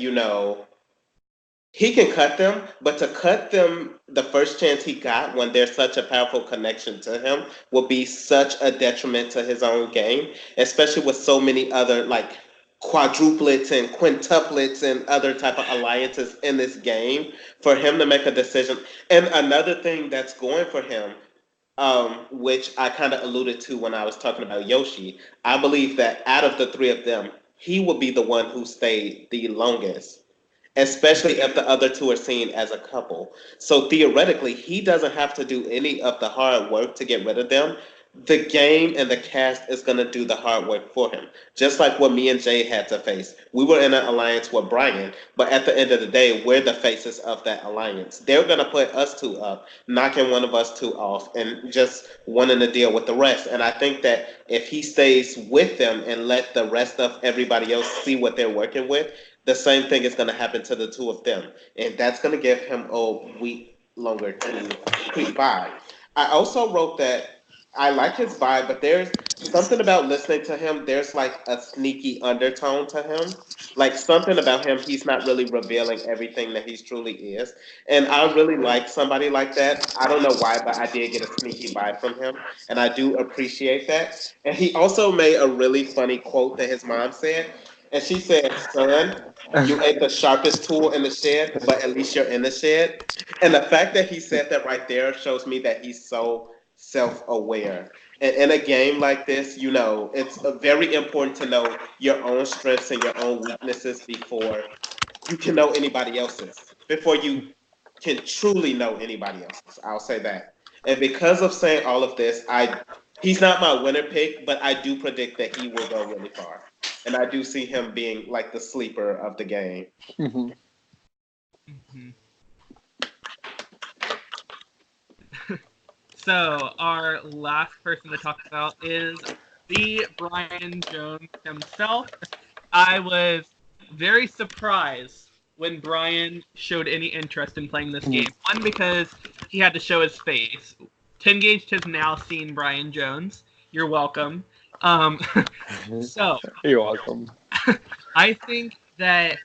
he can cut them, but to cut them the first chance he got when there's such a powerful connection to him will be such a detriment to his own game, especially with so many other like quadruplets and quintuplets and other type of alliances in this game for him to make a decision. And another thing that's going for him, which I kind of alluded to when I was talking about Yoshi, I believe that out of the three of them, he will be the one who stayed the longest, especially if the other two are seen as a couple. So theoretically, he doesn't have to do any of the hard work to get rid of them. The game and the cast is going to do the hard work for him. Just like what me and Jay had to face. We were in an alliance with Brian, but at the end of the day, we're the faces of that alliance. They're going to put us two up, knocking one of us two off, and just wanting to deal with the rest. And I think that if he stays with them and let the rest of everybody else see what they're working with, the same thing is going to happen to the two of them, and that's going to give him a week longer to creep by. I also wrote that I like his vibe, but there's something about listening to him. There's like a sneaky undertone to him, like something about him. He's not really revealing everything that he truly is, and I really like somebody like that. I don't know why, but I did get a sneaky vibe from him, and I do appreciate that. And he also made a really funny quote that his mom said. And she said, "Son, you ain't the sharpest tool in the shed, but at least you're in the shed." And the fact that he said that right there shows me that he's so self-aware. And in a game like this, it's very important to know your own strengths and your own weaknesses before you can know anybody else's, before you can truly know anybody else's. I'll say that. And because of saying all of this, he's not my winner pick, but I do predict that he will go really far. And I do see him being like the sleeper of the game. Mhm. Mhm. So our last person to talk about is the Brian Jones himself. I was very surprised when Brian showed any interest in playing this game. One, because he had to show his face. Tengage has now seen Brian Jones. You're welcome. So You're welcome. I think that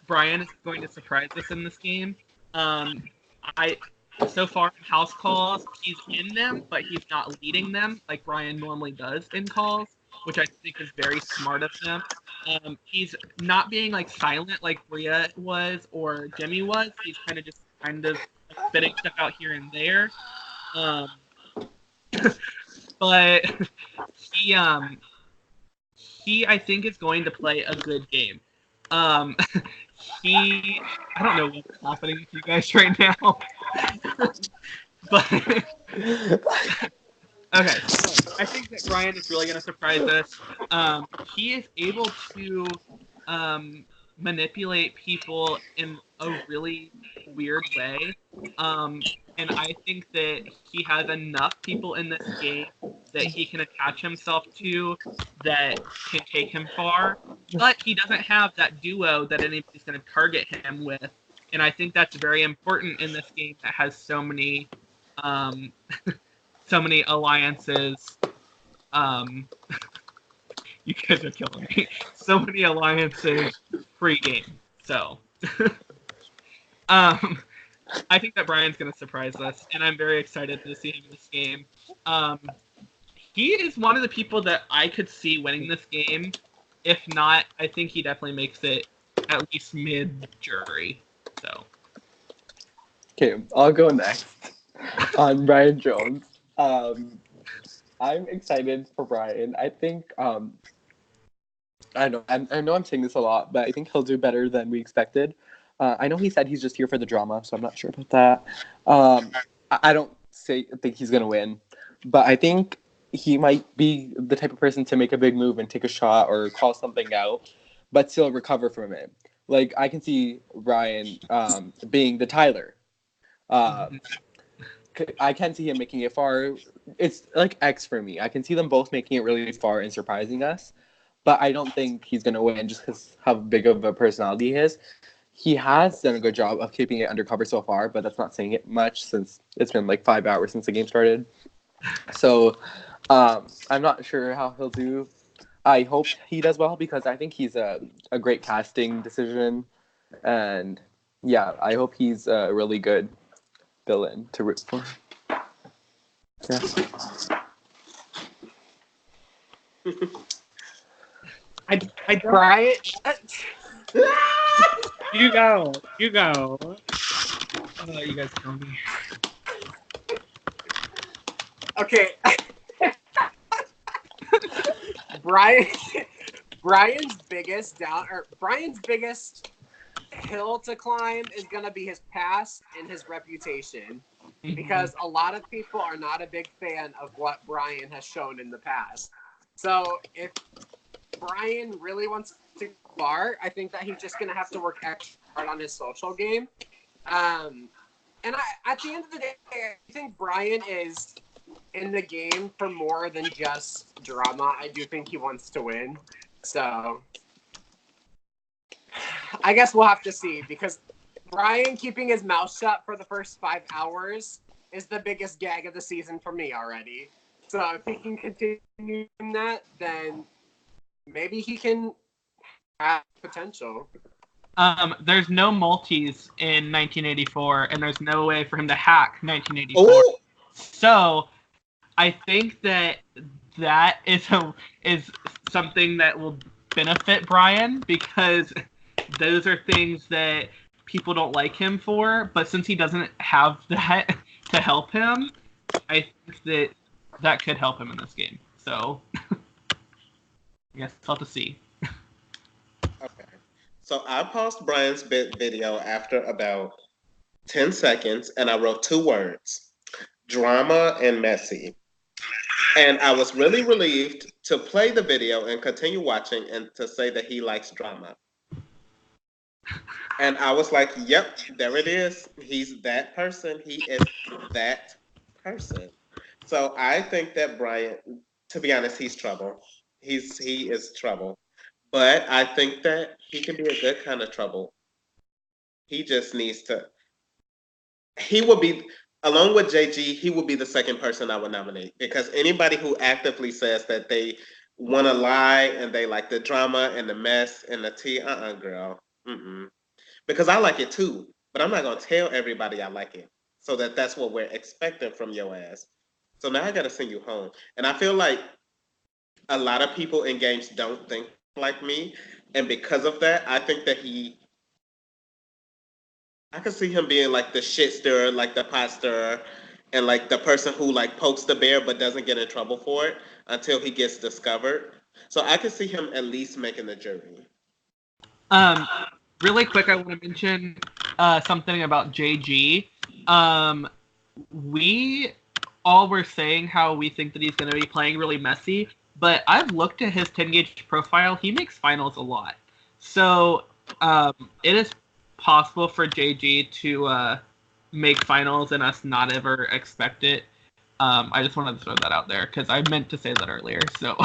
Brian is going to surprise us in this game. So far in house calls, he's in them, but he's not leading them like Brian normally does in calls, which I think is very smart of him. He's not being like silent like Bria was or Jimmy was. He's kind of spitting stuff out here and there. But he I think is going to play a good game. I don't know what's happening with you guys right now. But okay, so I think that Brian is really going to surprise us. He is able to manipulate people in a really weird way. And I think that he has enough people in this game that he can attach himself to that can take him far. But he doesn't have that duo that anybody's going to target him with. And I think that's very important in this game that has so many so many alliances. You guys are killing me. So many alliances pre-game. So I think that Brian's going to surprise us, and I'm very excited to see him in this game. He is one of the people that I could see winning this game. If not, I think he definitely makes it at least mid-jury. So. Okay, I'll go next on Brian Jones. I'm excited for Brian. I think I know I'm saying this a lot, but I think he'll do better than we expected. I know he said he's just here for the drama, so I'm not sure about that. I don't think he's gonna win, but I think he might be the type of person to make a big move and take a shot or call something out, but still recover from it. Like I can see Brian being the Tyler. I can see him making it far. It's like X for me. I can see them both making it really far and surprising us, but I don't think he's gonna win just because how big of a personality he is. He has done a good job of keeping it undercover so far, but that's not saying it much since it's been like 5 hours since the game started. So I'm not sure how he'll do. I hope he does well because I think he's a great casting decision. And yeah, I hope he's a really good villain to root for. Yeah. I don't. Brian. You go. You guys tell me. Okay. Brian's biggest hill to climb is gonna be his past and his reputation, because a lot of people are not a big fan of what Brian has shown in the past. So if Brian really wants to go far, I think that he's just gonna have to work extra hard on his social game. And at the end of the day, I think Brian is in the game for more than just drama. I do think he wants to win. So I guess we'll have to see, because Brian keeping his mouth shut for the first 5 hours is the biggest gag of the season for me already. So if he can continue that, then maybe he can have potential. There's no multis in 1984, and there's no way for him to hack 1984. Oh! So I think that is something that will benefit Brian, because those are things that people don't like him for. But since he doesn't have that to help him, I think that could help him in this game. So I guess we'll have to see. Okay. So I paused Brian's video after about 10 seconds, and I wrote 2 words: drama and messy. And I was really relieved to play the video and continue watching and to say that he likes drama. And I was like, yep, there it is. He's that person. He is that person. So I think that Brian, to be honest, he's trouble. He is trouble. But I think that he can be a good kind of trouble. He just needs to. He will be, along with JG, he will be the second person I would nominate because anybody who actively says that they want to lie and they like the drama and the mess and the tea, girl. Mm-mm. Because I like it too, but I'm not gonna tell everybody I like it. So that's what we're expecting from your ass. So now I gotta send you home. And I feel like a lot of people in games don't think like me. And because of that, I think that I could see him being like the shit stirrer, like the pot stirrer, and like the person who like pokes the bear but doesn't get in trouble for it until he gets discovered. So I could see him at least making the jury. Really quick, I want to mention something about JG. We all were saying how we think that he's going to be playing really messy, but I've looked at his 10-gauge profile. He makes finals a lot. So it is possible for JG to make finals and us not ever expect it. I just wanted to throw that out there because I meant to say that earlier. So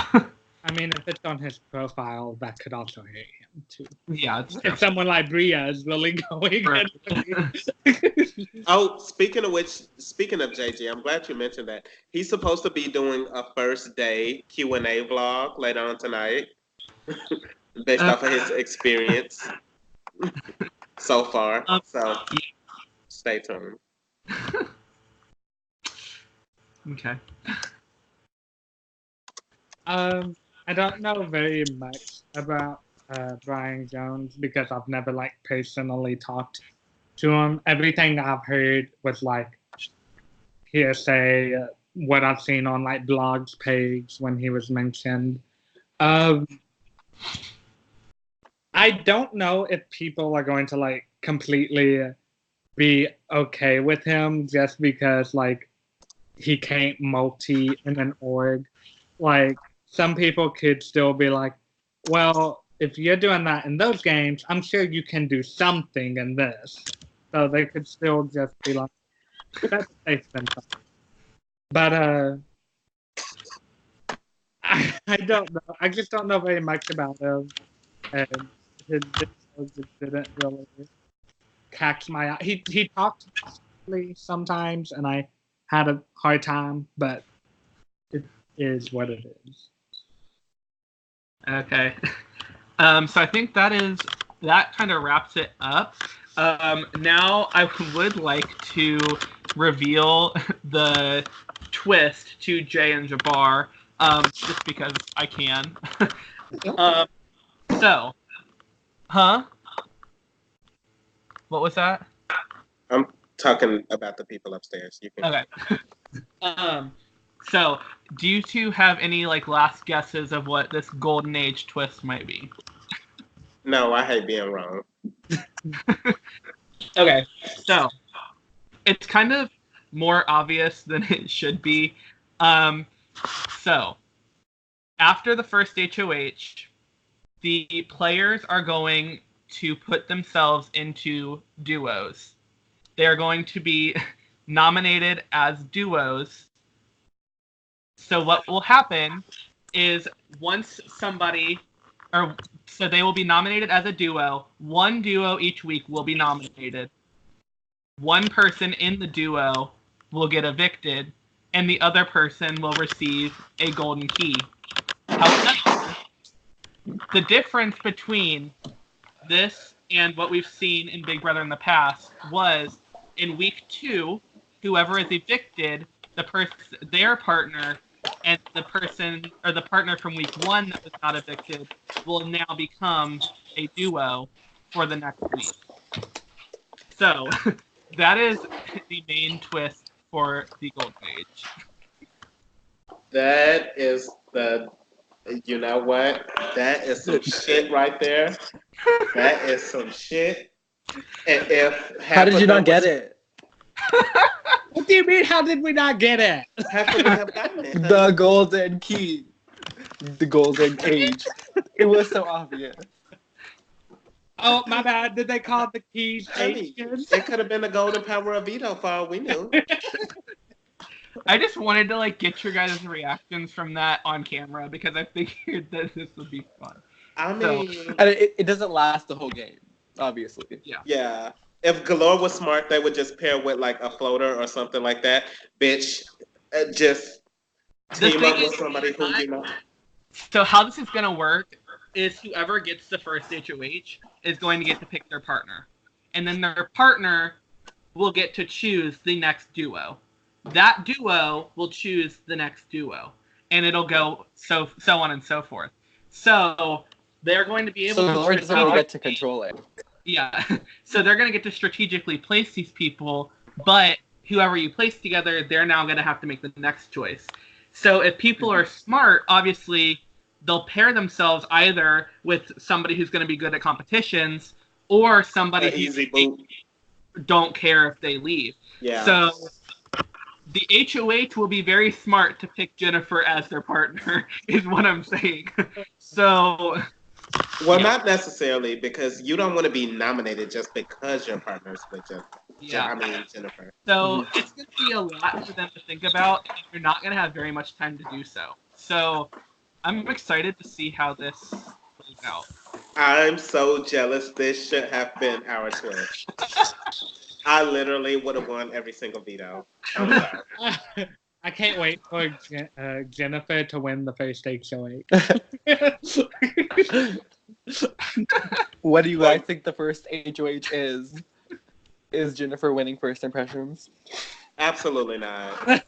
I mean, if it's on his profile, that could also hit him too. Yeah, if someone like Bria is really going. Right. Oh, speaking of JG, I'm glad you mentioned that. He's supposed to be doing a first day Q&A vlog later on tonight, based off of his experience so far. So stay tuned. Okay. I don't know very much about Brian Jones because I've never like personally talked to him. Everything I've heard was like hearsay, what I've seen on like blogs page when he was mentioned. I don't know if people are going to like completely be okay with him just because like he can't multi in an org. Like some people could still be like, well, if you're doing that in those games, I'm sure you can do something in this. So they could still just be like, that's safe than something. But I don't know. I just don't know very much about him. And his videos just didn't really catch my eye. He talked sometimes, and I had a hard time, but it is what it is. Okay. So I think that kind of wraps it up. Now I would like to reveal the twist to Jay and Jabbar, just because I can. So, what was that? I'm talking about the people upstairs. You can. Okay. So, do you two have any like last guesses of what this golden age twist might be? No, I hate being wrong. Okay, so it's kind of more obvious than it should be. So after the first HOH, the players are going to put themselves into duos. They are going to be nominated as duos. So what will happen is so they will be nominated as a duo. One duo each week will be nominated. One person in the duo will get evicted, and the other person will receive a golden key. However, the difference between this and what we've seen in Big Brother in the past was in week 2, whoever is evicted, their partner and the partner from week 1 that was not evicted will now become a duo for the next week. So that is the main twist for the Golden Age. That is you know what? That is some shit right there. That is some shit. And How did you not get it? What do you mean? How did we not get it? How could we have gotten it? The golden key. The golden age. It was so obvious. Oh, my bad. Did they call the keys Honey, Asian? it could have been the golden power of veto for all we knew. I just wanted to like get your guys' reactions from that on camera because I figured that this would be fun. I mean, And it doesn't last the whole game, obviously. yeah. if Galore was smart, they would just pair with like a floater or something like that. Bitch, just The team thing up with is, somebody who you know. so how this is gonna work is whoever gets the first HOH is going to get to pick their partner, and then their partner will get to choose the next duo. That duo will choose the next duo, and it'll go so on and so forth. So they're going to be able So to Galore doesn't really get to control it. Yeah. So they're going to get to strategically place these people, but whoever you place together, they're now going to have to make the next choice. So if people are smart, obviously they'll pair themselves either with somebody who's going to be good at competitions or somebody An who easy boot. don't care if they leave. Yeah. So the HOH will be very smart to pick Jennifer as their partner, is what I'm saying. So Well, yeah. not necessarily, because you don't want to be nominated just because your partner's with Jennifer. So it's going to be a lot for them to think about, and you're not going to have very much time to do so. So I'm excited to see how this plays out. I'm so jealous. This should have been our Twitch. I literally would have won every single veto. I'm sorry. I can't wait for Jennifer to win the first HOH. What do you guys think the first HOH is? Is Jennifer winning first impressions? Absolutely not.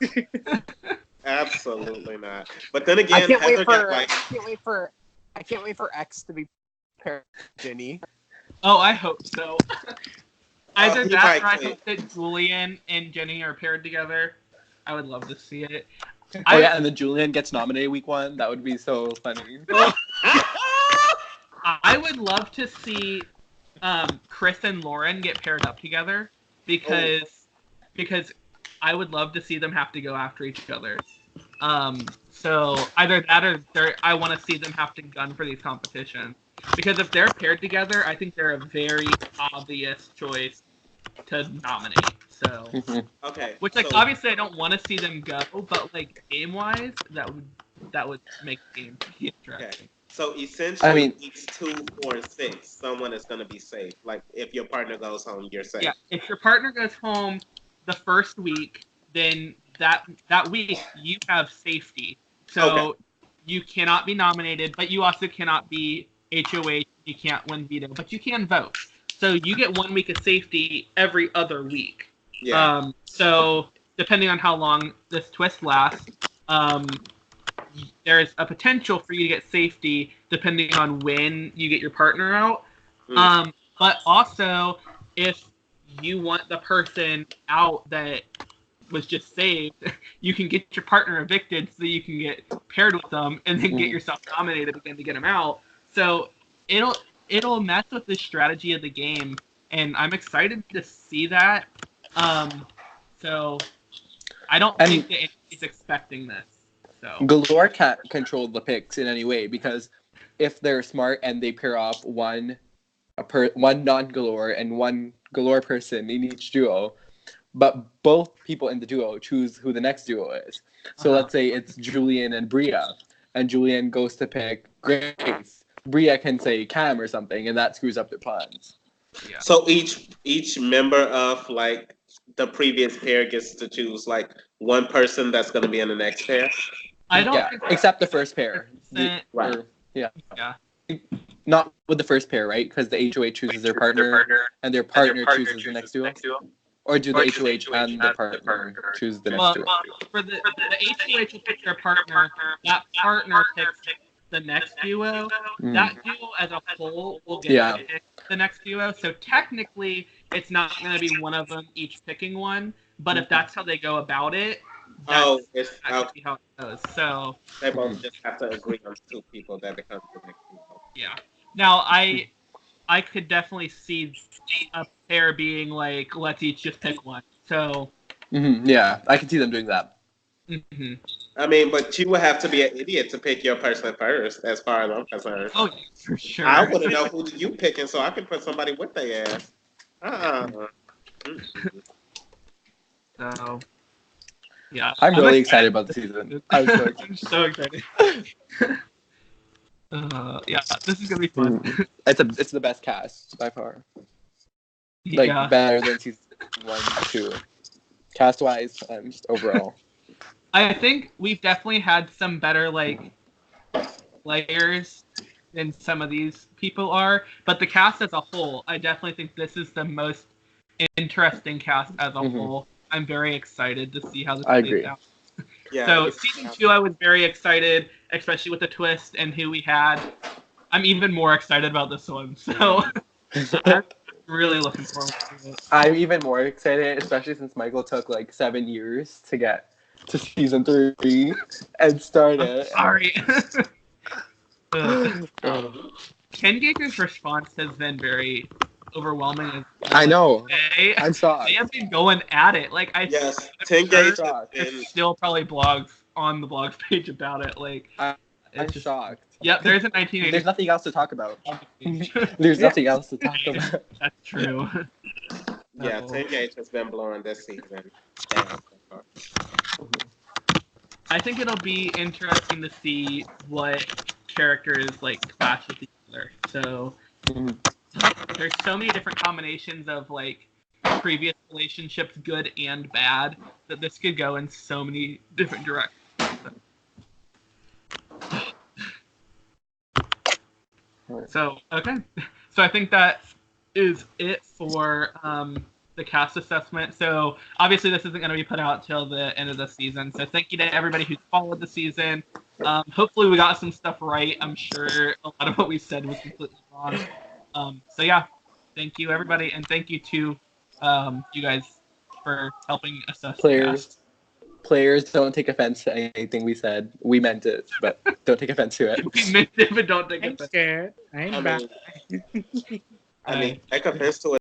Absolutely not. But then I again, can't Heather wait got for like I can't wait for X to be paired with Jenny. Oh, I hope so. Either he that, or might I hope that Julian and Jenny are paired together. I would love to see it. Oh yeah, and then Julian gets nominated week 1. That would be so funny. I would love to see Chris and Lauren get paired up together because I would love to see them have to go after each other. So either that or I want to see them have to gun for these competitions. Because if they're paired together, I think they're a very obvious choice to nominate. So okay. which like so- obviously I don't want to see them go, but like game wise, that would make the game interesting. Okay. So essentially, I mean- weeks 2, 4, and 6, someone is going to be safe. Like if your partner goes home, you're safe. Yeah, if your partner goes home the first week, then that week you have safety. So you cannot be nominated, but you also cannot be HOH. You can't win veto, but you can vote. So you get 1 week of safety every other week. Yeah. So depending on how long this twist lasts, there's a potential for you to get safety depending on when you get your partner out. But also, if you want the person out that was just saved, you can get your partner evicted so you can get paired with them and then get yourself nominated again to get them out. So it'll mess with the strategy of the game, and I'm excited to see that. So I don't think that anybody's expecting this. So Galore can't control the picks in any way because if they're smart and they pair up one non-Galore and one Galore person in each duo, but both people in the duo choose who the next duo is. So let's say it's Julian and Bria, and Julian goes to pick Grace. Bria can say Cam or something, and that screws up their plans. yeah. So each member of like the previous pair gets to choose like one person that's going to be in the next pair. I don't Yeah, think except the first pair. Right. Yeah. Not with the first pair, right? Because the HOH chooses their partner, and their partner chooses the next duo. Or do the HOH and the partner choose the next duo? For the HOH will pick their partner. That partner picks the next duo. That duo as a whole will get to pick the next duo. So technically, it's not going to be one of them each picking one. But if that's how they go about it, that's actually how it goes. So They both just have to agree on 2 people that becomes the next duo. yeah. Now I could definitely see a pair being like, let's each just pick one. So Yeah, I can see them doing that. I mean, but you would have to be an idiot to pick your person first, as far as I'm concerned. Oh, yeah, for sure. I wouldn't know who you picking, so I could put somebody with their ass. So yeah, I'm really excited about the season. I'm so excited. I'm so excited. Yeah, this is gonna be fun. It's the best cast by far. Like yeah. better than season 1, 2. Cast wise, just overall. I think we've definitely had some better like players than some of these people are, but the cast as a whole, I definitely think this is the most interesting cast as a Mhm. whole. I'm very excited to see how this I plays agree. out. Yeah. So it's- season 2, I was very excited, especially with the twist and who we had. I'm even more excited about this one. So I'm really looking forward to it. I'm even more excited, especially since Michael took like 7 years to get to season 3 and start I'm it. sorry. Oh. Ken Gaker's response has been very overwhelming. As well. I know. They, I'm shocked. they have been going at it. Like I Yes, I'm 10 sure Gage has shocked. been. there's still probably blogs on the blogs page about it. Like I'm it's just, shocked. Yep, there's a 1980. There's nothing else to talk about. page. There's nothing else to talk about. That's true. Yeah, No. 10 Gage has been blowing this season. I think it'll be interesting to see what characters like clash with each other. So Mhm. there's so many different combinations of like previous relationships, good and bad, that this could go in so many different directions. So okay, so I think that is it for the cast assessment. So obviously this isn't going to be put out till the end of the season. So thank you to everybody who's followed the season. Hopefully we got some stuff right. I'm sure a lot of what we said was completely wrong. So yeah, thank you everybody, and thank you to you guys for helping assess the cast. Players don't take offense to anything we said. We meant it, but don't take offense to it. We meant it, but don't take I'm offense. scared. I ain't back. I mean, take offense to it.